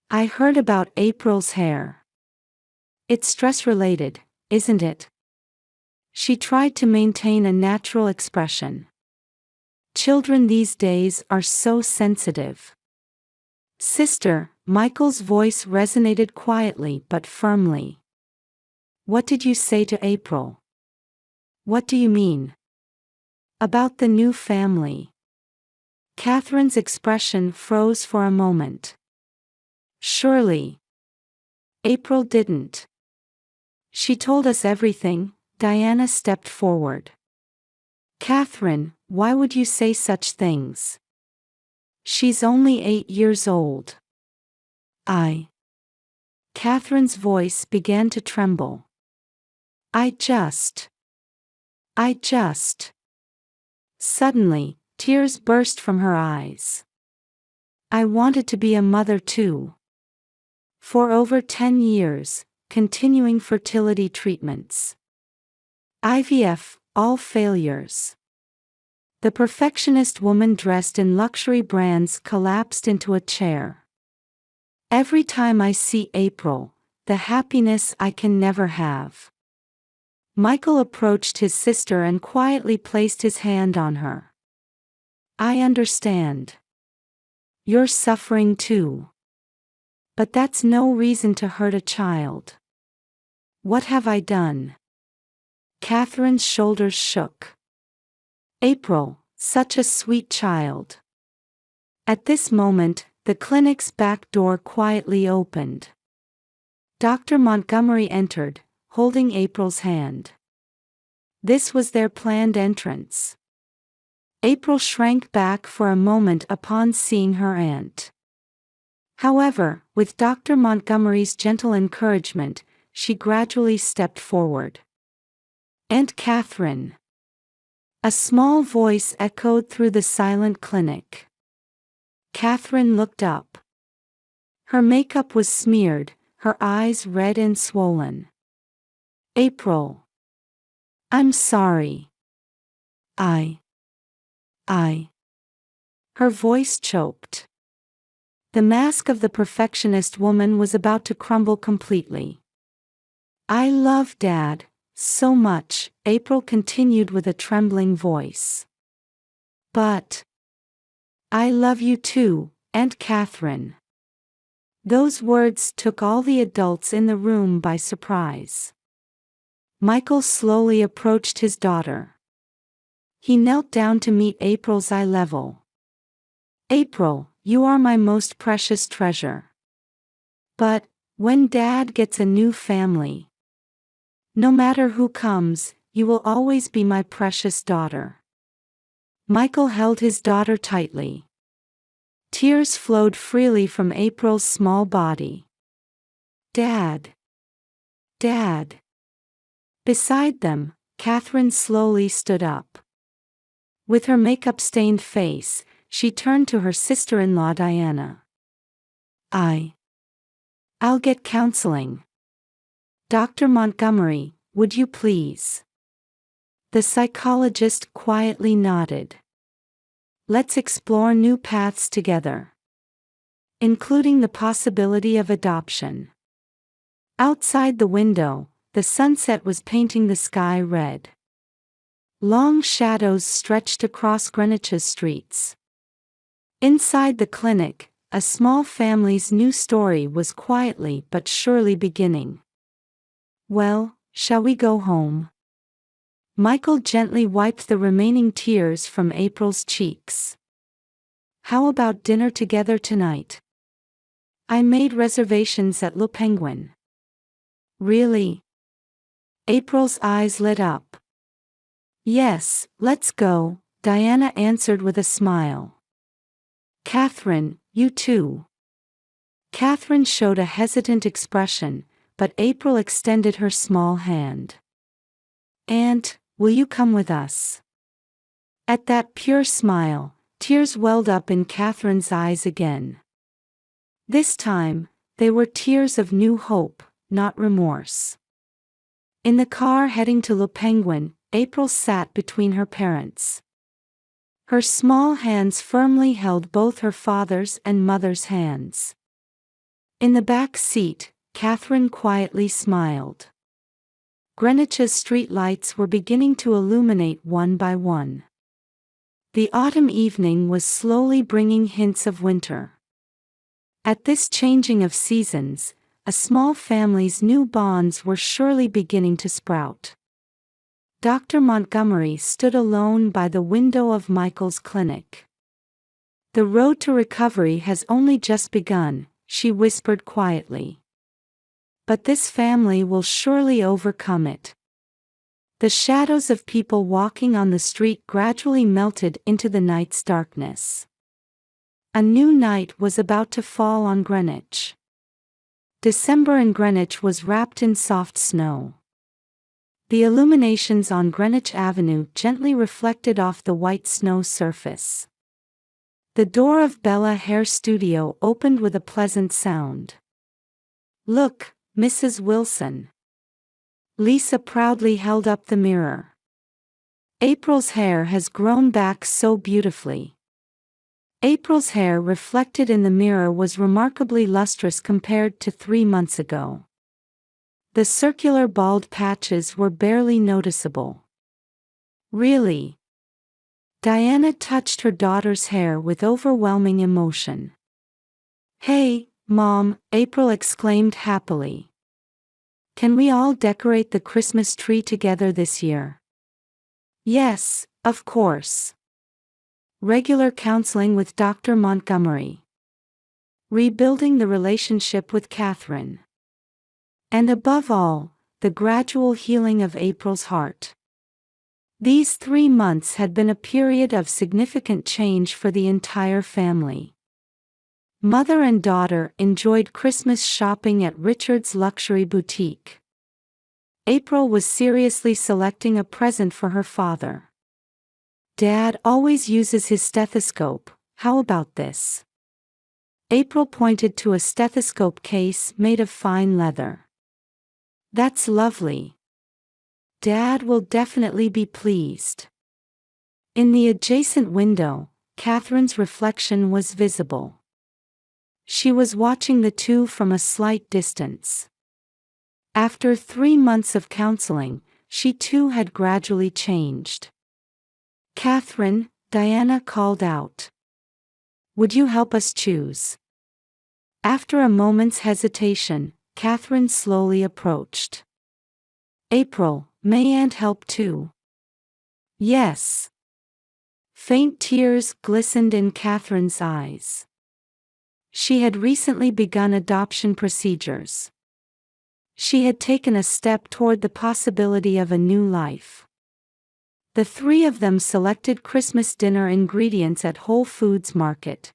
"I heard about April's hair. It's stress-related, isn't it?" She tried to maintain a natural expression. "Children these days are so sensitive." "Sister," Michael's voice resonated quietly but firmly. "What did you say to April?" "What do you mean?" "About the new family." Catherine's expression froze for a moment. "Surely. April didn't." "She told us everything." Diana stepped forward. "Catherine, why would you say such things? She's only 8 years old." Catherine's voice began to tremble. I just. Suddenly, tears burst from her eyes. I wanted to be a mother too. For over 10 years, continuing fertility treatments. IVF, all failures. The perfectionist woman dressed in luxury brands collapsed into a chair. Every time I see April, the happiness I can never have. Michael approached his sister and quietly placed his hand on her. I understand. You're suffering too. But that's no reason to hurt a child. What have I done? Catherine's shoulders shook. April, such a sweet child. At this moment, the clinic's back door quietly opened. Dr. Montgomery entered, holding April's hand. This was their planned entrance. April shrank back for a moment upon seeing her aunt. However, with Dr. Montgomery's gentle encouragement, she gradually stepped forward. Aunt Catherine. A small voice echoed through the silent clinic. Catherine looked up. Her makeup was smeared, her eyes red and swollen. April. I'm sorry. I. Her voice choked. The mask of the perfectionist woman was about to crumble completely. I love Dad so much, April continued with a trembling voice. But I love you too, Aunt Catherine. Those words took all the adults in the room by surprise. Michael slowly approached his daughter. He knelt down to meet April's eye level. April, you are my most precious treasure. But when Dad gets a new family, no matter who comes, you will always be my precious daughter. Michael held his daughter tightly. Tears flowed freely from April's small body. Dad. Beside them, Catherine slowly stood up. With her makeup-stained face, she turned to her sister-in-law Diana. I'll get counseling. Dr. Montgomery, would you please? The psychologist quietly nodded. Let's explore new paths together, including the possibility of adoption. Outside the window, the sunset was painting the sky red. Long shadows stretched across Greenwich's streets. Inside the clinic, a small family's new story was quietly but surely beginning. Well, shall we go home? Michael gently wiped the remaining tears from April's cheeks. How about dinner together tonight? I made reservations at Le Penguin. Really? April's eyes lit up. Yes, let's go, Diana answered with a smile. Catherine, you too. Catherine showed a hesitant expression, but April extended her small hand. Aunt, will you come with us? At that pure smile, tears welled up in Catherine's eyes again. This time, they were tears of new hope, not remorse. In the car heading to Le Penguin, April sat between her parents. Her small hands firmly held both her father's and mother's hands. In the back seat, Catherine quietly smiled. Greenwich's street lights were beginning to illuminate one by one. The autumn evening was slowly bringing hints of winter. At this changing of seasons, a small family's new bonds were surely beginning to sprout. Dr. Montgomery stood alone by the window of Michael's clinic. The road to recovery has only just begun, she whispered quietly. But this family will surely overcome it. The shadows of people walking on the street gradually melted into the night's darkness. A new night was about to fall on Greenwich. December in Greenwich was wrapped in soft snow. The illuminations on Greenwich Avenue gently reflected off the white snow surface. The door of Bella Hair Studio opened with a pleasant sound. "Look, Mrs. Wilson." Lisa proudly held up the mirror. "April's hair has grown back so beautifully." April's hair reflected in the mirror was remarkably lustrous compared to 3 months ago. The circular bald patches were barely noticeable. "Really?" Diana touched her daughter's hair with overwhelming emotion. "Hey, Mom," April exclaimed happily. "Can we all decorate the Christmas tree together this year?" "Yes, of course." Regular counseling with Dr. Montgomery. Rebuilding the relationship with Catherine. And above all, the gradual healing of April's heart. These 3 months had been a period of significant change for the entire family. Mother and daughter enjoyed Christmas shopping at Richard's luxury boutique. April was seriously selecting a present for her father. "Dad always uses his stethoscope, how about this?" April pointed to a stethoscope case made of fine leather. "That's lovely. Dad will definitely be pleased." In the adjacent window, Catherine's reflection was visible. She was watching the two from a slight distance. After 3 months of counseling, she too had gradually changed. "Catherine," Diana called out. "Would you help us choose?" After a moment's hesitation, Catherine slowly approached. "April, may Aunt help too?" "Yes." Faint tears glistened in Catherine's eyes. She had recently begun adoption procedures. She had taken a step toward the possibility of a new life. The 3 of them selected Christmas dinner ingredients at Whole Foods Market.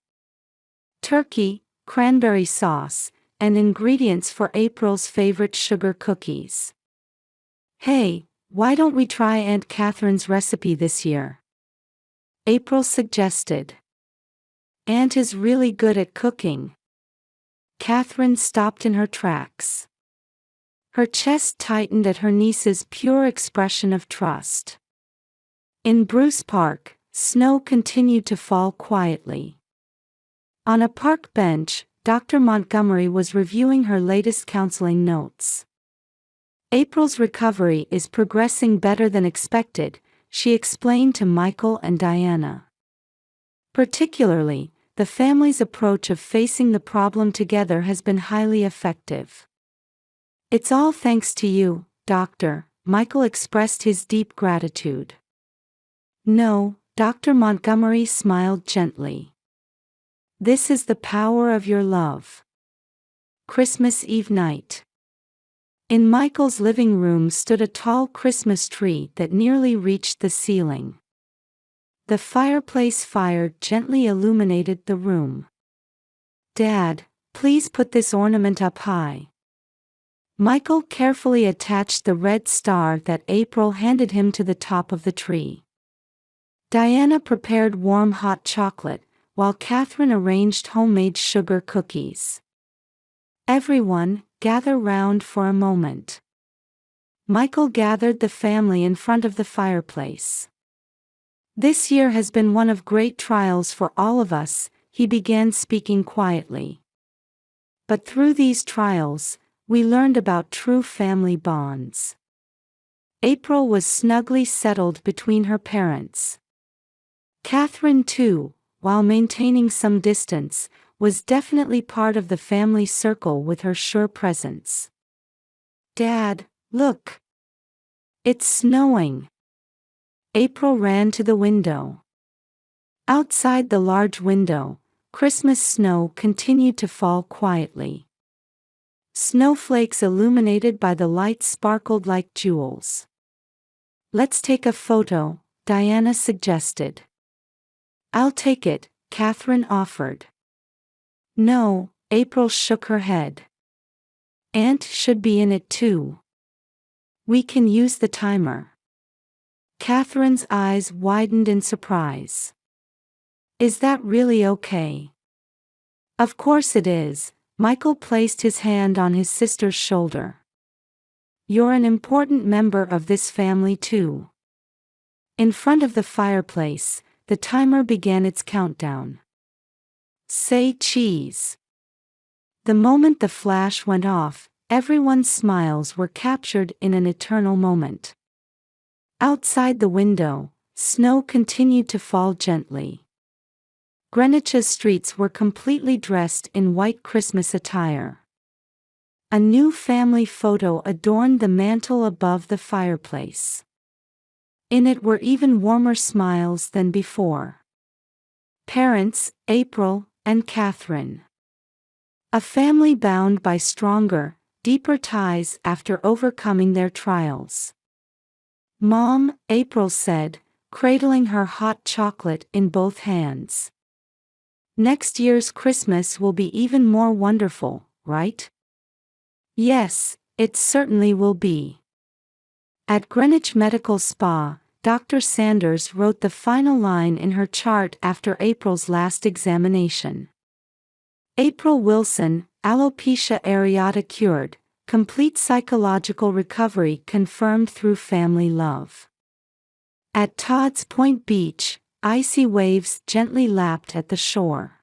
Turkey, cranberry sauce, and ingredients for April's favorite sugar cookies. "Hey, why don't we try Aunt Catherine's recipe this year?" April suggested. "Aunt is really good at cooking." Catherine stopped in her tracks. Her chest tightened at her niece's pure expression of trust. In Bruce Park, snow continued to fall quietly. On a park bench, Dr. Montgomery was reviewing her latest counseling notes. "April's recovery is progressing better than expected," she explained to Michael and Diana. "Particularly, the family's approach of facing the problem together has been highly effective." "It's all thanks to you, Doctor," Michael expressed his deep gratitude. "No," Dr. Montgomery smiled gently. "This is the power of your love." Christmas Eve night. In Michael's living room stood a tall Christmas tree that nearly reached the ceiling. The fireplace fire gently illuminated the room. "Dad, please put this ornament up high." Michael carefully attached the red star that April handed him to the top of the tree. Diana prepared warm hot chocolate, while Catherine arranged homemade sugar cookies. "Everyone, gather round for a moment." Michael gathered the family in front of the fireplace. "This year has been one of great trials for all of us," he began speaking quietly. "But through these trials, we learned about true family bonds." April was snugly settled between her parents. Catherine too, while maintaining some distance, was definitely part of the family circle with her sure presence. "Dad, look! It's snowing!" April ran to the window. Outside the large window, Christmas snow continued to fall quietly. Snowflakes illuminated by the light sparkled like jewels. "Let's take a photo," Diana suggested. "I'll take it," Catherine offered. "No," April shook her head. Aunt should be in it too. We can use the timer. Catherine's eyes widened in surprise. Is that really okay? Of course it is. Michael placed his hand on his sister's shoulder. You're an important member of this family too. In front of the fireplace, the timer began its countdown. Say cheese. The moment the flash went off, everyone's smiles were captured in an eternal moment. Outside the window, snow continued to fall gently. Greenwich's streets were completely dressed in white Christmas attire. A new family photo adorned the mantel above the fireplace. In it were even warmer smiles than before. Parents, April, and Catherine. A family bound by stronger, deeper ties after overcoming their trials. Mom, April said, cradling her hot chocolate in both hands. Next year's Christmas will be even more wonderful, right? Yes, it certainly will be. At Greenwich Medical Spa, Dr. Sanders wrote the final line in her chart after April's last examination. April Wilson, alopecia areata cured, complete psychological recovery confirmed through family love. At Todd's Point Beach, icy waves gently lapped at the shore.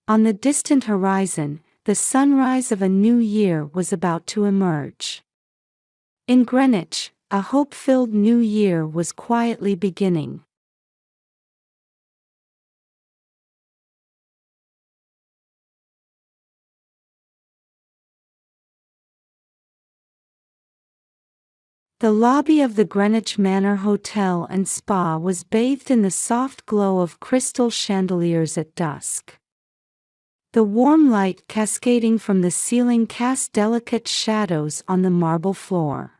On the distant horizon, the sunrise of a new year was about to emerge. In Greenwich, a hope-filled new year was quietly beginning. The lobby of the Greenwich Manor Hotel and Spa was bathed in the soft glow of crystal chandeliers at dusk. The warm light cascading from the ceiling cast delicate shadows on the marble floor.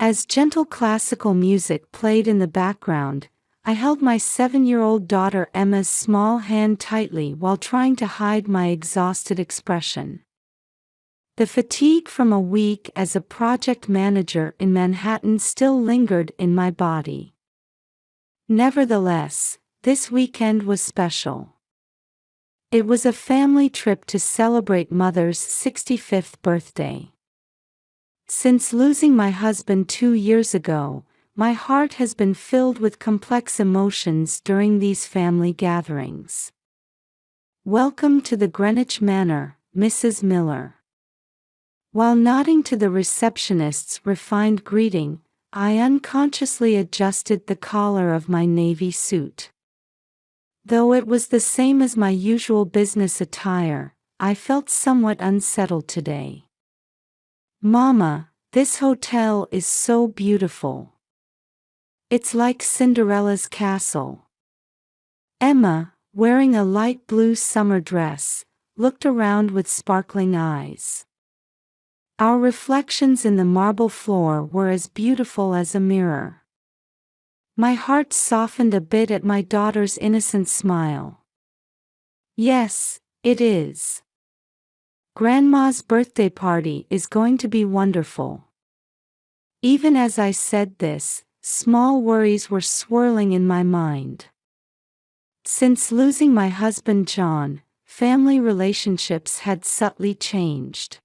As gentle classical music played in the background, I held my 7-year-old daughter Emma's small hand tightly while trying to hide my exhausted expression. The fatigue from a week as a project manager in Manhattan still lingered in my body. Nevertheless, this weekend was special. It was a family trip to celebrate Mother's 65th birthday. Since losing my husband 2 years ago, my heart has been filled with complex emotions during these family gatherings. Welcome to the Greenwich Manor, Mrs. Miller. While nodding to the receptionist's refined greeting, I unconsciously adjusted the collar of my navy suit. Though it was the same as my usual business attire, I felt somewhat unsettled today. Mama, this hotel is so beautiful. It's like Cinderella's castle. Emma, wearing a light blue summer dress, looked around with sparkling eyes. Our reflections in the marble floor were as beautiful as a mirror. My heart softened a bit at my daughter's innocent smile. Yes, it is. Grandma's birthday party is going to be wonderful. Even as I said this, small worries were swirling in my mind. Since losing my husband John, family relationships had subtly changed.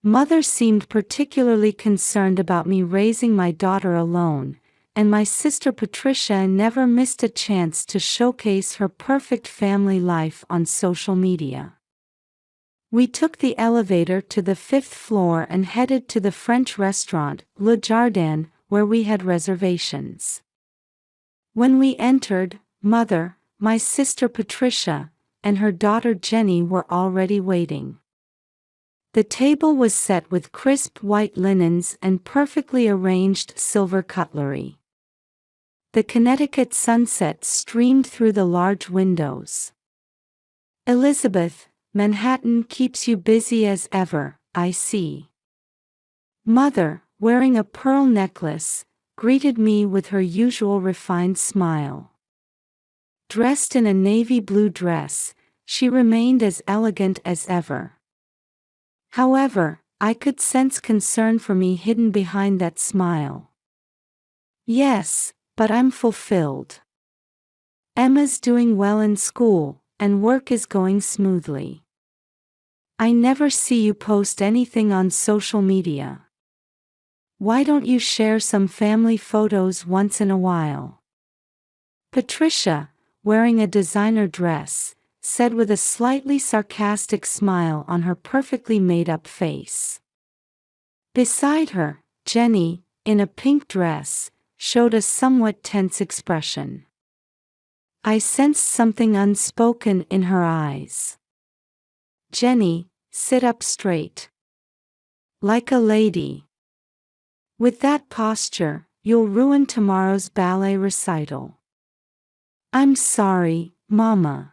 Mother seemed particularly concerned about me raising my daughter alone, and my sister Patricia never missed a chance to showcase her perfect family life on social media. We took the elevator to the 5th floor and headed to the French restaurant, Le Jardin, where we had reservations. When we entered, Mother, my sister Patricia, and her daughter Jenny were already waiting. The table was set with crisp white linens and perfectly arranged silver cutlery. The Connecticut sunset streamed through the large windows. Elizabeth, Manhattan keeps you busy as ever, I see. Mother, wearing a pearl necklace, greeted me with her usual refined smile. Dressed in a navy blue dress, she remained as elegant as ever. However, I could sense concern for me hidden behind that smile. Yes, but I'm fulfilled. Emma's doing well in school, and work is going smoothly. I never see you post anything on social media. Why don't you share some family photos once in a while? Patricia, wearing a designer dress, said with a slightly sarcastic smile on her perfectly made-up face. Beside her, Jenny, in a pink dress, showed a somewhat tense expression. I sensed something unspoken in her eyes. Jenny, sit up straight. Like a lady. With that posture, you'll ruin tomorrow's ballet recital. I'm sorry, Mama.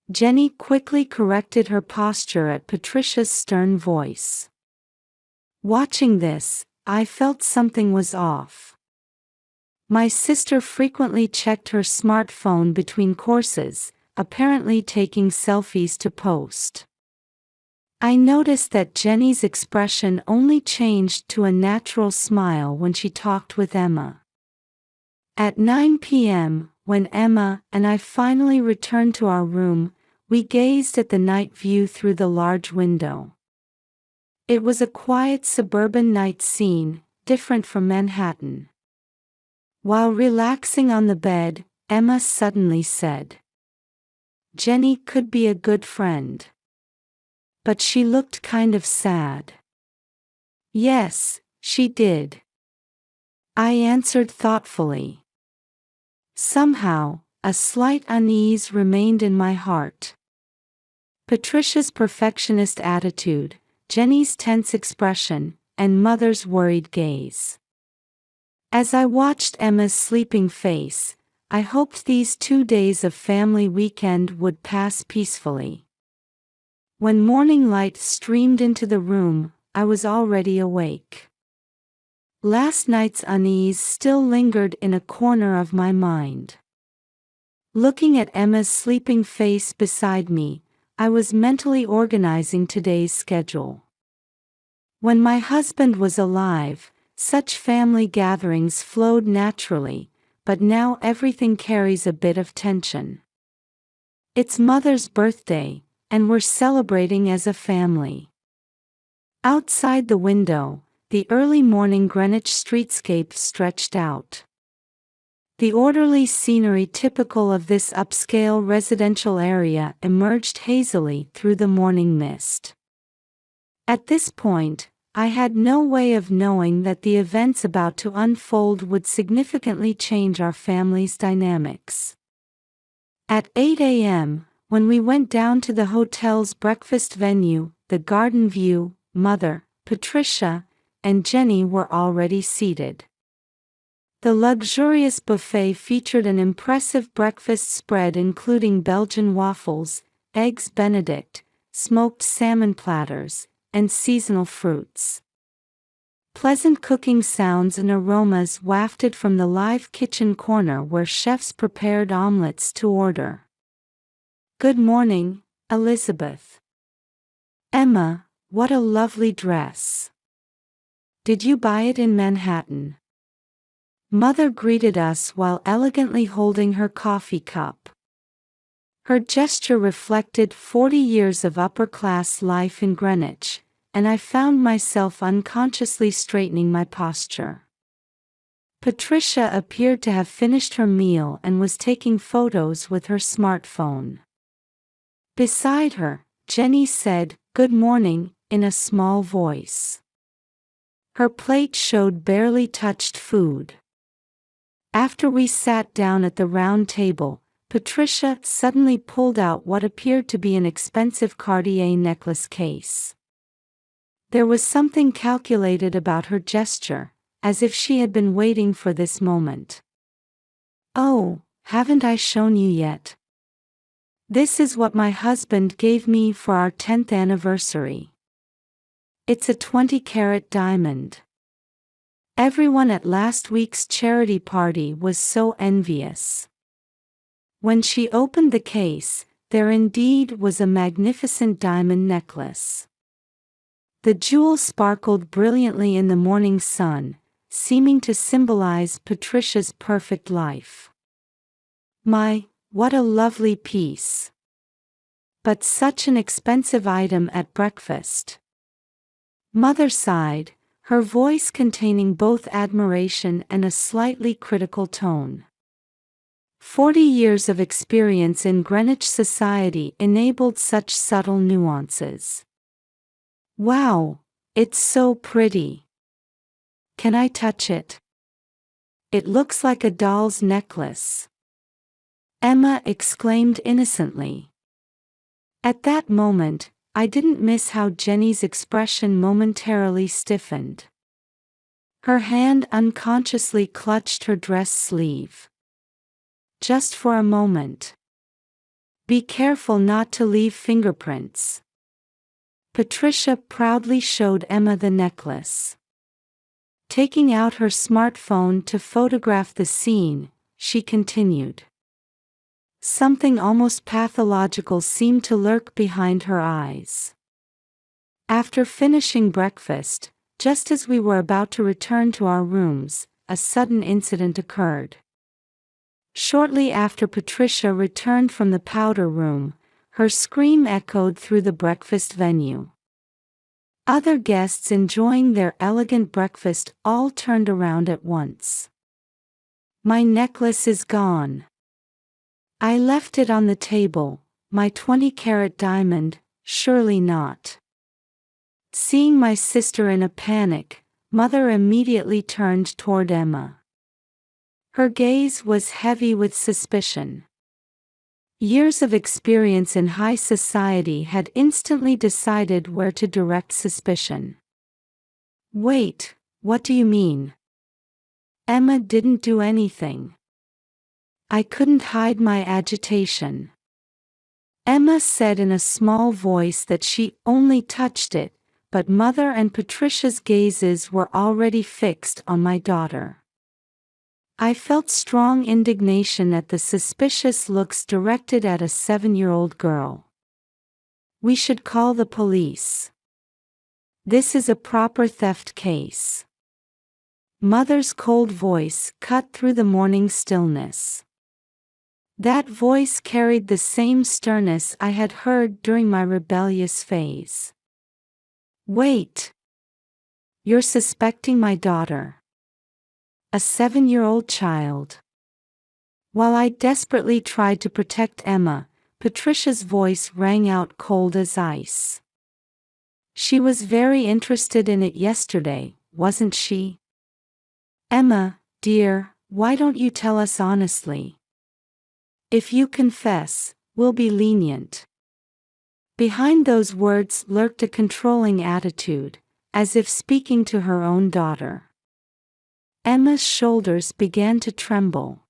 Jenny quickly corrected her posture at Patricia's stern voice. Watching this, I felt something was off. My sister frequently checked her smartphone between courses, apparently taking selfies to post. I noticed that Jenny's expression only changed to a natural smile when she talked with Emma. At 9 p.m., when Emma and I finally returned to our room, we gazed at the night view through the large window. It was a quiet suburban night scene, different from Manhattan. While relaxing on the bed, Emma suddenly said, "Jenny could be a good friend. But she looked kind of sad." Yes, she did. I answered thoughtfully. Somehow, a slight unease remained in my heart. Patricia's perfectionist attitude, Jenny's tense expression, and Mother's worried gaze. As I watched Emma's sleeping face, I hoped these 2 days of family weekend would pass peacefully. When morning light streamed into the room, I was already awake. Last night's unease still lingered in a corner of my mind. Looking at Emma's sleeping face beside me, I was mentally organizing today's schedule. When my husband was alive, such family gatherings flowed naturally, but now everything carries a bit of tension. It's Mother's birthday, and we're celebrating as a family. Outside the window, the early morning Greenwich streetscape stretched out. The orderly scenery typical of this upscale residential area emerged hazily through the morning mist. At this point, I had no way of knowing that the events about to unfold would significantly change our family's dynamics. At 8 a.m., when we went down to the hotel's breakfast venue, the Garden View, Mother, Patricia, and Jenny were already seated. The luxurious buffet featured an impressive breakfast spread including Belgian waffles, eggs Benedict, smoked salmon platters, and seasonal fruits. Pleasant cooking sounds and aromas wafted from the live kitchen corner where chefs prepared omelets to order. "Good morning, Elizabeth." "Emma, what a lovely dress. Did you buy it in Manhattan?" Mother greeted us while elegantly holding her coffee cup. Her gesture reflected 40 years of upper-class life in Greenwich, and I found myself unconsciously straightening my posture. Patricia appeared to have finished her meal and was taking photos with her smartphone. Beside her, Jenny said, "Good morning," in a small voice. Her plate showed barely touched food. After we sat down at the round table, Patricia suddenly pulled out what appeared to be an expensive Cartier necklace case. There was something calculated about her gesture, as if she had been waiting for this moment. "Oh, haven't I shown you yet? This is what my husband gave me for our 10th anniversary. It's a 20-carat diamond. Everyone at last week's charity party was so envious." When she opened the case, there indeed was a magnificent diamond necklace. The jewel sparkled brilliantly in the morning sun, seeming to symbolize Patricia's perfect life. What a lovely piece! But such an expensive item at breakfast. Mother sighed, her voice containing both admiration and a slightly critical tone. 40 years of experience in Greenwich society enabled such subtle nuances. Wow, it's so pretty. Can I touch it? It looks like a doll's necklace. Emma exclaimed innocently. At that moment, I didn't miss how Jenny's expression momentarily stiffened. Her hand unconsciously clutched her dress sleeve. Just for a moment. Be careful not to leave fingerprints. Patricia proudly showed Emma the necklace. Taking out her smartphone to photograph the scene, she continued. Something almost pathological seemed to lurk behind her eyes. After finishing breakfast, just as we were about to return to our rooms, a sudden incident occurred. Shortly after Patricia returned from the powder room, her scream echoed through the breakfast venue. Other guests enjoying their elegant breakfast all turned around at once. My necklace is gone. I left it on the table, my 20-carat diamond, surely not. Seeing my sister in a panic, Mother immediately turned toward Emma. Her gaze was heavy with suspicion. Years of experience in high society had instantly decided where to direct suspicion. Wait, what do you mean? Emma didn't do anything. I couldn't hide my agitation. Emma said in a small voice that she only touched it, but Mother and Patricia's gazes were already fixed on my daughter. I felt strong indignation at the suspicious looks directed at a 7-year-old girl. We should call the police. This is a proper theft case. Mother's cold voice cut through the morning stillness. That voice carried the same sternness I had heard during my rebellious phase. Wait! You're suspecting my daughter. A 7-year-old child. While I desperately tried to protect Emma, Patricia's voice rang out cold as ice. She was very interested in it yesterday, wasn't she? Emma, dear, why don't you tell us honestly? If you confess, we'll be lenient. Behind those words lurked a controlling attitude, as if speaking to her own daughter. Emma's shoulders began to tremble.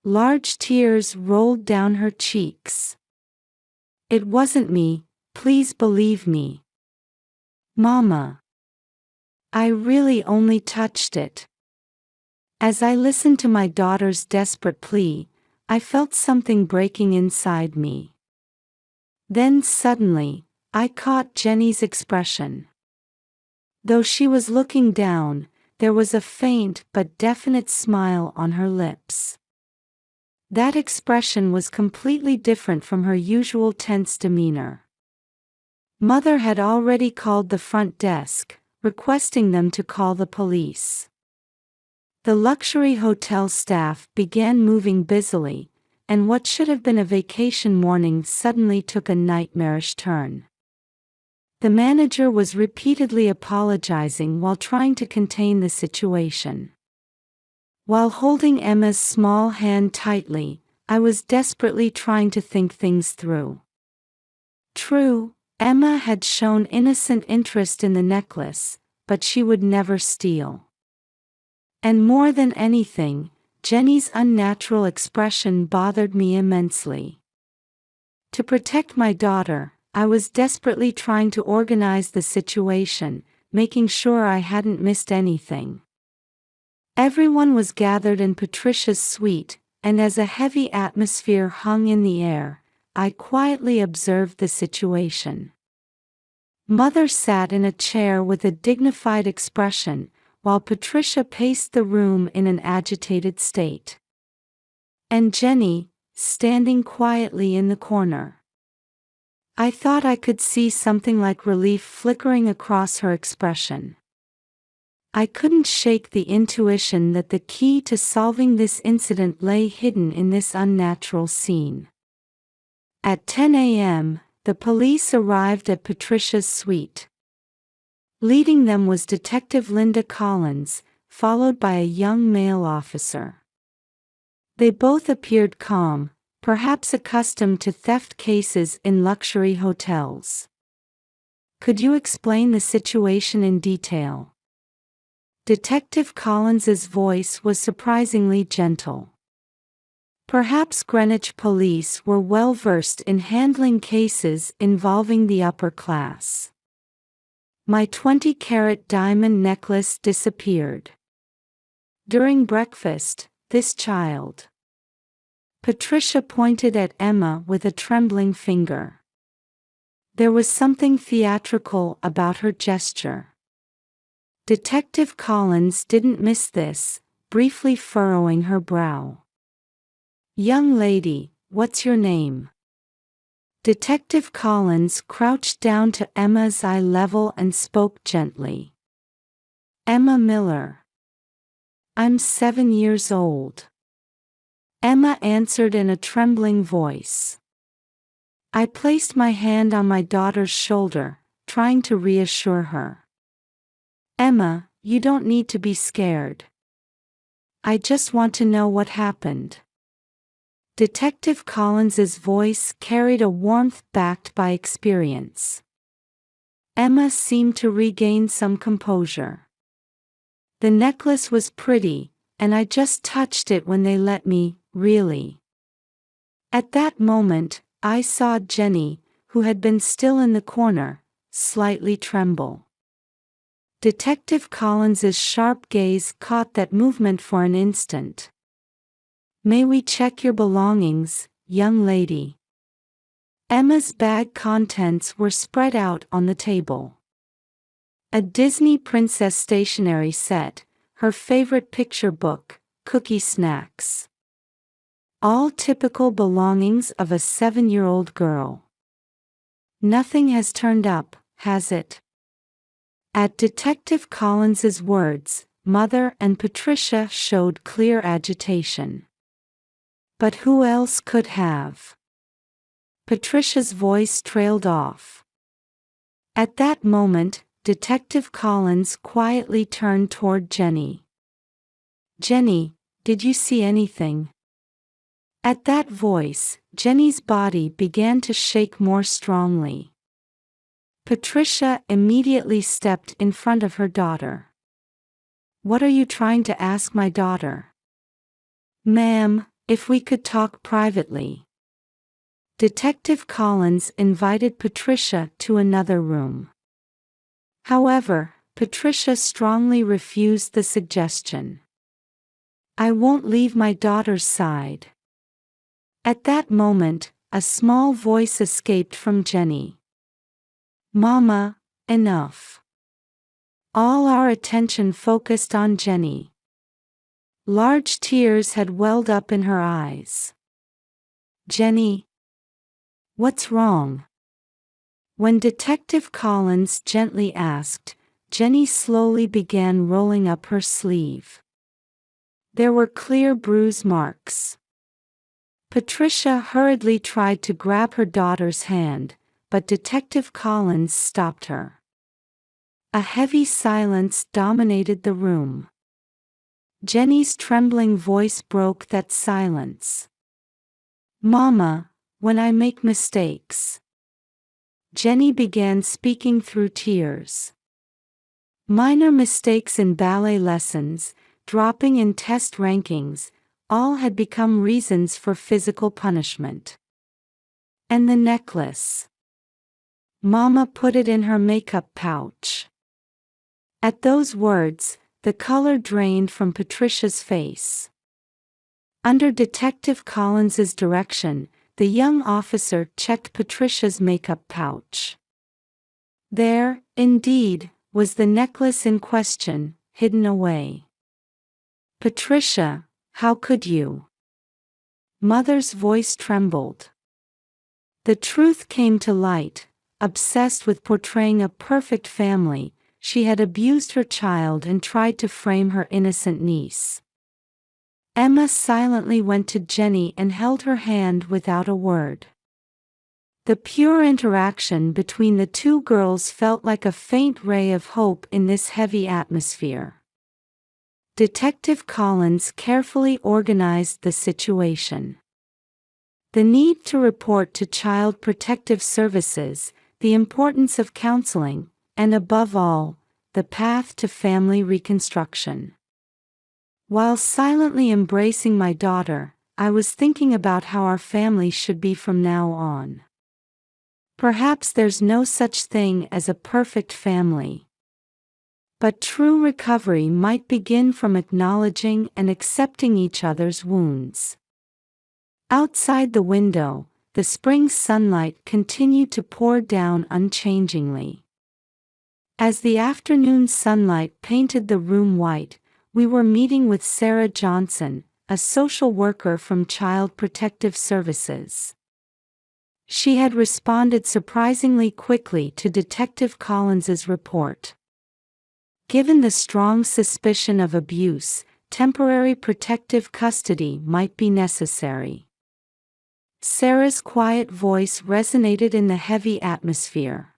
Large tears rolled down her cheeks. It wasn't me, please believe me. Mama. I really only touched it. As I listened to my daughter's desperate plea, I felt something breaking inside me. Then suddenly, I caught Jenny's expression. Though she was looking down, there was a faint but definite smile on her lips. That expression was completely different from her usual tense demeanor. Mother had already called the front desk, requesting them to call the police. The luxury hotel staff began moving busily, and what should have been a vacation morning suddenly took a nightmarish turn. The manager was repeatedly apologizing while trying to contain the situation. While holding Emma's small hand tightly, I was desperately trying to think things through. True, Emma had shown innocent interest in the necklace, but she would never steal. And more than anything, Jenny's unnatural expression bothered me immensely. To protect my daughter, I was desperately trying to organize the situation, making sure I hadn't missed anything. Everyone was gathered in Patricia's suite, and as a heavy atmosphere hung in the air, I quietly observed the situation. Mother sat in a chair with a dignified expression, while Patricia paced the room in an agitated state. And Jenny, standing quietly in the corner. I thought I could see something like relief flickering across her expression. I couldn't shake the intuition that the key to solving this incident lay hidden in this unnatural scene. At 10 a.m., the police arrived at Patricia's suite. Leading them was Detective Linda Collins, followed by a young male officer. They both appeared calm, perhaps accustomed to theft cases in luxury hotels. Could you explain the situation in detail? Detective Collins's voice was surprisingly gentle. Perhaps Greenwich police were well versed in handling cases involving the upper class. My 20-carat diamond necklace disappeared. During breakfast, this child. Patricia pointed at Emma with a trembling finger. There was something theatrical about her gesture. Detective Collins didn't miss this, briefly furrowing her brow. Young lady, what's your name? Detective Collins crouched down to Emma's eye level and spoke gently. Emma Miller. I'm 7 years old. Emma answered in a trembling voice. I placed my hand on my daughter's shoulder, trying to reassure her. Emma, you don't need to be scared. I just want to know what happened. Detective Collins's voice carried a warmth backed by experience. Emma seemed to regain some composure. The necklace was pretty, and I just touched it when they let me, really. At that moment, I saw Jenny, who had been still in the corner, slightly tremble. Detective Collins's sharp gaze caught that movement for an instant. May we check your belongings, young lady? Emma's bag contents were spread out on the table. A Disney princess stationery set, her favorite picture book, cookie snacks. All typical belongings of a 7-year-old girl. Nothing has turned up, has it? At Detective Collins's words, Mother and Patricia showed clear agitation. But who else could have? Patricia's voice trailed off. At that moment, Detective Collins quietly turned toward Jenny. Jenny, did you see anything? At that voice, Jenny's body began to shake more strongly. Patricia immediately stepped in front of her daughter. What are you trying to ask my daughter? Ma'am, if we could talk privately. Detective Collins invited Patricia to another room. However, Patricia strongly refused the suggestion. I won't leave my daughter's side. At that moment, a small voice escaped from Jenny. Mama, enough. All our attention focused on Jenny. Large tears had welled up in her eyes. Jenny. What's wrong? When Detective Collins gently asked, Jenny slowly began rolling up her sleeve. There were clear bruise marks. Patricia hurriedly tried to grab her daughter's hand, but Detective Collins stopped her. A heavy silence dominated the room. Jenny's trembling voice broke that silence. Mama, when I make mistakes. Jenny began speaking through tears. Minor mistakes in ballet lessons, dropping in test rankings, all had become reasons for physical punishment. And the necklace. Mama put it in her makeup pouch. At those words, the color drained from Patricia's face. Under Detective Collins's direction, the young officer checked Patricia's makeup pouch. There, indeed, was the necklace in question, hidden away. Patricia, how could you? Mother's voice trembled. The truth came to light. Obsessed with portraying a perfect family, she had abused her child and tried to frame her innocent niece. Emma silently went to Jenny and held her hand without a word. The pure interaction between the two girls felt like a faint ray of hope in this heavy atmosphere. Detective Collins carefully organized the situation. The need to report to Child Protective Services, the importance of counseling, and above all, the path to family reconstruction. While silently embracing my daughter, I was thinking about how our family should be from now on. Perhaps there's no such thing as a perfect family. But true recovery might begin from acknowledging and accepting each other's wounds. Outside the window, the spring sunlight continued to pour down unchangingly. As the afternoon sunlight painted the room white, we were meeting with Sarah Johnson, a social worker from Child Protective Services. She had responded surprisingly quickly to Detective Collins's report. Given the strong suspicion of abuse, temporary protective custody might be necessary. Sarah's quiet voice resonated in the heavy atmosphere.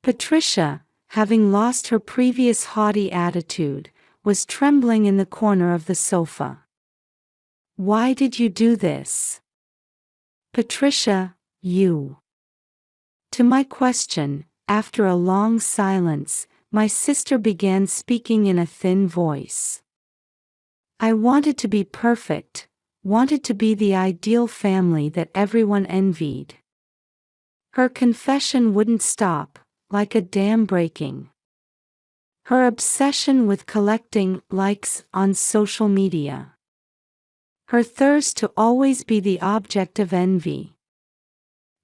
Patricia, having lost her previous haughty attitude, was trembling in the corner of the sofa. "Why did you do this?" "Patricia, you." To my question, after a long silence, my sister began speaking in a thin voice. "I wanted to be perfect, wanted to be the ideal family that everyone envied." Her confession wouldn't stop, like a dam breaking. Her obsession with collecting likes on social media. Her thirst to always be the object of envy.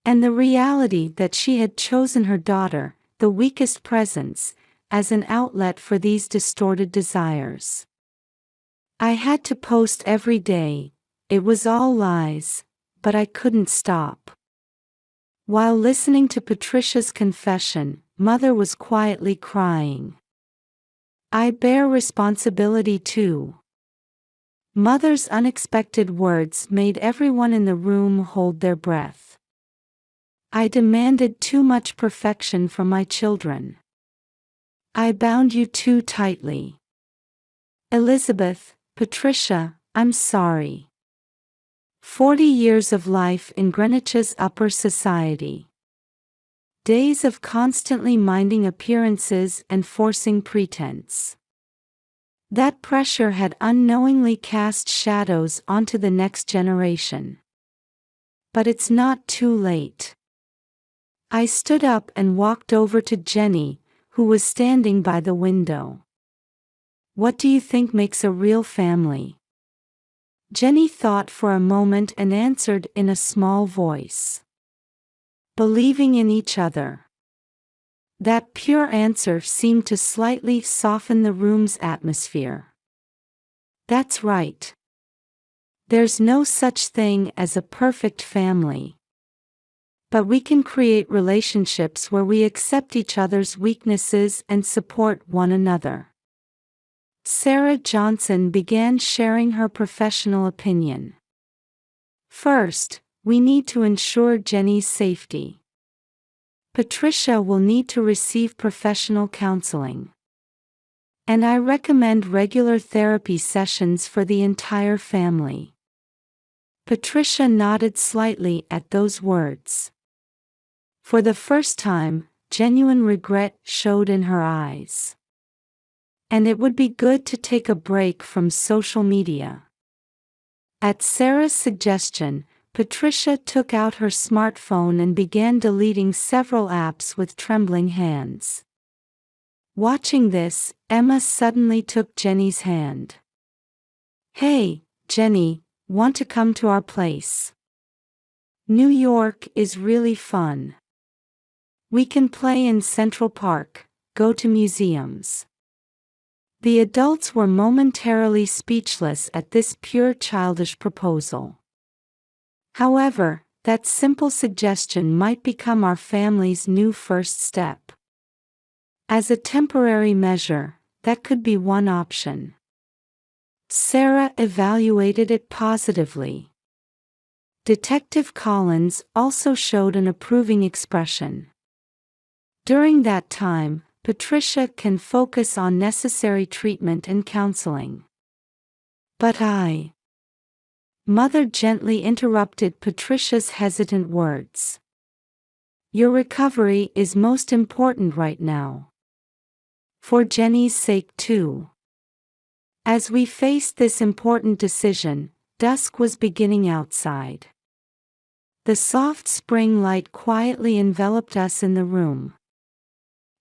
And the reality that she had chosen her daughter, the weakest presence, as an outlet for these distorted desires. I had to post every day. It was all lies, but I couldn't stop. While listening to Patricia's confession, Mother was quietly crying. "I bear responsibility too." Mother's unexpected words made everyone in the room hold their breath. I demanded too much perfection from my children. I bound you too tightly. Elizabeth, Patricia, I'm sorry. 40 years of life in Greenwich's upper society. Days of constantly minding appearances and forcing pretense. That pressure had unknowingly cast shadows onto the next generation. But it's not too late. I stood up and walked over to Jenny, who was standing by the window. "What do you think makes a real family?" Jenny thought for a moment and answered in a small voice. "Believing in each other." That pure answer seemed to slightly soften the room's atmosphere. That's right. There's no such thing as a perfect family. But we can create relationships where we accept each other's weaknesses and support one another. Sarah Johnson began sharing her professional opinion. "First, we need to ensure Jenny's safety. Patricia will need to receive professional counseling. And I recommend regular therapy sessions for the entire family." Patricia nodded slightly at those words. For the first time, genuine regret showed in her eyes. And it would be good to take a break from social media. At Sarah's suggestion, Patricia took out her smartphone and began deleting several apps with trembling hands. Watching this, Emma suddenly took Jenny's hand. "Hey, Jenny, want to come to our place? New York is really fun. We can play in Central Park, go to museums. The adults were momentarily speechless at this pure childish proposal. However, that simple suggestion might become our family's new first step. As a temporary measure, that could be one option. Sarah evaluated it positively. Detective Collins also showed an approving expression. During that time, Patricia can focus on necessary treatment and counseling. But Mother gently interrupted Patricia's hesitant words. Your recovery is most important right now. For Jenny's sake too. As we faced this important decision, dusk was beginning outside. The soft spring light quietly enveloped us in the room.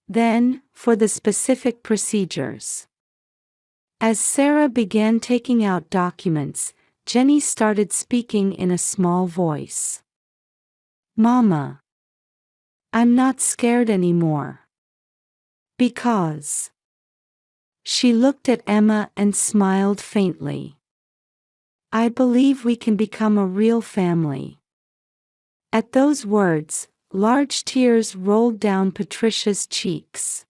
Then, for the specific procedures. As Sarah began taking out documents, Jenny started speaking in a small voice. Mama. I'm not scared anymore. Because. She looked at Emma and smiled faintly. I believe we can become a real family. At those words, large tears rolled down Patricia's cheeks.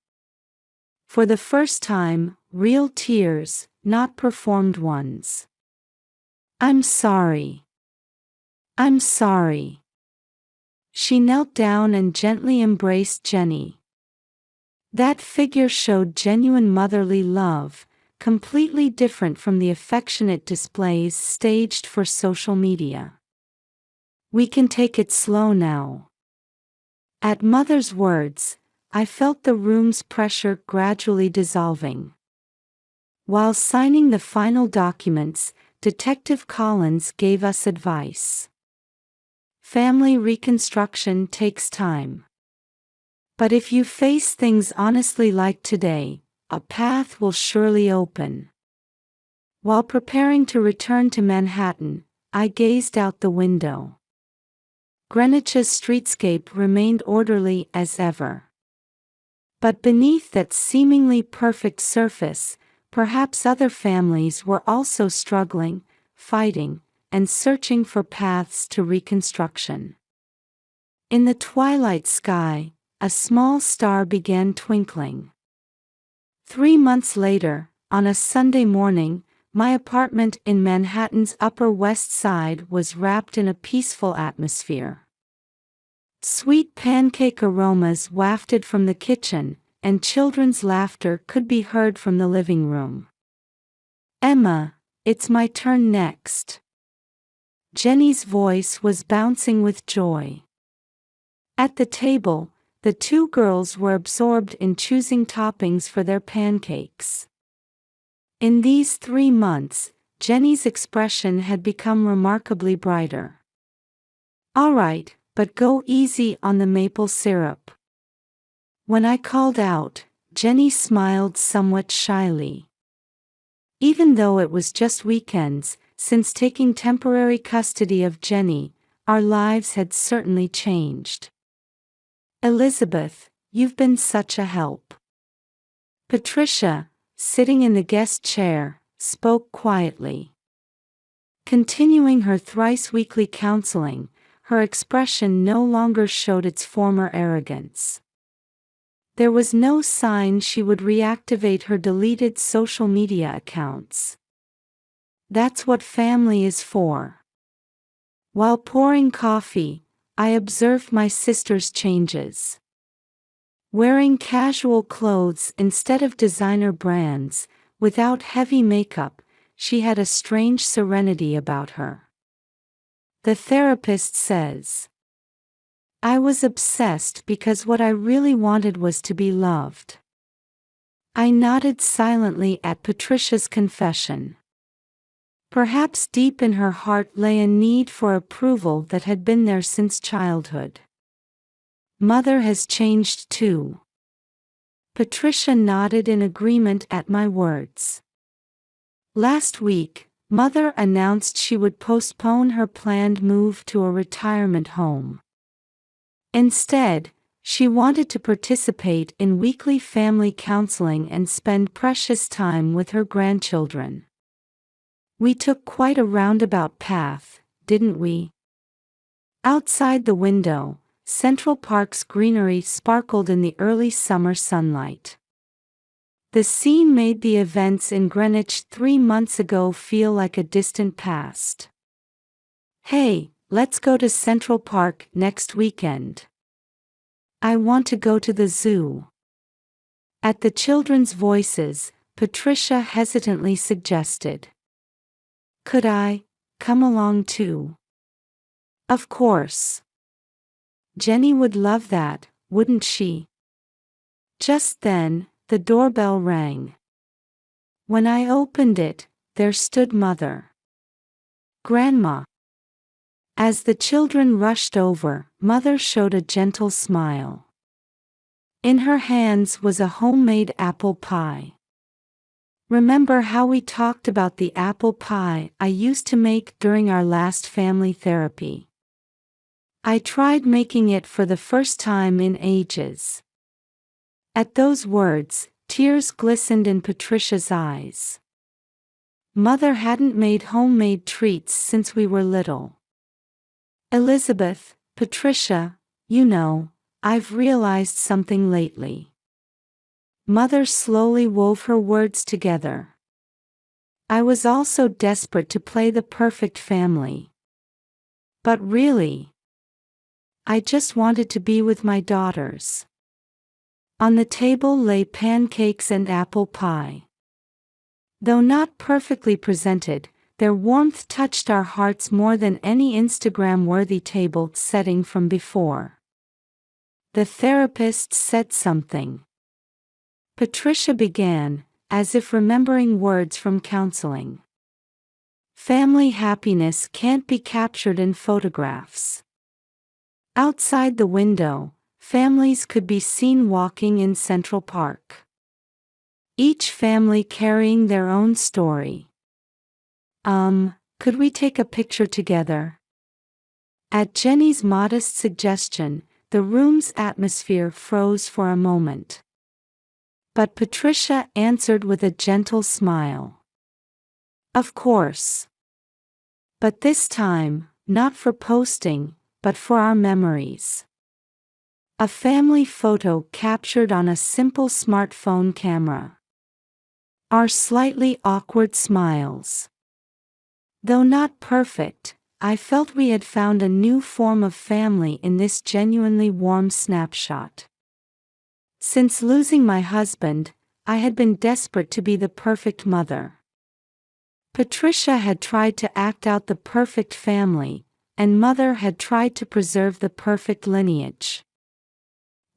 For the first time, real tears, not performed ones. I'm sorry. I'm sorry. She knelt down and gently embraced Jenny. That figure showed genuine motherly love, completely different from the affectionate displays staged for social media. We can take it slow now. At Mother's words, I felt the room's pressure gradually dissolving. While signing the final documents, Detective Collins gave us advice. Family reconstruction takes time. But if you face things honestly like today, a path will surely open. While preparing to return to Manhattan, I gazed out the window. Greenwich's streetscape remained orderly as ever. But beneath that seemingly perfect surface, perhaps other families were also struggling, fighting, and searching for paths to reconstruction. In the twilight sky, a small star began twinkling. 3 months later, on a Sunday morning, my apartment in Manhattan's Upper West Side was wrapped in a peaceful atmosphere. Sweet pancake aromas wafted from the kitchen, and children's laughter could be heard from the living room. Emma, it's my turn next. Jenny's voice was bouncing with joy. At the table, the two girls were absorbed in choosing toppings for their pancakes. In these 3 months, Jenny's expression had become remarkably brighter. All right, but go easy on the maple syrup. When I called out, Jenny smiled somewhat shyly. Even though it was just weekends, since taking temporary custody of Jenny, our lives had certainly changed. Elizabeth, you've been such a help. Patricia, sitting in the guest chair, spoke quietly. Continuing her thrice-weekly counseling, her expression no longer showed its former arrogance. There was no sign she would reactivate her deleted social media accounts. That's what family is for. While pouring coffee, I observed my sister's changes. Wearing casual clothes instead of designer brands, without heavy makeup, she had a strange serenity about her. The therapist says, I was obsessed because what I really wanted was to be loved. I nodded silently at Patricia's confession. Perhaps deep in her heart lay a need for approval that had been there since childhood. Mother has changed too. Patricia nodded in agreement at my words. Last week, Mother announced she would postpone her planned move to a retirement home. Instead, She wanted to participate in weekly family counseling and spend precious time with her grandchildren. We took quite a roundabout path, didn't we? Outside the window, Central Park's greenery sparkled in the early summer sunlight. The scene made the events in Greenwich 3 months ago feel like a distant past. Hey, let's go to Central Park next weekend. I want to go to the zoo. At the children's voices, Patricia hesitantly suggested. Could I come along too? Of course. Jenny would love that, wouldn't she? Just then, the doorbell rang. When I opened it, there stood Mother. Grandma. As the children rushed over, Mother showed a gentle smile. In her hands was a homemade apple pie. Remember how we talked about the apple pie I used to make during our last family therapy? I tried making it for the first time in ages. At those words, tears glistened in Patricia's eyes. Mother hadn't made homemade treats since we were little. Elizabeth, Patricia, you know, I've realized something lately. Mother slowly wove her words together. I was also desperate to play the perfect family. But really, I just wanted to be with my daughters. On the table lay pancakes and apple pie. Though not perfectly presented, their warmth touched our hearts more than any Instagram-worthy table setting from before. The therapist said something. Patricia began, as if remembering words from counseling. Family happiness can't be captured in photographs. Outside the window, families could be seen walking in Central Park. Each family carrying their own story. Could we take a picture together? At Jenny's modest suggestion, the room's atmosphere froze for a moment. But Patricia answered with a gentle smile. Of course. But this time, not for posting, but for our memories. A family photo captured on a simple smartphone camera. Our slightly awkward smiles. Though not perfect, I felt we had found a new form of family in this genuinely warm snapshot. Since losing my husband, I had been desperate to be the perfect mother. Patricia had tried to act out the perfect family, and Mother had tried to preserve the perfect lineage.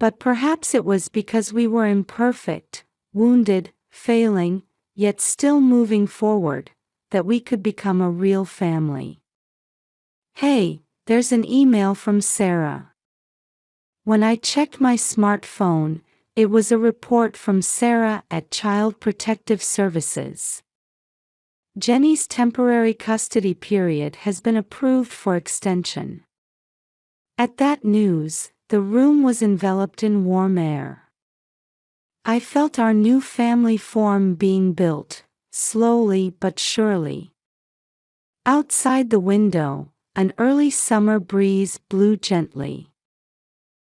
But perhaps it was because we were imperfect, wounded, failing, yet still moving forward, that we could become a real family. Hey, there's an email from Sarah. When I checked my smartphone, it was a report from Sarah at Child Protective Services. Jenny's temporary custody period has been approved for extension. At that news, the room was enveloped in warm air. I felt our new family form being built, slowly but surely. Outside the window, an early summer breeze blew gently.